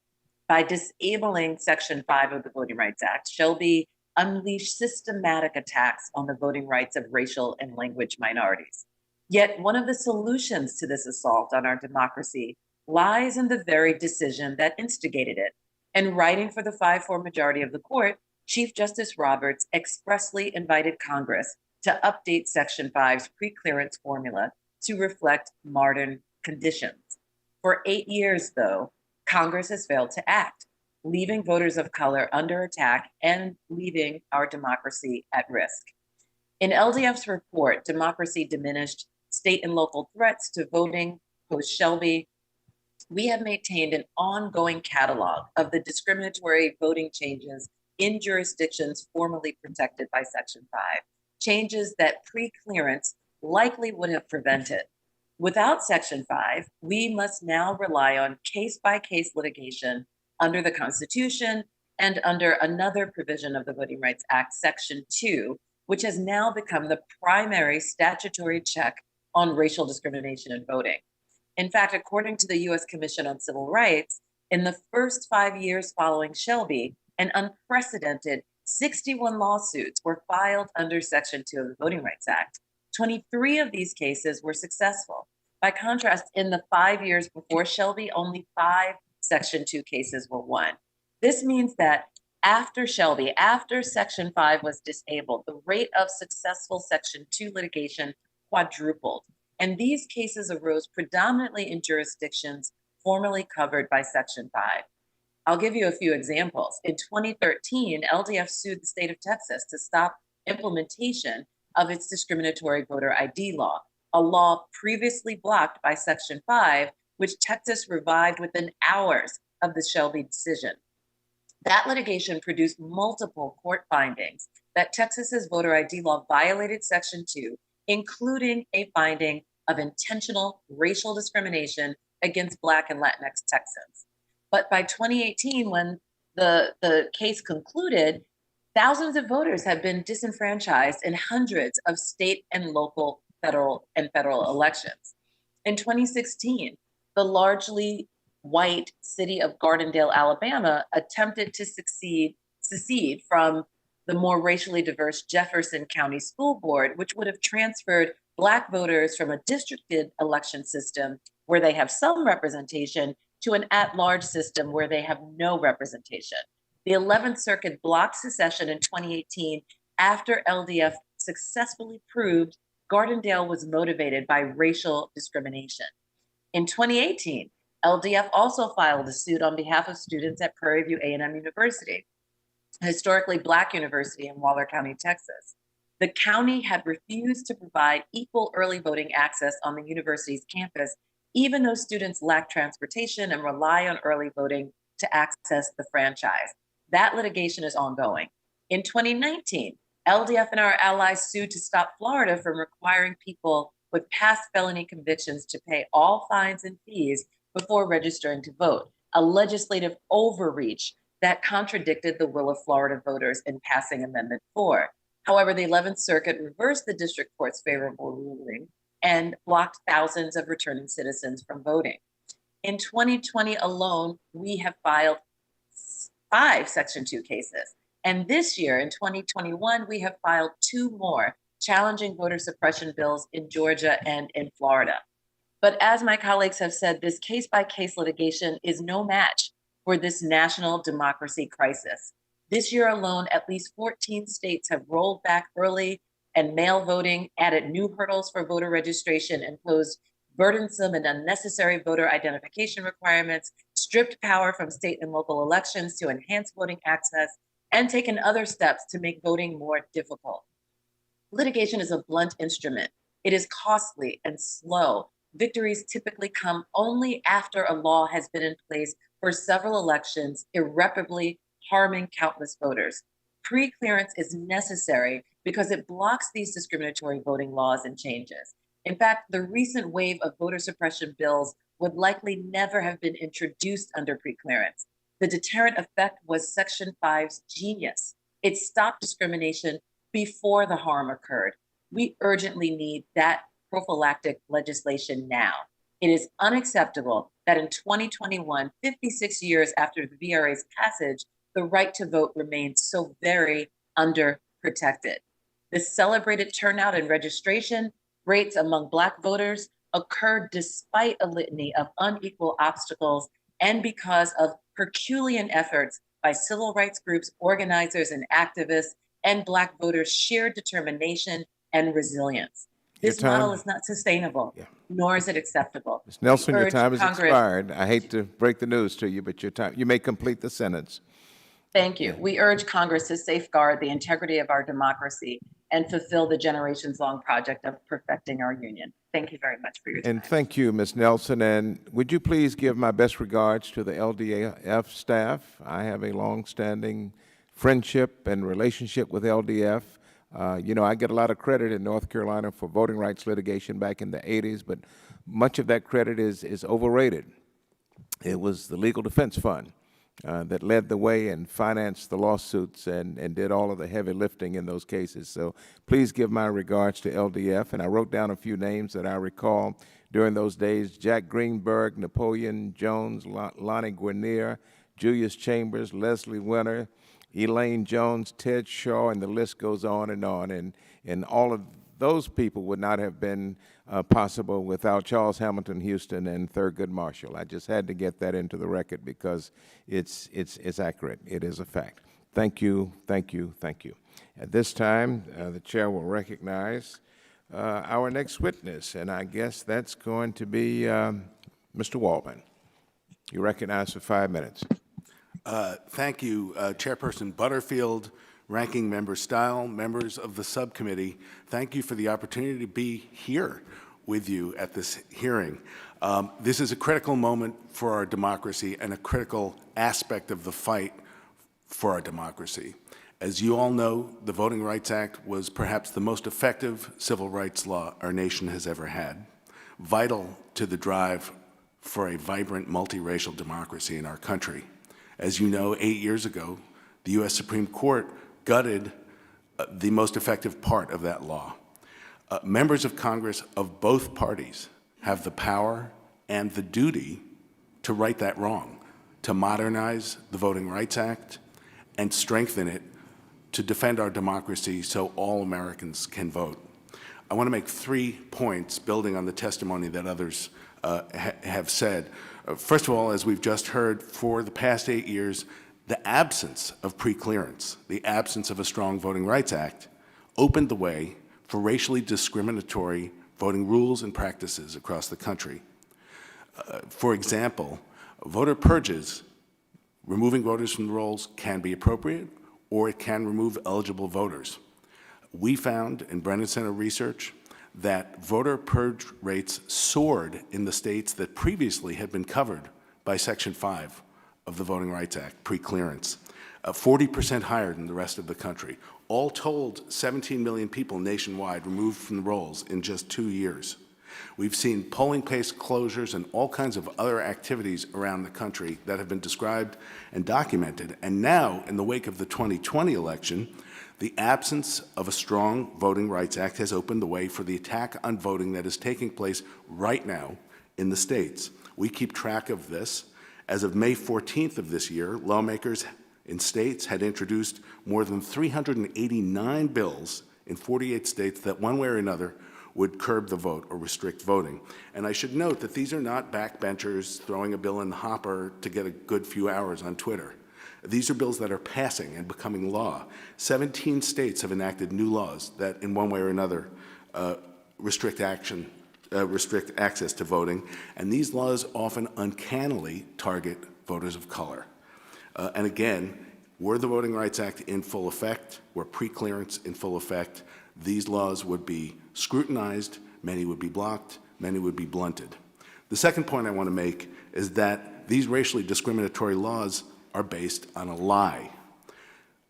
By disabling Section 5 of the Voting Rights Act, Shelby unleashed systematic attacks on the voting rights of racial and language minorities. Yet one of the solutions to this assault on our democracy lies in the very decision that instigated it. And writing for the 5-4 majority of the court, Chief Justice Roberts expressly invited Congress to update Section 5's preclearance formula to reflect modern conditions. For 8 years, though, Congress has failed to act, leaving voters of color under attack and leaving our democracy at risk. In LDF's report, Democracy Diminished, State and Local Threats to Voting Post-Shelby, we have maintained an ongoing catalog of the discriminatory voting changes in jurisdictions formerly protected by Section 5, changes that pre-clearance likely would have prevented. Without Section 5, we must now rely on case-by-case litigation under the Constitution and under another provision of the Voting Rights Act, Section 2, which has now become the primary statutory check on racial discrimination in voting. In fact, according to the U.S. Commission on Civil Rights, in the first 5 years following Shelby, an unprecedented 61 lawsuits were filed under Section 2 of the Voting Rights Act. 23 of these cases were successful. By contrast, in the 5 years before Shelby, only 5 Section 2 cases were won. This means that after Shelby, after Section 5 was disabled, the rate of successful Section 2 litigation quadrupled. And these cases arose predominantly in jurisdictions formerly covered by Section 5. I'll give you a few examples. In 2013, LDF sued the state of Texas to stop implementation of its discriminatory voter ID law, a law previously blocked by Section 5, which Texas revived within hours of the Shelby decision. That litigation produced multiple court findings that Texas's voter ID law violated Section 2, including a finding of intentional racial discrimination against Black and Latinx Texans. But by 2018, when the case concluded, thousands of voters have been disenfranchised in hundreds of state and local, federal elections. In 2016, the largely white city of Gardendale, Alabama, attempted to secede from the more racially diverse Jefferson County School Board, which would have transferred Black voters from a districted election system where they have some representation to an at-large system where they have no representation. The 11th Circuit blocked secession in 2018 after LDF successfully proved Gardendale was motivated by racial discrimination. In 2018, LDF also filed a suit on behalf of students at Prairie View A&M University, a historically Black university in Waller County, Texas. The county had refused to provide equal early voting access on the university's campus, even though students lack transportation and rely on early voting to access the franchise. That litigation is ongoing. In 2019, LDF and our allies sued to stop Florida from requiring people with past felony convictions to pay all fines and fees before registering to vote, a legislative overreach that contradicted the will of Florida voters in passing Amendment 4. However, the 11th Circuit reversed the district court's favorable ruling and blocked thousands of returning citizens from voting. In 2020 alone, we have filed 5 Section 2 cases. And this year, in 2021, we have filed 2 more challenging voter suppression bills in Georgia and in Florida. But as my colleagues have said, this case-by-case litigation is no match for this national democracy crisis. This year alone, at least 14 states have rolled back early and mail voting, added new hurdles for voter registration, imposed burdensome and unnecessary voter identification requirements, stripped power from state and local elections to enhance voting access, and taken other steps to make voting more difficult. Litigation is a blunt instrument. It is costly and slow. Victories typically come only after a law has been in place for several elections, irreparably harming countless voters. Pre-clearance is necessary because it blocks these discriminatory voting laws and changes. In fact, the recent wave of voter suppression bills would likely never have been introduced under pre-clearance. The deterrent effect was Section 5's genius. It stopped discrimination before the harm occurred. We urgently need that prophylactic legislation now. It is unacceptable that in 2021, 56 years after the VRA's passage, the right to vote remains so very underprotected. The celebrated turnout and registration rates among Black voters occurred despite a litany of unequal obstacles and because of Herculean efforts by civil rights groups, organizers, and activists, and Black voters' shared determination and resilience. This model is not sustainable, nor is it acceptable. Ms. Nelson, your time has Congress- expired. I hate to break the news to you, but you may complete the sentence. Thank you. We urge Congress to safeguard the integrity of our democracy and fulfill the generations-long project of perfecting our union. Thank you very much for your time. And thank you, Ms. Nelson. And would you please give my best regards to the LDF staff? I have a long-standing friendship and relationship with LDF. You know, I get a lot of credit in North Carolina for voting rights litigation back in the 80s, but much of that credit is overrated. It was the Legal Defense Fund that led the way and financed the lawsuits and did all of the heavy lifting in those cases. So please give my regards to LDF. And I wrote down a few names that I recall during those days: Jack Greenberg, Napoleon Jones, Lonnie Guinier, Julius Chambers, Leslie Winter, Elaine Jones, Ted Shaw, and the list goes on. And all of those people would not have been possible without Charles Hamilton Houston and Thurgood Marshall. I just had to get that into the record because it's accurate. It is a fact. Thank you, thank you, thank you. At this time, the chair will recognize our next witness, and I guess that's going to be Mr. Waldman. You're recognized for 5 minutes. Thank you, Chairperson Butterfield, Ranking Member Stile, members of the subcommittee. Thank you for the opportunity to be here with you at this hearing. This is a critical moment for our democracy and a critical aspect of the fight for our democracy. As you all know, the Voting Rights Act was perhaps the most effective civil rights law our nation has ever had, vital to the drive for a vibrant multiracial democracy in our country. As you know, 8 years ago, the U.S. Supreme Court gutted the most effective part of that law. Members of Congress of both parties have the power and the duty to right that wrong, to modernize the Voting Rights Act and strengthen it to defend our democracy so all Americans can vote. I want to make 3 points building on the testimony that others have said. First of all, as we've just heard, for the past 8 years, the absence of preclearance, the absence of a strong Voting Rights Act, opened the way for racially discriminatory voting rules and practices across the country. For example, voter purges, removing voters from the rolls, can be appropriate, or it can remove eligible voters. We found in Brennan Center research that voter purge rates soared in the states that previously had been covered by Section 5 of the Voting Rights Act, preclearance, 40% higher than the rest of the country. All told, 17 million people nationwide removed from the rolls in just 2 years. We've seen polling place closures and all kinds of other activities around the country that have been described and documented. And now, in the wake of the 2020 election, the absence of a strong Voting Rights Act has opened the way for the attack on voting that is taking place right now in the states. We keep track of this. As of May 14th of this year, lawmakers in states had introduced more than 389 bills in 48 states that one way or another would curb the vote or restrict voting. And I should note that these are not backbenchers throwing a bill in the hopper to get a good few hours on Twitter. These are bills that are passing and becoming law. 17 states have enacted new laws that in one way or another restrict access to voting, and these laws often uncannily target voters of color. And again, were the Voting Rights Act in full effect, were preclearance in full effect, these laws would be scrutinized, many would be blocked, many would be blunted. The second point I want to make is that these racially discriminatory laws are based on a lie.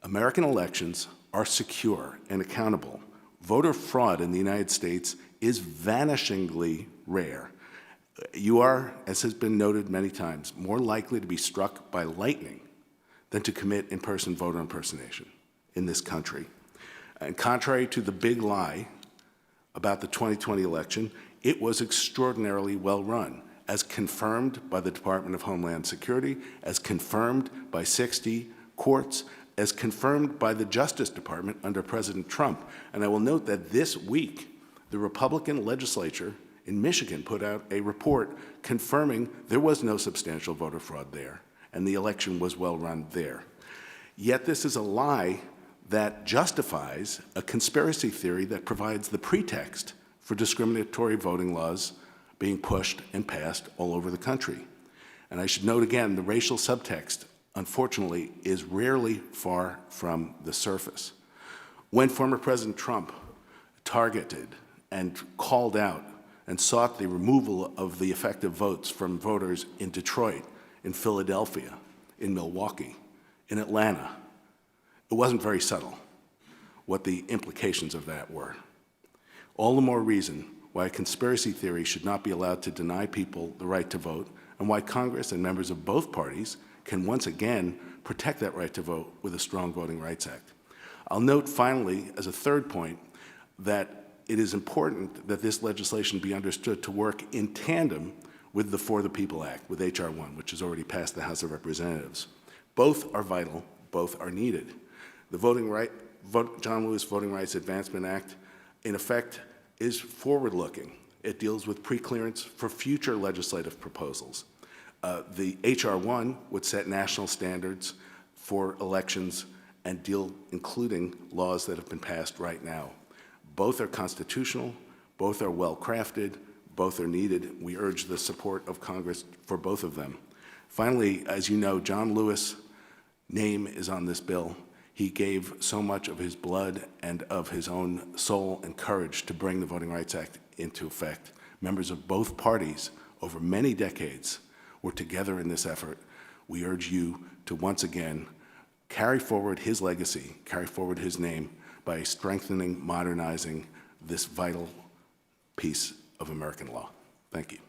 American elections are secure and accountable. Voter fraud in the United States is vanishingly rare. You are, as has been noted many times, more likely to be struck by lightning than to commit in-person voter impersonation in this country. And contrary to the big lie about the 2020 election, it was extraordinarily well run, as confirmed by the Department of Homeland Security, as confirmed by 60 courts, as confirmed by the Justice Department under President Trump. And I will note that this week, the Republican legislature in Michigan put out a report confirming there was no substantial voter fraud there, and the election was well run there. Yet this is a lie that justifies a conspiracy theory that provides the pretext for discriminatory voting laws being pushed and passed all over the country. And I should note again, the racial subtext, unfortunately, is rarely far from the surface. When former President Trump targeted and called out and sought the removal of the effective votes from voters in Detroit, in Philadelphia, in Milwaukee, in Atlanta, it wasn't very subtle. what the implications of that were. All the more reason why a conspiracy theory should not be allowed to deny people the right to vote, and why Congress and members of both parties can once again protect that right to vote with a strong Voting Rights Act. I'll note finally, as a third point, that it is important that this legislation be understood to work in tandem with the For the People Act, with H.R. 1, which has already passed the House of Representatives. Both are vital, both are needed. The John Lewis Voting Rights Advancement Act, in effect, is forward-looking. It deals with preclearance for future legislative proposals. The H.R. 1 would set national standards for elections and deal including laws that have been passed right now. Both are constitutional, both are well-crafted, both are needed. We urge the support of Congress for both of them. Finally, as you know, John Lewis' name is on this bill. He gave so much of his blood and of his own soul and courage to bring the Voting Rights Act into effect. Members of both parties over many decades were together in this effort. We urge you to once again carry forward his legacy, carry forward his name by strengthening, modernizing this vital piece of American law. Thank you.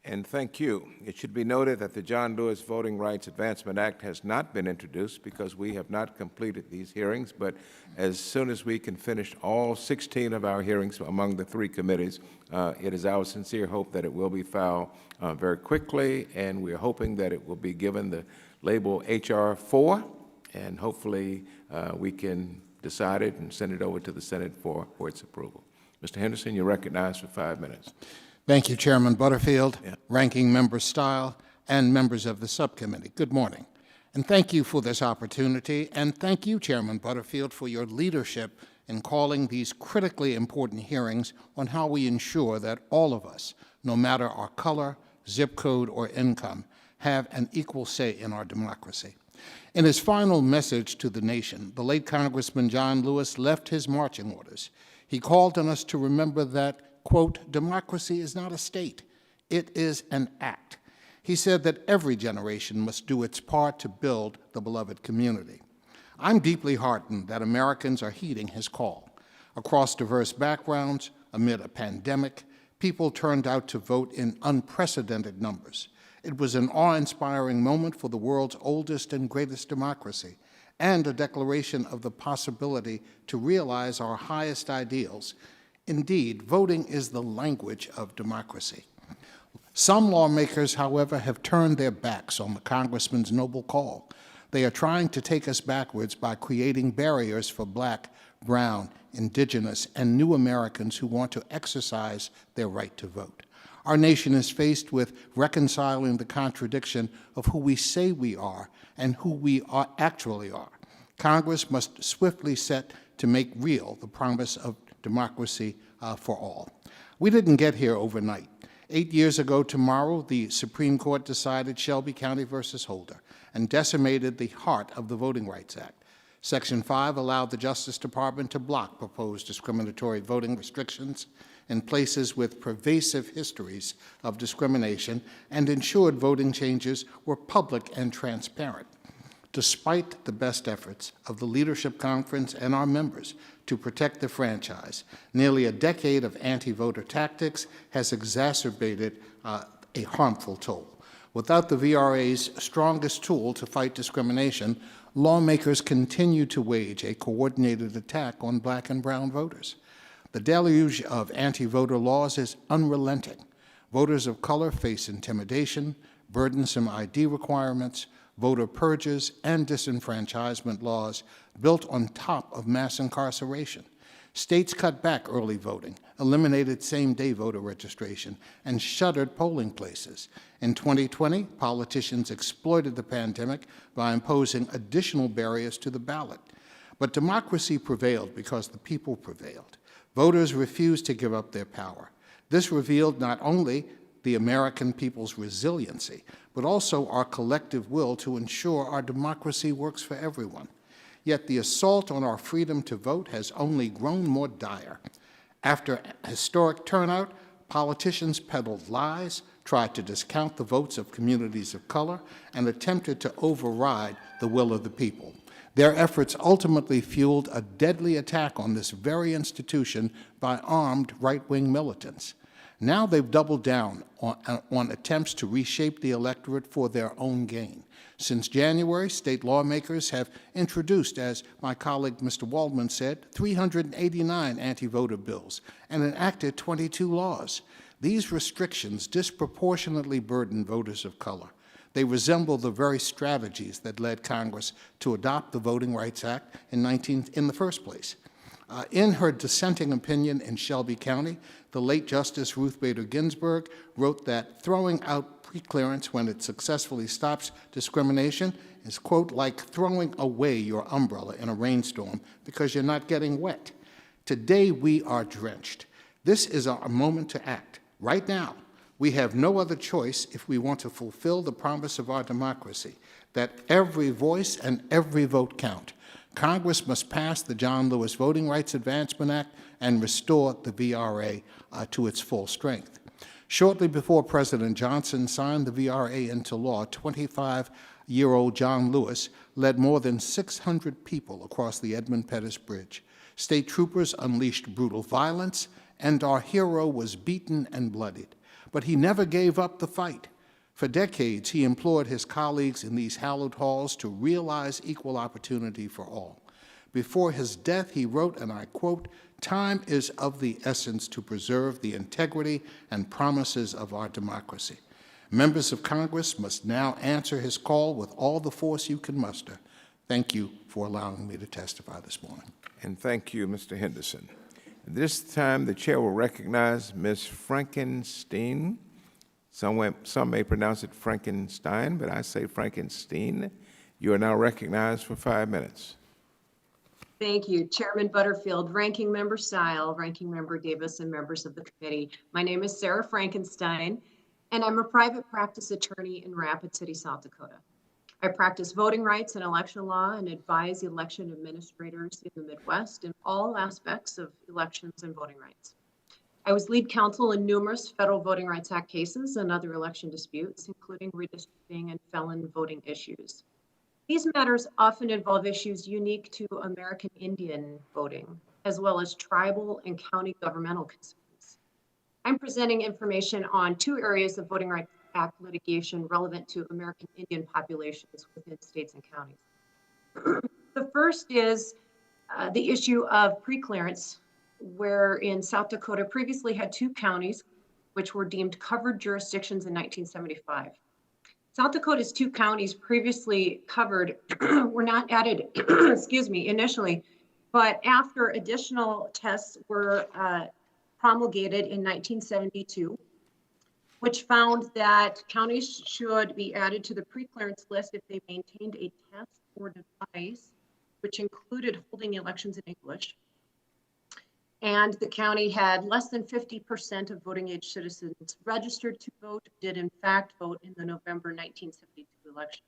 And thank you. It should be noted that the John Lewis Voting Rights Advancement Act has not been introduced because we have not completed these hearings, but as soon as we can finish all 16 of our hearings among the 3 committees, it is our sincere hope that it will be filed very quickly, and we're hoping that it will be given the label H.R. 4, and hopefully we can decide it and send it over to the Senate for its approval. Mr. Henderson, you're recognized for 5 minutes. Thank you, Chairman Butterfield, Ranking Member Stile, and members of the subcommittee. Good morning. And thank you for this opportunity, and thank you, Chairman Butterfield, for your leadership in calling these critically important hearings on how we ensure that all of us, no matter our color, zip code, or income, have an equal say in our democracy. In his final message to the nation, the late Congressman John Lewis left his marching orders. He called on us to remember that, quote, democracy is not a state, it is an act. He said that every generation must do its part to build the beloved community. I'm deeply heartened that Americans are heeding his call. Across diverse backgrounds, amid a pandemic, people turned out to vote in unprecedented numbers. It was an awe-inspiring moment for the world's oldest and greatest democracy, and a declaration of the possibility to realize our highest ideals. Indeed, voting is the language of democracy. Some lawmakers, however, have turned their backs on the Congressman's noble call. They are trying to take us backwards by creating barriers for Black, Brown, Indigenous, and new Americans who want to exercise their right to vote. Our nation is faced with reconciling the contradiction of who we say we are and who we actually are. Congress must swiftly set to make real the promise of democracy for all. We didn't get here overnight. 8 years ago tomorrow, the Supreme Court decided Shelby County versus Holder and decimated the heart of the Voting Rights Act. Section 5 allowed the Justice Department to block proposed discriminatory voting restrictions in places with pervasive histories of discrimination and ensured voting changes were public and transparent. Despite the best efforts of the Leadership Conference and our members to protect the franchise, nearly a decade of anti-voter tactics has exacerbated a harmful toll. Without the VRA's strongest tool to fight discrimination, lawmakers continue to wage a coordinated attack on Black and brown voters. The deluge of anti-voter laws is unrelenting. Voters of color face intimidation, burdensome ID requirements, voter purges, and disenfranchisement laws built on top of mass incarceration. States cut back early voting, eliminated same-day voter registration, and shuttered polling places. In 2020, politicians exploited the pandemic by imposing additional barriers to the ballot. But democracy prevailed because the people prevailed. Voters refused to give up their power. This revealed not only the American people's resiliency, but also our collective will to ensure our democracy works for everyone. Yet the assault on our freedom to vote has only grown more dire. After historic turnout, politicians peddled lies, tried to discount the votes of communities of color, and attempted to override the will of the people. Their efforts ultimately fueled a deadly attack on this very institution by armed right-wing militants. Now they've doubled down on attempts to reshape the electorate for their own gain. Since January, state lawmakers have introduced, as my colleague Mr. Waldman said, 389 anti-voter bills and enacted 22 laws. These restrictions disproportionately burden voters of color. They resemble the very strategies that led Congress to adopt the Voting Rights Act in the first place. In her dissenting opinion in Shelby County, the late Justice Ruth Bader Ginsburg wrote that throwing out preclearance when it successfully stops discrimination is, quote, like throwing away your umbrella in a rainstorm because you're not getting wet. Today we are drenched. This is our moment to act. Right now, we have no other choice if we want to fulfill the promise of our democracy, that every voice and every vote count. Congress must pass the John Lewis Voting Rights Advancement Act and restore the VRA to its full strength. Shortly before President Johnson signed the VRA into law, 25-year-old John Lewis led more than 600 people across the Edmund Pettus Bridge. State troopers unleashed brutal violence, and our hero was beaten and bloodied. But he never gave up the fight. For decades, he implored his colleagues in these hallowed halls to realize equal opportunity for all. Before his death, he wrote, and I quote, "Time is of the essence to preserve the integrity and promises of our democracy. Members of Congress must now answer his call with all the force you can muster." Thank you for allowing me to testify this morning. And thank you, Mr. Henderson. At this time, the chair will recognize Ms. Frankenstein. Some may pronounce it Frankenstein, but I say Frankenstein. You are now recognized for 5 minutes. Thank you, Chairman Butterfield, Ranking Member Stile, Ranking Member Davis, and members of the committee. My name is Sarah Frankenstein, and I'm a private practice attorney in Rapid City, South Dakota. I practice voting rights and election law and advise election administrators in the Midwest in all aspects of elections and voting rights. I was lead counsel in numerous Federal Voting Rights Act cases and other election disputes, including redistricting and felon voting issues. These matters often involve issues unique to American Indian voting, as well as tribal and county governmental concerns. I'm presenting information on 2 areas of Voting Rights Act litigation relevant to American Indian populations within states and counties. The first is the issue of preclearance, where in South Dakota previously had 2 counties which were deemed covered jurisdictions in 1975. South Dakota's 2 counties previously covered were not added, excuse me, initially, but after additional tests were promulgated in 1972, which found that counties should be added to the preclearance list if they maintained a test or device, which included holding elections in English. And the county had less than 50% of voting age citizens registered to vote, did in fact vote in the November 1972 election.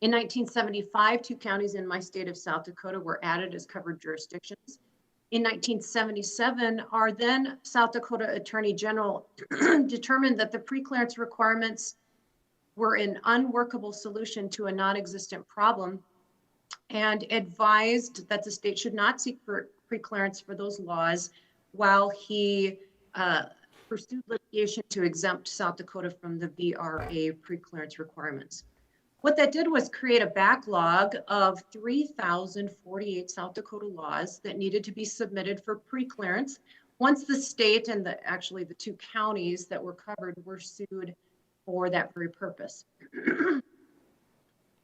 In 1975, 2 counties in my state of South Dakota were added as covered jurisdictions. In 1977, our then South Dakota Attorney General determined that the preclearance requirements were an unworkable solution to a non-existent problem and advised that the state should not seek preclearance for those laws while he pursued litigation to exempt South Dakota from the VRA preclearance requirements. What that did was create a backlog of 3,048 South Dakota laws that needed to be submitted for preclearance once the state and actually the 2 counties that were covered were sued for that very purpose.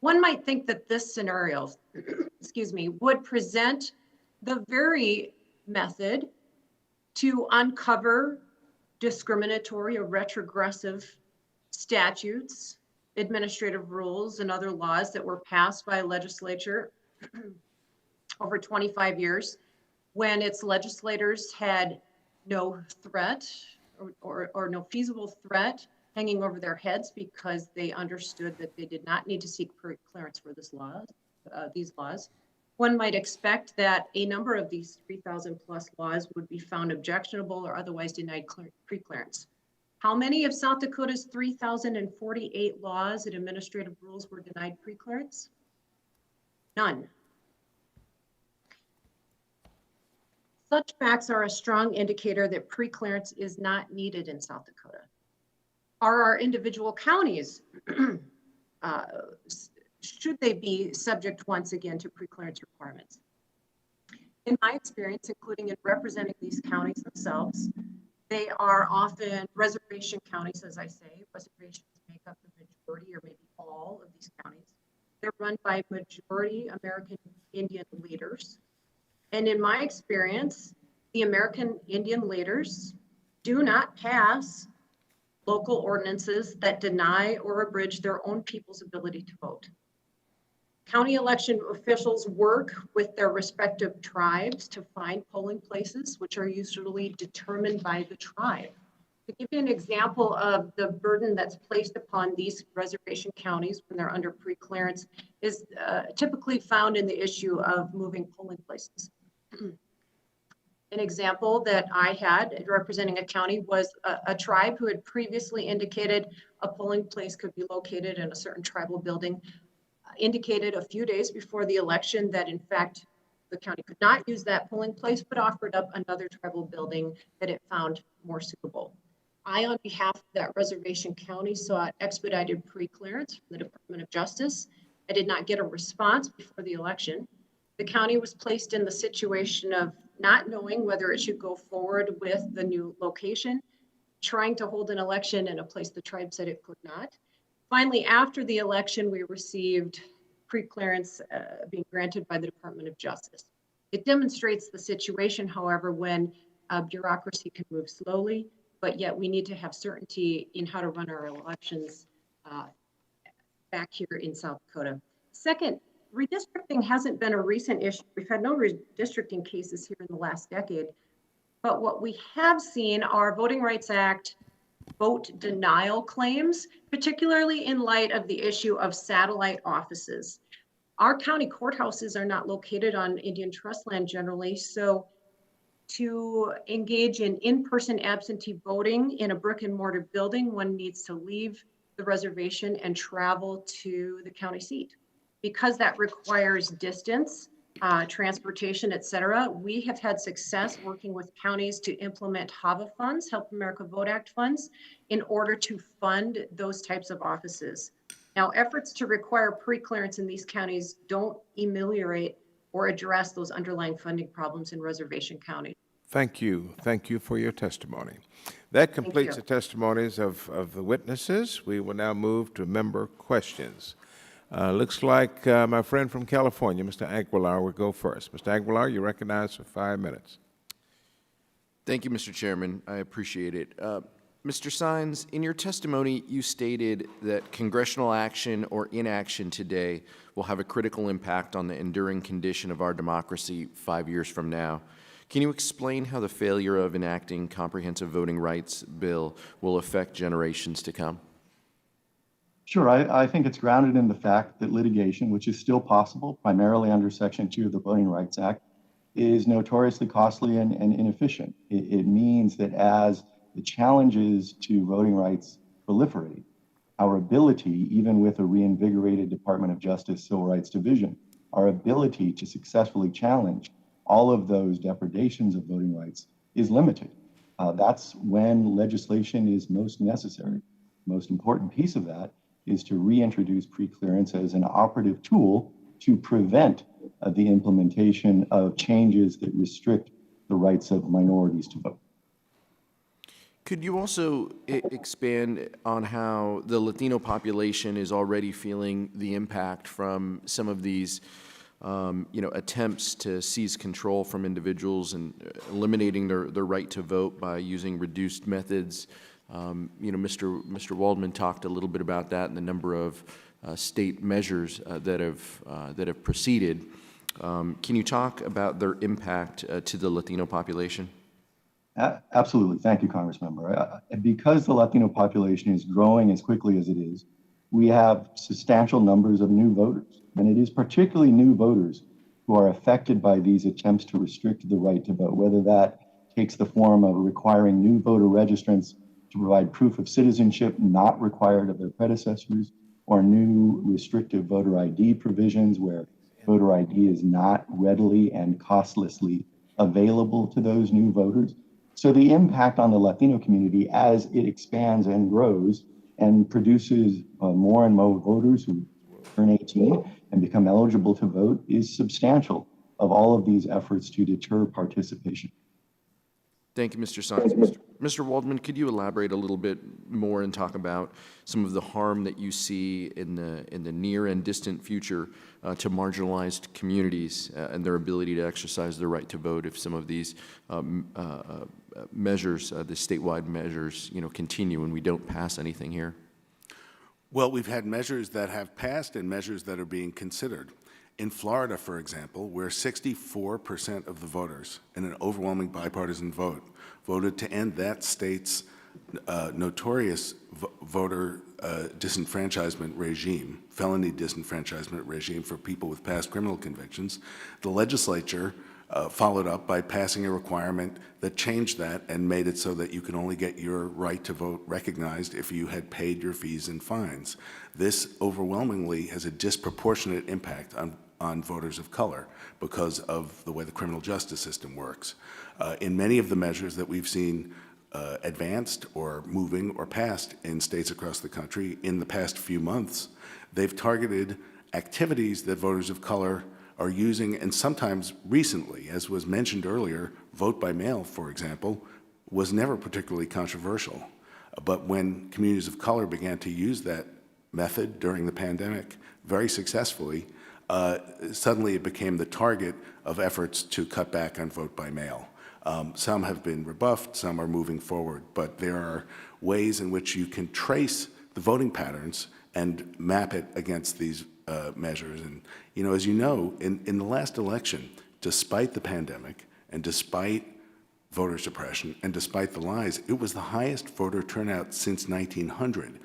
One might think that this scenario, excuse me, would present the very method to uncover discriminatory or retrogressive statutes, administrative rules, and other laws that were passed by a legislature over 25 years when its legislators had no threat or no feasible threat hanging over their heads because they understood that they did not need to seek clearance for these laws. One might expect that a number of these 3,000 plus laws would be found objectionable or otherwise denied preclearance. How many of South Dakota's 3,048 laws and administrative rules were denied preclearance? None. Such facts are a strong indicator that pre-clearance is not needed in South Dakota. Are our individual counties, should they be subject once again to pre-clearance requirements? In my experience, including in representing these counties themselves, they are often reservation counties, as I say. Reservations make up the majority or maybe all of these counties. They're run by majority American Indian leaders. And in my experience, the American Indian leaders do not pass local ordinances that deny or abridge their own people's ability to vote. County election officials work with their respective tribes to find polling places, which are usually determined by the tribe. To give you an example of the burden that's placed upon these reservation counties when they're under pre-clearance is typically found in the issue of moving polling places. An example that I had representing a county was a tribe who had previously indicated a polling place could be located in a certain tribal building, indicated a few days before the election that in fact the county could not use that polling place, but offered up another tribal building that it found more suitable. I, on behalf of that reservation county, sought expedited pre-clearance from the Department of Justice. I did not get a response before the election. The county was placed in the situation of not knowing whether it should go forward with the new location, trying to hold an election in a place the tribe said it could not. Finally, after the election, we received pre-clearance being granted by the Department of Justice. It demonstrates the situation, however, when bureaucracy can move slowly, but yet we need to have certainty in how to run our elections back here in South Dakota. Second, redistricting hasn't been a recent issue. We've had no redistricting cases here in the last decade, but what we have seen are Voting Rights Act vote denial claims, particularly in light of the issue of satellite offices. Our county courthouses are not located on Indian trust land generally, so to engage in in-person absentee voting in a brick and mortar building, one needs to leave the reservation and travel to the county seat. Because that requires distance, transportation, et cetera, we have had success working with counties to implement HAVA funds, Help America Vote Act funds, in order to fund those types of offices. Now, efforts to require pre-clearance in these counties don't ameliorate or address those underlying funding problems in reservation counties. Thank you. Thank you for your testimony. That completes the testimonies of the witnesses. We will now move to member questions. Looks like my friend from California, Mr. Aguilar, will go first. Mr. Aguilar, you're recognized for 5 minutes. Thank you, Mr. Chairman. I appreciate it. Mr. Sines, in your testimony, you stated that congressional action or inaction today will have a critical impact on the enduring condition of our democracy 5 years from now. Can you explain how the failure of enacting comprehensive voting rights bill will affect generations to come? Sure, I think it's grounded in the fact that litigation, which is still possible, primarily under Section 2 of the Voting Rights Act, is notoriously costly and inefficient. It means that as the challenges to voting rights proliferate, our ability, even with a reinvigorated Department of Justice Civil Rights Division, our ability to successfully challenge all of those depredations of voting rights is limited. That's when legislation is most necessary. The most important piece of that is to reintroduce pre-clearance as an operative tool to prevent the implementation of changes that restrict the rights of minorities to vote. Could you also expand on how the Latino population is already feeling the impact from some of these attempts to seize control from individuals and eliminating their right to vote by using reduced methods? Mr. Waldman talked a little bit about that and the number of state measures that have proceeded. Can you talk about their impact to the Latino population? Absolutely. Thank you, Congressmember. Because the Latino population is growing as quickly as it is, we have substantial numbers of new voters. And it is particularly new voters who are affected by these attempts to restrict the right to vote, whether that takes the form of requiring new voter registrants to provide proof of citizenship not required of their predecessors, or new restrictive voter ID provisions where voter ID is not readily and costlessly available to those new voters. So the impact on the Latino community as it expands and grows and produces more and more voters who turn 18 and become eligible to vote is substantial of all of these efforts to deter participation. Thank you, Mr. Sines. Mr. Waldman, could you elaborate a little bit more and talk about some of the harm that you see in the near and distant future to marginalized communities and their ability to exercise their right to vote if some of these measures, the statewide measures, continue and we don't pass anything here? Well, we've had measures that have passed and measures that are being considered. In Florida, for example, where 64% of the voters, in an overwhelming bipartisan vote, voted to end that state's notorious voter disenfranchisement regime, felony disenfranchisement regime for people with past criminal convictions, the legislature followed up by passing a requirement that changed that and made it so that you can only get your right to vote recognized if you had paid your fees and fines. This overwhelmingly has a disproportionate impact on voters of color because of the way the criminal justice system works. In many of the measures that we've seen advanced or moving or passed in states across the country in the past few months, they've targeted activities that voters of color are using, and sometimes recently, as was mentioned earlier, vote by mail, for example, was never particularly controversial. But when communities of color began to use that method during the pandemic very successfully, suddenly it became the target of efforts to cut back on vote by mail. Some have been rebuffed, some are moving forward, but there are ways in which you can trace the voting patterns and map it against these measures. And, as you know, in the last election, despite the pandemic and despite voter suppression and despite the lies, it was the highest voter turnout since 1900.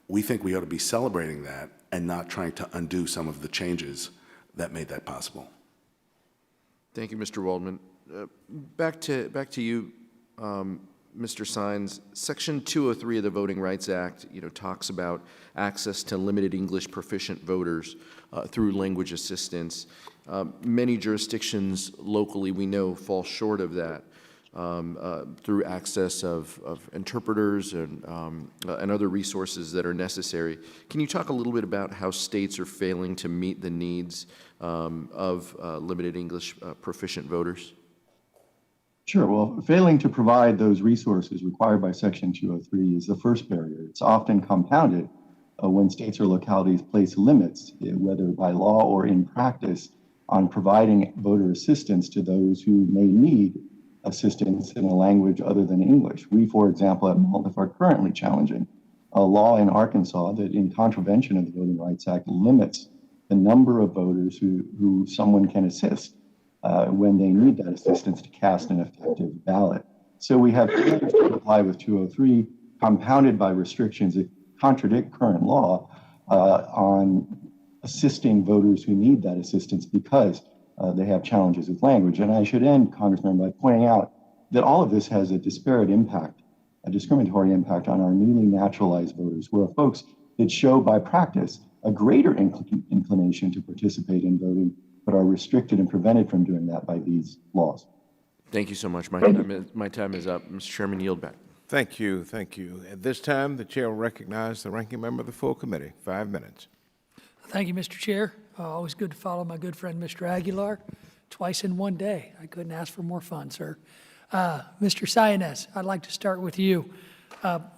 We think we ought to be celebrating that and not trying to undo some of the changes that made that possible. Thank you, Mr. Waldman. Back to you, Mr. Sines. Section 203 of the Voting Rights Act, talks about access to limited English proficient voters through language assistance. Many jurisdictions locally, we know, fall short of that through access of interpreters and other resources that are necessary. Can you talk a little bit about how states are failing to meet the needs of limited English proficient voters? Sure. Well, failing to provide those resources required by Section 203 is the first barrier. It's often compounded when states or localities place limits, whether by law or in practice, on providing voter assistance to those who may need assistance in a language other than English. We, for example, at Maldiv are currently challenging a law in Arkansas that, in contravention of the Voting Rights Act, limits the number of voters who someone can assist when they need that assistance to cast an effective ballot. So we have failures to comply with 203, compounded by restrictions that contradict current law on assisting voters who need that assistance because they have challenges with language. And I should end, Congressman, by pointing out that all of this has a disparate impact, a discriminatory impact on our newly naturalized voters, who are folks that show by practice a greater inclination to participate in voting, but are restricted and prevented from doing that by these laws. Thank you so much. My time is up. Mr. Chairman, yield back. Thank you. Thank you. At this time, the chair will recognize the ranking member of the full committee. 5 minutes. Thank you, Mr. Chair. Always good to follow my good friend, Mr. Aguilar, twice in one day. I couldn't ask for more fun, sir. Mr. Sines, I'd like to start with you.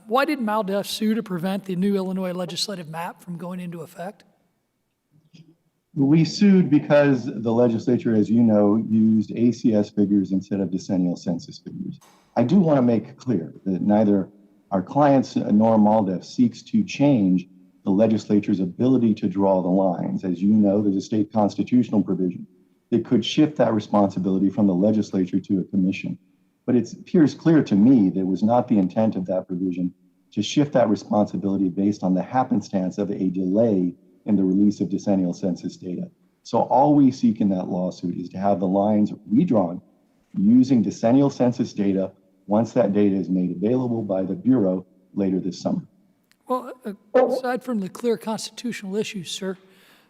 Why did Maldiv sue to prevent the new Illinois legislative map from going into effect? We sued because the legislature, as you know, used ACS figures instead of decennial census figures. I do want to make clear that neither our clients nor Maldiv seeks to change the legislature's ability to draw the lines. As you know, there's a state constitutional provision that could shift that responsibility from the legislature to a commission. But it appears clear to me that it was not the intent of that provision to shift that responsibility based on the happenstance of a delay in the release of decennial census data. So all we seek in that lawsuit is to have the lines redrawn using decennial census data once that data is made available by the Bureau later this summer. Well, aside from the clear constitutional issues, sir,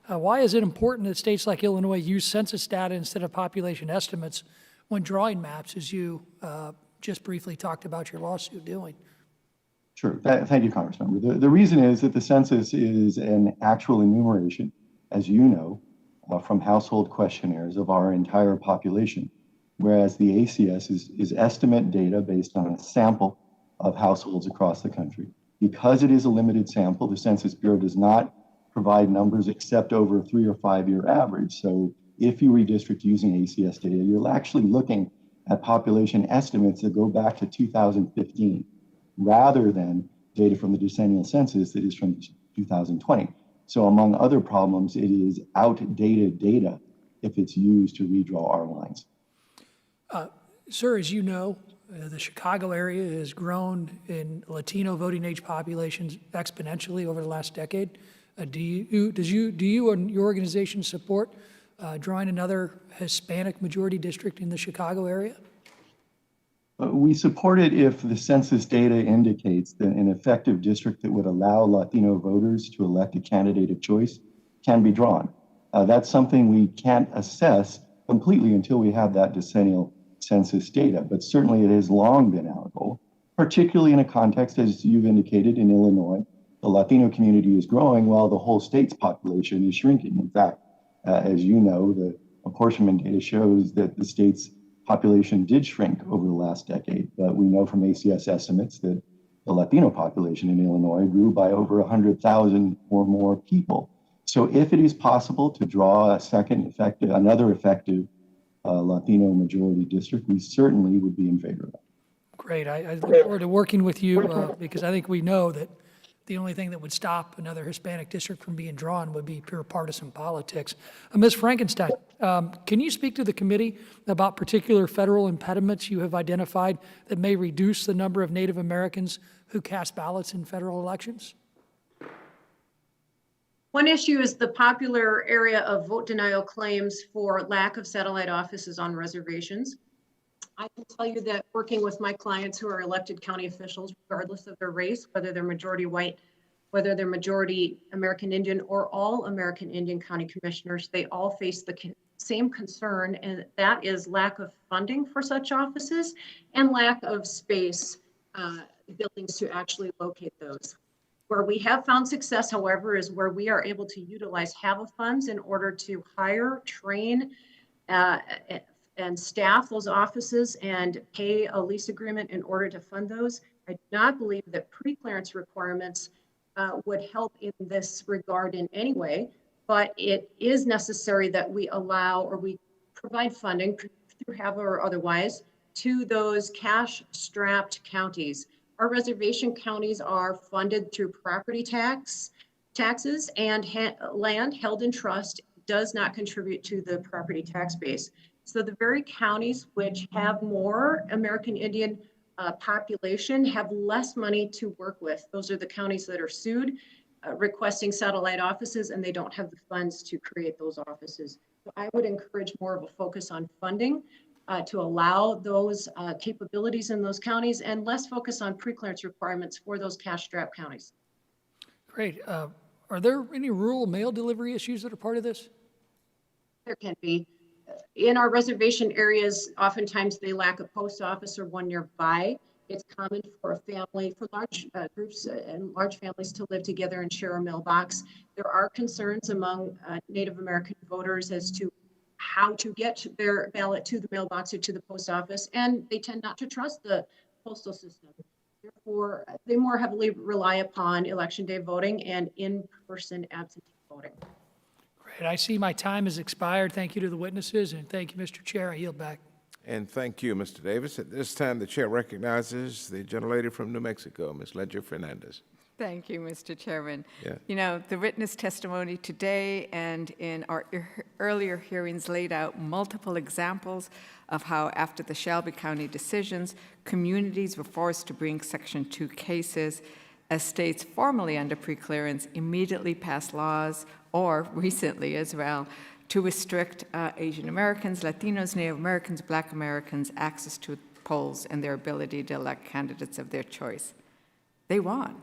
Why is it important that states like Illinois use census data instead of population estimates when drawing maps, as you just briefly talked about your lawsuit doing? Sure. Thank you, Congressmember. The reason is that the census is an actual enumeration, as you know, from household questionnaires of our entire population, whereas the ACS is estimate data based on a sample of households across the country. Because it is a limited sample, the Census Bureau does not provide numbers except over a 3 or 5 year average. So if you redistrict using ACS data, you're actually looking at population estimates that go back to 2015, rather than data from the decennial census that is from 2020. So among other problems, it is outdated data if it's used to redraw our lines. Sir, as you know, the Chicago area has grown in Latino voting age populations exponentially over the last decade. Do you and your organization support drawing another Hispanic majority district in the Chicago area? We support it if the census data indicates that an effective district that would allow Latino voters to elect a candidate of choice can be drawn. That's something we can't assess completely until we have that decennial census data, but certainly it has long been our goal, particularly in a context, as you've indicated, in Illinois. The Latino community is growing while the whole state's population is shrinking. In fact, as you know, the apportionment data shows that the state's population did shrink over the last decade, but we know from ACS estimates that the Latino population in Illinois grew by over 100,000 or more people. So if it is possible to draw another effective Latino majority district, we certainly would be in favor of that. Great. I look forward to working with you because I think we know that the only thing that would stop another Hispanic district from being drawn would be pure partisan politics. Ms. Frankenstein, can you speak to the committee about particular federal impediments you have identified that may reduce the number of Native Americans who cast ballots in federal elections? One issue is the popular area of vote denial claims for lack of satellite offices on reservations. I can tell you that working with my clients who are elected county officials, regardless of their race, whether they're majority white, whether they're majority American Indian, or all American Indian county commissioners, they all face the same concern, and that is lack of funding for such offices and lack of space, buildings to actually locate those. Where we have found success, however, is where we are able to utilize HAVA funds in order to hire, train, and staff those offices and pay a lease agreement in order to fund those. I do not believe that pre-clearance requirements would help in this regard in any way, but it is necessary that we allow or we provide funding through HAVA or otherwise to those cash-strapped counties. Our reservation counties are funded through property taxes, and land held in trust does not contribute to the property tax base. So the very counties which have more American Indian population have less money to work with. Those are the counties that are sued, requesting satellite offices, and they don't have the funds to create those offices. So I would encourage more of a focus on funding to allow those capabilities in those counties and less focus on pre-clearance requirements for those cash-strapped counties. Great. Are there any rural mail delivery issues that are part of this? There can be. In our reservation areas, oftentimes they lack a post office or one nearby. It's common for a family, for large groups and large families to live together and share a mailbox. There are concerns among Native American voters as to how to get their ballot to the mailbox or to the post office, and they tend not to trust the postal system. Therefore, they more heavily rely upon election day voting and in-person absentee voting. Great. I see my time has expired. Thank you to the witnesses, and thank you, Mr. Chair. I yield back. And thank you, Mr. Davis. At this time, the chair recognizes the gentlelady from New Mexico, Ms. Ledger Fernandez. Thank you, Mr. Chairman. Yeah. You know, the witness testimony today and in our earlier hearings laid out multiple examples of how after the Shelby County decisions, communities were forced to bring Section 2 cases as states formerly under preclearance immediately passed laws, or recently as well, to restrict Asian Americans, Latinos, Native Americans, Black Americans' access to polls and their ability to elect candidates of their choice. They won.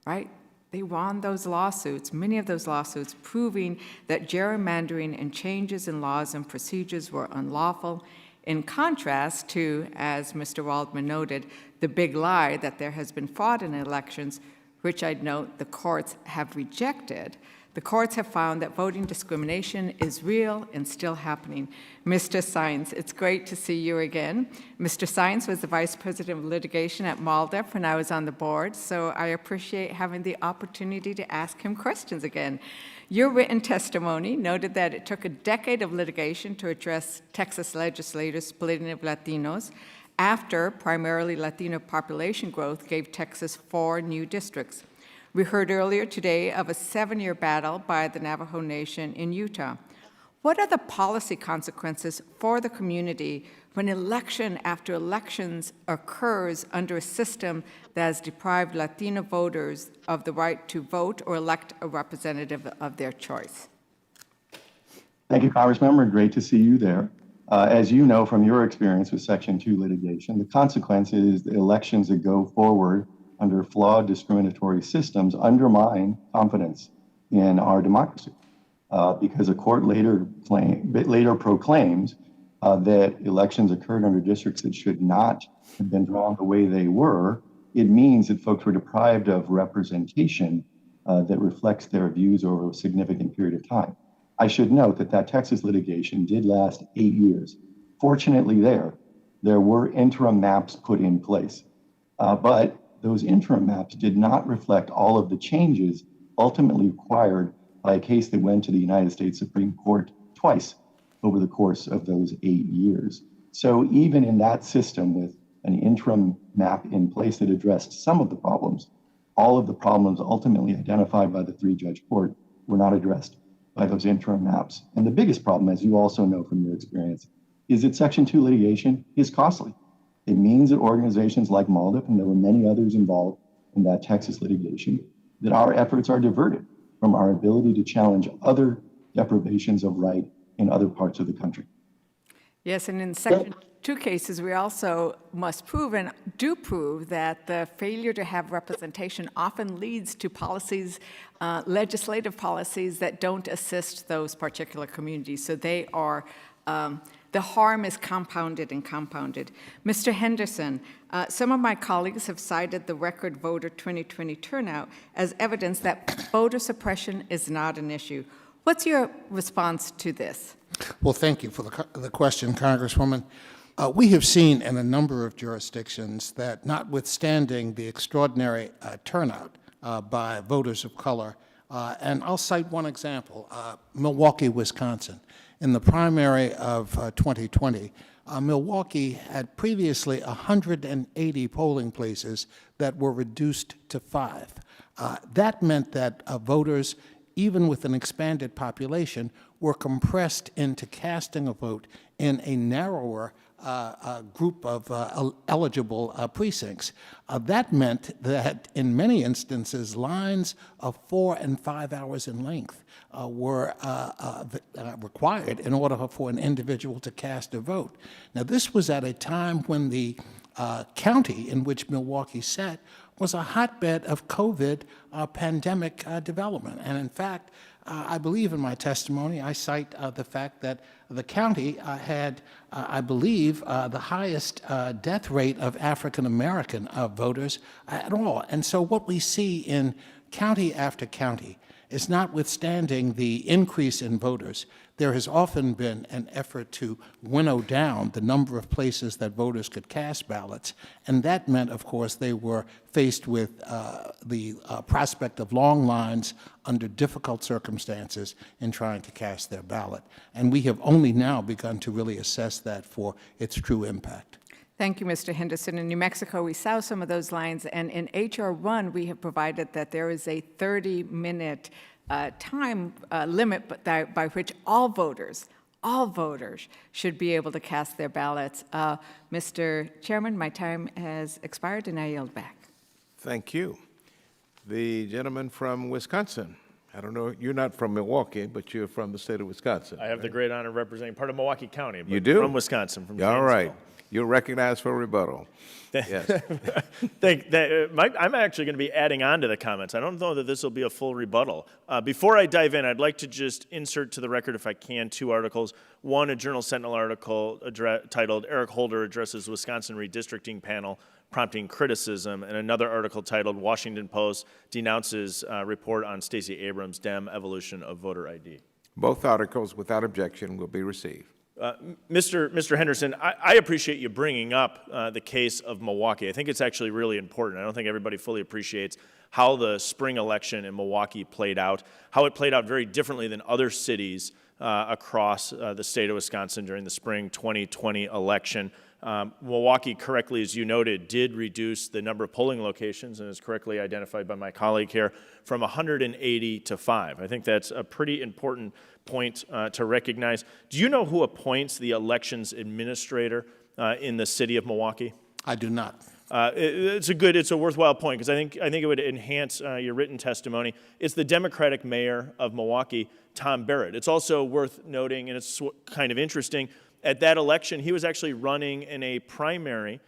Right? They won those lawsuits, many of those lawsuits, proving that gerrymandering and changes in laws and procedures were unlawful, in contrast to, as Mr. Waldman noted, the big lie that there has been fraud in elections, which I'd note the courts have rejected. The courts have found that voting discrimination is real and still happening. Mr. Sines, it's great to see you again. Mr. Sines was the Vice President of Litigation at MALDEF when I was on the board, so I appreciate having the opportunity to ask him questions again. Your written testimony noted that it took a decade of litigation to address Texas legislators' splitting of Latinos after primarily Latino population growth gave Texas 4 new districts. We heard earlier today of a 7-year battle by the Navajo Nation in Utah. What are the policy consequences for the community when election after elections occurs under a system that has deprived Latino voters of the right to vote or elect a representative of their choice? Thank you, Congressmember. Great to see you there. As you know from your experience with Section 2 litigation, the consequence is the elections that go forward under flawed discriminatory systems undermine confidence in our democracy because a court later proclaims that elections occurred under districts that should not have been drawn the way they were. It means that folks were deprived of representation that reflects their views over a significant period of time. I should note that that Texas litigation did last 8 years. Fortunately there were interim maps put in place, but those interim maps did not reflect all of the changes ultimately required by a case that went to the United States Supreme Court twice over the course of those 8 years. So even in that system with an interim map in place that addressed some of the problems, all of the problems ultimately identified by the 3-judge court were not addressed by those interim maps. And the biggest problem, as you also know from your experience, is that Section 2 litigation is costly. It means that organizations like MALDEF, and there were many others involved in that Texas litigation, that our efforts are diverted from our ability to challenge other deprivations of right in other parts of the country. Yes, and in Section 2 cases, we also must prove and do prove that the failure to have representation often leads to policies, legislative policies that don't assist those particular communities. So they are, the harm is compounded and compounded. Mr. Henderson, some of my colleagues have cited the record voter 2020 turnout as evidence that voter suppression is not an issue. What's your response to this? Well, thank you for the question, Congresswoman. We have seen in a number of jurisdictions that notwithstanding the extraordinary turnout by voters of color, and I'll cite one example, Milwaukee, Wisconsin. In the primary of 2020, Milwaukee had previously 180 polling places that were reduced to 5. That meant that voters, even with an expanded population, were compressed into casting a vote in a narrower group of eligible precincts. That meant that in many instances, lines of 4 and 5 hours in length were required in order for an individual to cast a vote. Now, this was at a time when the county in which Milwaukee sat was a hotbed of COVID pandemic development. And in fact, I believe in my testimony, I cite the fact that the county had, I believe, the highest death rate of African-American voters at all. And so what we see in county after county is, notwithstanding the increase in voters, there has often been an effort to winnow down the number of places that voters could cast ballots. And that meant, of course, they were faced with the prospect of long lines under difficult circumstances in trying to cast their ballot. And we have only now begun to really assess that for its true impact. Thank you, Mr. Henderson. In New Mexico, we saw some of those lines, and in H.R. 1, we have provided that there is a 30-minute time limit by which all voters should be able to cast their ballots. Mr. Chairman, my time has expired, and I yield back. Thank you. The gentleman from Wisconsin. I don't know, you're not from Milwaukee, but you're from the state of Wisconsin. I have the great honor of representing part of Milwaukee County. But You do? From Wisconsin, from All right. Janesville. You're recognized for rebuttal. Yes. I'm actually going to be adding on to the comments. I don't know that this will be a full rebuttal. Before I dive in, I'd like to just insert to the record, if I can, 2 articles. One, a Journal Sentinel article titled "Eric Holder Addresses Wisconsin Redistricting Panel Prompting Criticism," and another article titled "Washington Post Denounces Report on Stacey Abrams' Dem Evolution of Voter ID." Both articles, without objection, will be received. Mr. Henderson, I appreciate you bringing up the case of Milwaukee. I think it's actually really important. I don't think everybody fully appreciates how the spring election in Milwaukee played out, how it played out very differently than other cities across the state of Wisconsin during the spring 2020 election. Milwaukee, correctly as you noted, did reduce the number of polling locations, and is correctly identified by my colleague here, from 180 to 5. I think that's a pretty important point to recognize. Do you know who appoints the elections administrator in the city of Milwaukee? I do not. It's a worthwhile point, because I think it would enhance your written testimony. It's the Democratic mayor of Milwaukee, Tom Barrett. It's also worth noting, and it's kind of interesting, at that election, he was actually running in a primary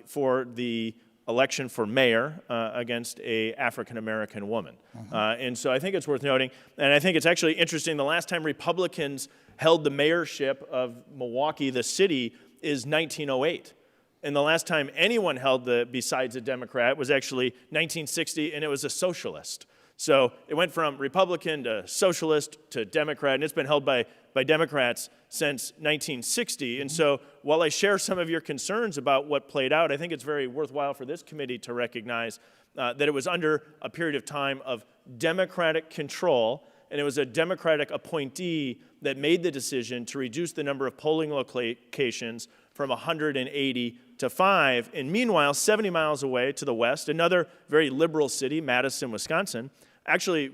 for the election for mayor against a African-American woman. And so I think it's worth noting, and I think it's actually interesting, the last time Republicans held the mayorship of Milwaukee, the city, is 1908. And the last time anyone held besides a Democrat, was actually 1960, and it was a socialist. So it went from Republican to socialist to Democrat, and it's been held by Democrats since 1960. And so while I share some of your concerns about what played out, I think it's very worthwhile for this committee to recognize that it was under a period of time of Democratic control, and it was a Democratic appointee that made the decision to reduce the number of polling locations from 180 to 5. And meanwhile, 70 miles away to the west, another very liberal city, Madison, Wisconsin, actually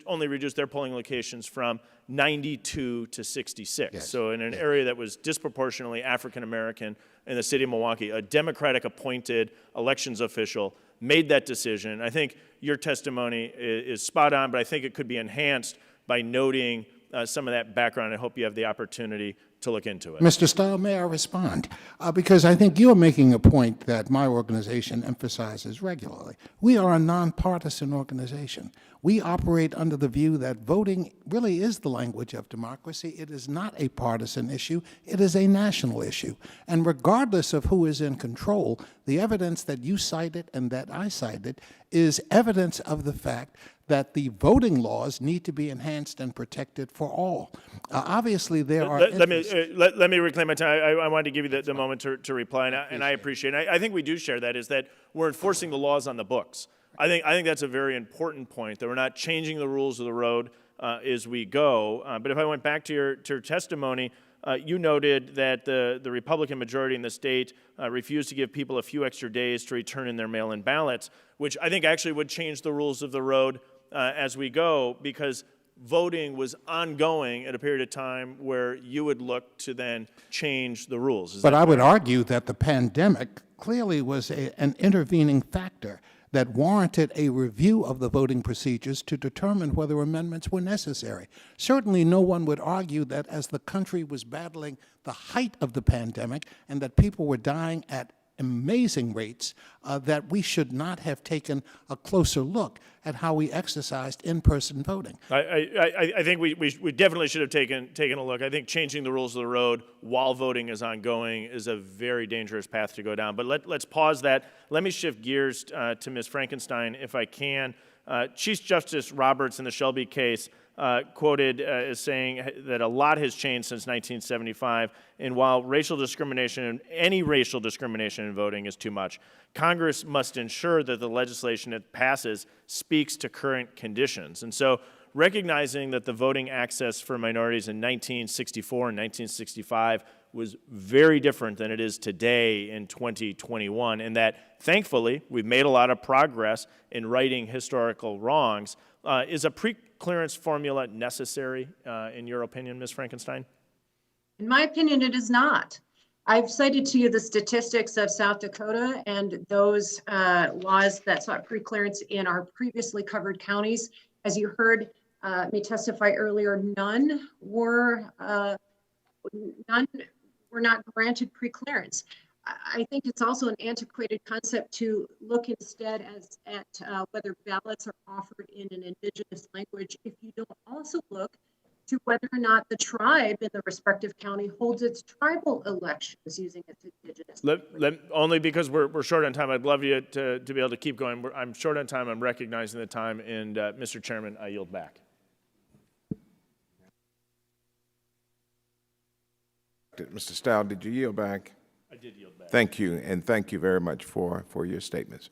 only reduced their polling locations from 92 to 66. Yes. So in an area that was disproportionately African-American in the city of Milwaukee, a Democratic-appointed elections official made that decision. I think your testimony is spot on, but I think it could be enhanced by noting some of that background. I hope you have the opportunity to look into it. Mr. Stiles, may I respond? Because I think you're making a point that my organization emphasizes regularly. We are a nonpartisan organization. We operate under the view that voting really is the language of democracy. It is not a partisan issue. It is a national issue. And regardless of who is in control, the evidence that you cited and that I cited is evidence of the fact that the voting laws need to be enhanced and protected for all. Obviously, there are... Let me reclaim my time. I wanted to give you the moment to reply, and I appreciate it. I think we do share that, is that we're enforcing the laws on the books. I think that's a very important point, that we're not changing the rules of the road as we go. But if I went back to your testimony, you noted that the Republican majority in the state refused to give people a few extra days to return in their mail-in ballots, which I think actually would change the rules of the road as we go, because voting was ongoing at a period of time where you would look to then change the rules. But I would argue that the pandemic clearly was an intervening factor that warranted a review of the voting procedures to determine whether amendments were necessary. Certainly no one would argue that as the country was battling the height of the pandemic and that people were dying at amazing rates, that we should not have taken a closer look at how we exercised in-person voting. I think we definitely should have taken a look. I think changing the rules of the road while voting is ongoing is a very dangerous path to go down. But let's pause that. Let me shift gears to Ms. Frankenstein, if I can. Chief Justice Roberts in the Shelby case quoted as saying that a lot has changed since 1975, and while racial discrimination, any racial discrimination in voting is too much, Congress must ensure that the legislation it passes speaks to current conditions. And so recognizing that the voting access for minorities in 1964 and 1965 was very different than it is today in 2021, and that thankfully we've made a lot of progress in righting historical wrongs, is a pre-clearance formula necessary in your opinion, Ms. Frankenstein? In my opinion, it is not. I've cited to you the statistics of South Dakota and those laws that sought pre-clearance in our previously covered counties. As you heard me testify earlier, none were not granted preclearance. I think it's also an antiquated concept to look instead at whether ballots are offered in an indigenous language if you don't also look to whether or not the tribe in the respective county holds its tribal elections using its indigenous language. Only because we're short on time. I'd love you to be able to keep going. I'm short on time. I'm recognizing the time. And Mr. Chairman, I yield back. Mr. Style, did you yield back? I did yield back. Thank you, and thank you very much for your statements.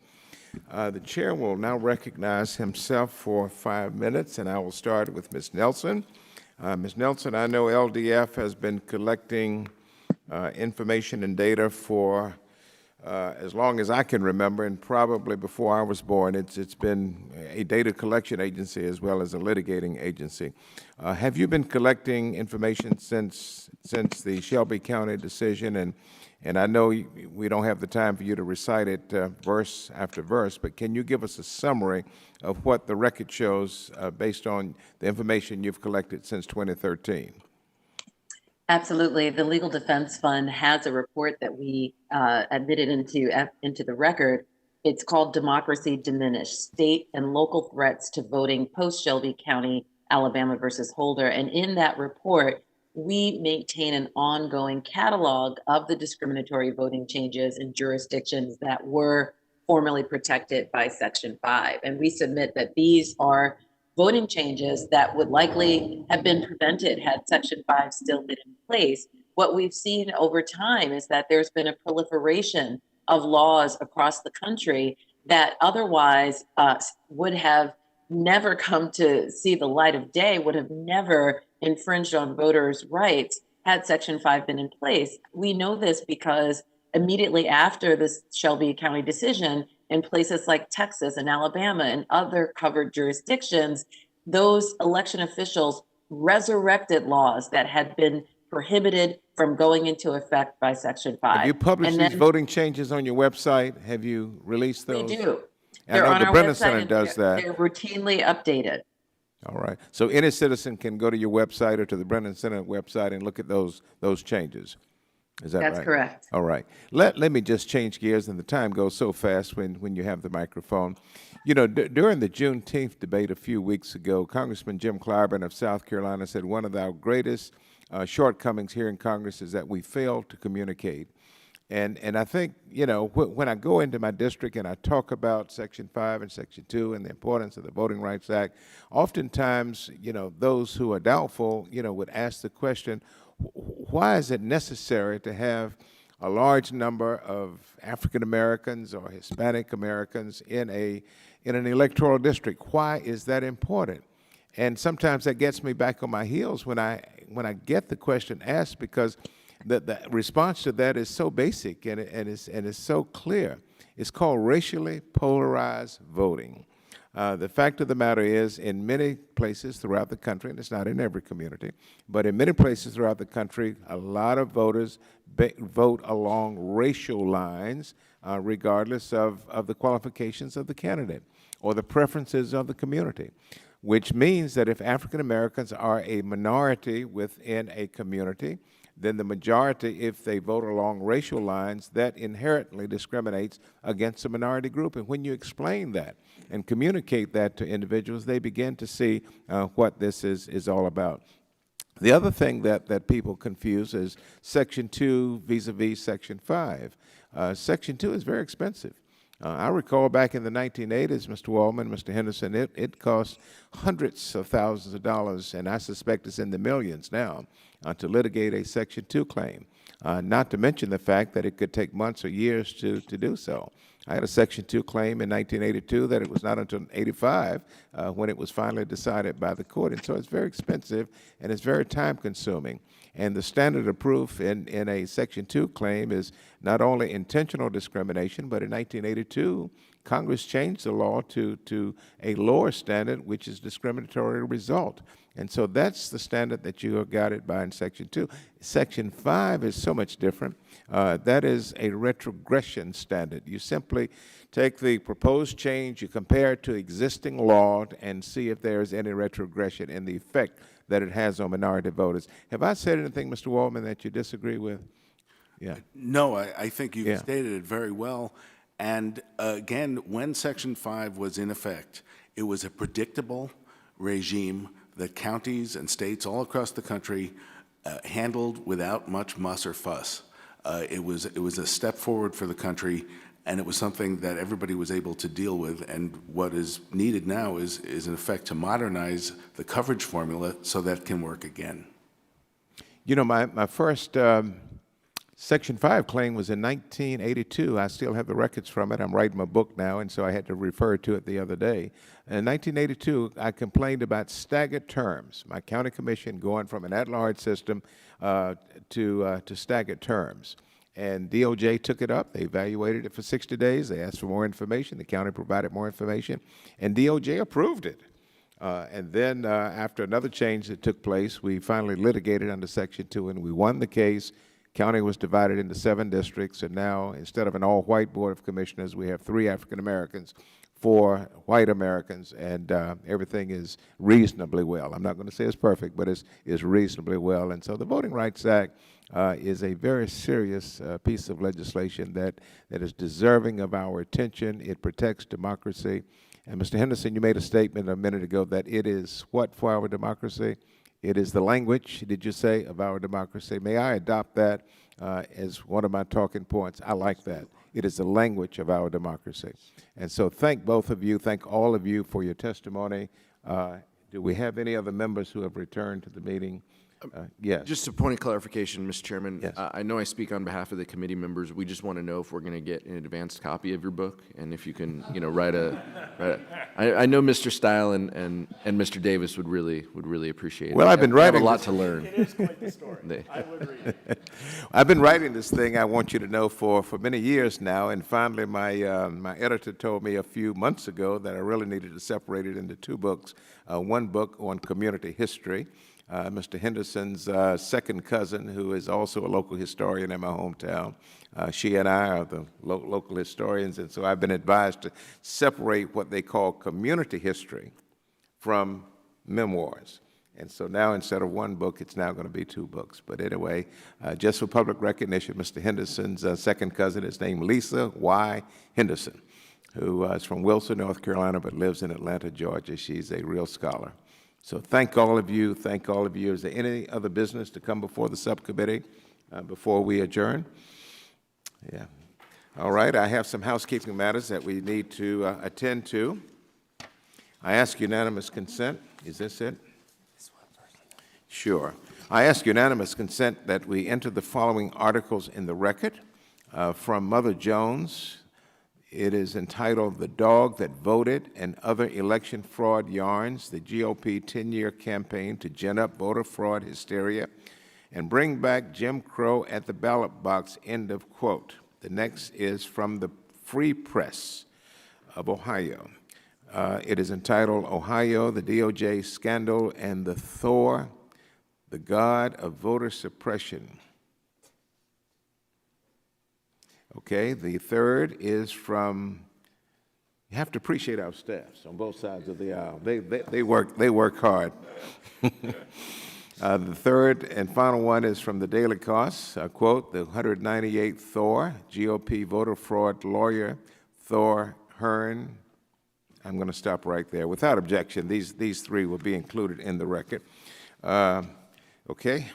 The chair will now recognize himself for 5 minutes, and I will start with Ms. Nelson. Ms. Nelson, I know LDF has been collecting information and data for as long as I can remember, and probably before I was born. It's been a data collection agency as well as a litigating agency. Have you been collecting information since the Shelby County decision? And I know we don't have the time for you to recite it verse after verse, but can you give us a summary of what the record shows based on the information you've collected since 2013? Absolutely. The Legal Defense Fund has a report that we admitted into the record. It's called Democracy Diminished: State and Local Threats to Voting Post-Shelby County, Alabama versus Holder. And in that report, we maintain an ongoing catalog of the discriminatory voting changes in jurisdictions that were formerly protected by Section 5. And we submit that these are voting changes that would likely have been prevented had Section 5 still been in place. What we've seen over time is that there's been a proliferation of laws across the country that otherwise would have never come to see the light of day, would have never infringed on voters' rights had Section 5 been in place. We know this because immediately after this Shelby County decision, in places like Texas and Alabama and other covered jurisdictions, those election officials resurrected laws that had been prohibited from going into effect by Section 5. Have you published these voting changes on your website? Have you released those? We do. I know the Brennan Center does that. They're routinely updated. All right. So any citizen can go to your website or to the Brennan Center website and look at those changes. Is that right? That's correct. All right. Let me just change gears, and the time goes so fast when you have the microphone. You know, during the Juneteenth debate a few weeks ago, Congressman Jim Clyburn of South Carolina said one of our greatest shortcomings here in Congress is that we fail to communicate. And I think, you know, when I go into my district and I talk about Section 5 and Section 2 and the importance of the Voting Rights Act, oftentimes, you know, those who are doubtful, you know, would ask the question, why is it necessary to have a large number of African Americans or Hispanic Americans in an electoral district? Why is that important? And sometimes that gets me back on my heels when I get the question asked, because the response to that is so basic and it's so clear. It's called racially polarized voting. The fact of the matter is, in many places throughout the country, and it's not in every community, but in many places throughout the country, a lot of voters vote along racial lines, regardless of the qualifications of the candidate or the preferences of the community, which means that if African Americans are a minority within a community, then the majority, if they vote along racial lines, that inherently discriminates against a minority group. And when you explain that and communicate that to individuals, they begin to see what this is all about. The other thing that people confuse is Section 2 vis-a-vis Section 5. Section 2 is very expensive. I recall back in the 1980s, Mr. Waldman, Mr. Henderson, it cost hundreds of thousands of dollars, and I suspect it's in the millions now, to litigate a Section 2 claim, not to mention the fact that it could take months or years to do so. I had a Section 2 claim in 1982 that it was not until 85 when it was finally decided by the court. And so it's very expensive and it's very time-consuming. And the standard of proof in a Section 2 claim is not only intentional discrimination, but in 1982, Congress changed the law to a lower standard, which is discriminatory result. And so that's the standard that you are guided by in Section 2. Section 5 is so much different. That is a retrogression standard. You simply take the proposed change, you compare it to existing law, and see if there is any retrogression in the effect that it has on minority voters. Have I said anything, Mr. Waldman, that you disagree with? Yeah. No, I think you've Yeah. stated it very well. And again, when Section 5 was in effect, it was a predictable regime that counties and states all across the country handled without much muss or fuss. It was a step forward for the country, and it was something that everybody was able to deal with. And what is needed now is in effect to modernize the coverage formula so that it can work again. You know, my first Section 5 claim was in 1982. I still have the records from it. I'm writing my book now, and so I had to refer to it the other day. In 1982, I complained about staggered terms, my county commission going from an at-large system to staggered terms. And DOJ took it up. They evaluated it for 60 days. They asked for more information. The county provided more information, and DOJ approved it. And then after another change that took place, we finally litigated under Section 2, and we won the case. County was divided into 7 districts, and now instead of an all-white Board of Commissioners, we have 3 African Americans, 4 white Americans, and everything is reasonably well. I'm not going to say it's perfect, but it's reasonably well. And so the Voting Rights Act is a very serious piece of legislation that is deserving of our attention. It protects democracy. And Mr. Henderson, you made a statement a minute ago that it is what for our democracy? It is the language, did you say, of our democracy? May I adopt that as one of my talking points? I like that. It is the language of our democracy. And so thank both of you, thank all of you for your testimony. Do we have any other members who have returned to the meeting? Yes. Just a point of clarification, Mr. Chairman. Yes. I know I speak on behalf of the committee members. We just want to know if we're going to get an advanced copy of your book, and if you can, write a. I know Mr. Stile and Mr. Davis would really appreciate it. Well, I've been They have writing a lot this- to learn. It is quite the story. I would read it. I've been writing this thing, I want you to know, for many years now, and finally my editor told me a few months ago that I really needed to separate it into 2 books. One book on community history. Mr. Henderson's second cousin, who is also a local historian in my hometown. She and I are the local historians, and so I've been advised to separate what they call community history from memoirs. And so now, instead of 1 book, it's now going to be 2 books. But anyway, just for public recognition, Mr. Henderson's second cousin is named Lisa Y. Henderson, who is from Wilson, North Carolina, but lives in Atlanta, Georgia. She's a real scholar. So thank all of you. Thank all of you. Is there any other business to come before the subcommittee before we adjourn? Yeah. All right. I have some housekeeping matters that we need to attend to. I ask unanimous consent. Is this it? Sure. I ask unanimous consent that we enter the following articles in the record. From Mother Jones, it is entitled "The Dog That Voted and Other Election Fraud Yarns, the GOP 10-Year Campaign to Gin Up Voter Fraud Hysteria and Bring Back Jim Crow at the Ballot Box," end of quote. The next is from the Free Press of Ohio. It is entitled "Ohio, the DOJ Scandal and the Thor, the God of Voter Suppression." Okay, the third is from, you have to appreciate our staffs on both sides of the aisle. They work hard. The third and final one is from the Daily Cost, quote, "The 198th Thor, GOP voter fraud lawyer Thor Hearn." I'm going to stop right there. Without objection, these 3 will be included in the record. Okay.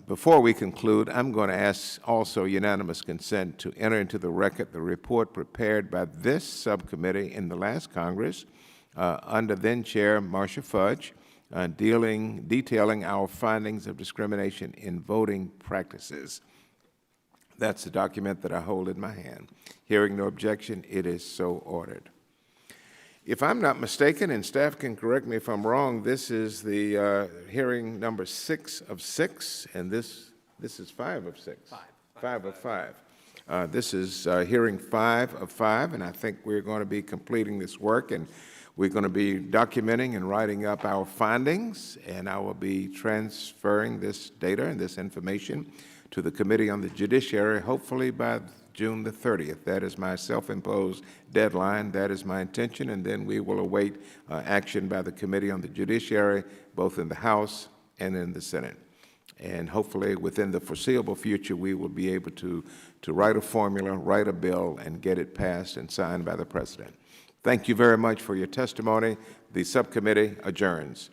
Before we conclude, I'm going to ask also unanimous consent to enter into the record the report prepared by this subcommittee in the last Congress under then-Chair Marcia Fudge, detailing our findings of discrimination in voting practices. That's the document that I hold in my hand. Hearing no objection, it is so ordered. If I'm not mistaken, and staff can correct me if I'm wrong, this is the hearing number 6 of 6, and this is 5 of 6. 5 of 5. This is hearing 5 of 5, and I think we're going to be completing this work, and we're going to be documenting and writing up our findings, and I will be transferring this data and this information to the Committee on the Judiciary, hopefully by June the 30th. That is my self-imposed deadline. That is my intention, and then we will await action by the Committee on the Judiciary, both in the House and in the Senate. And hopefully, within the foreseeable future, we will be able to write a formula, write a bill, and get it passed and signed by the President. Thank you very much for your testimony. The subcommittee adjourns.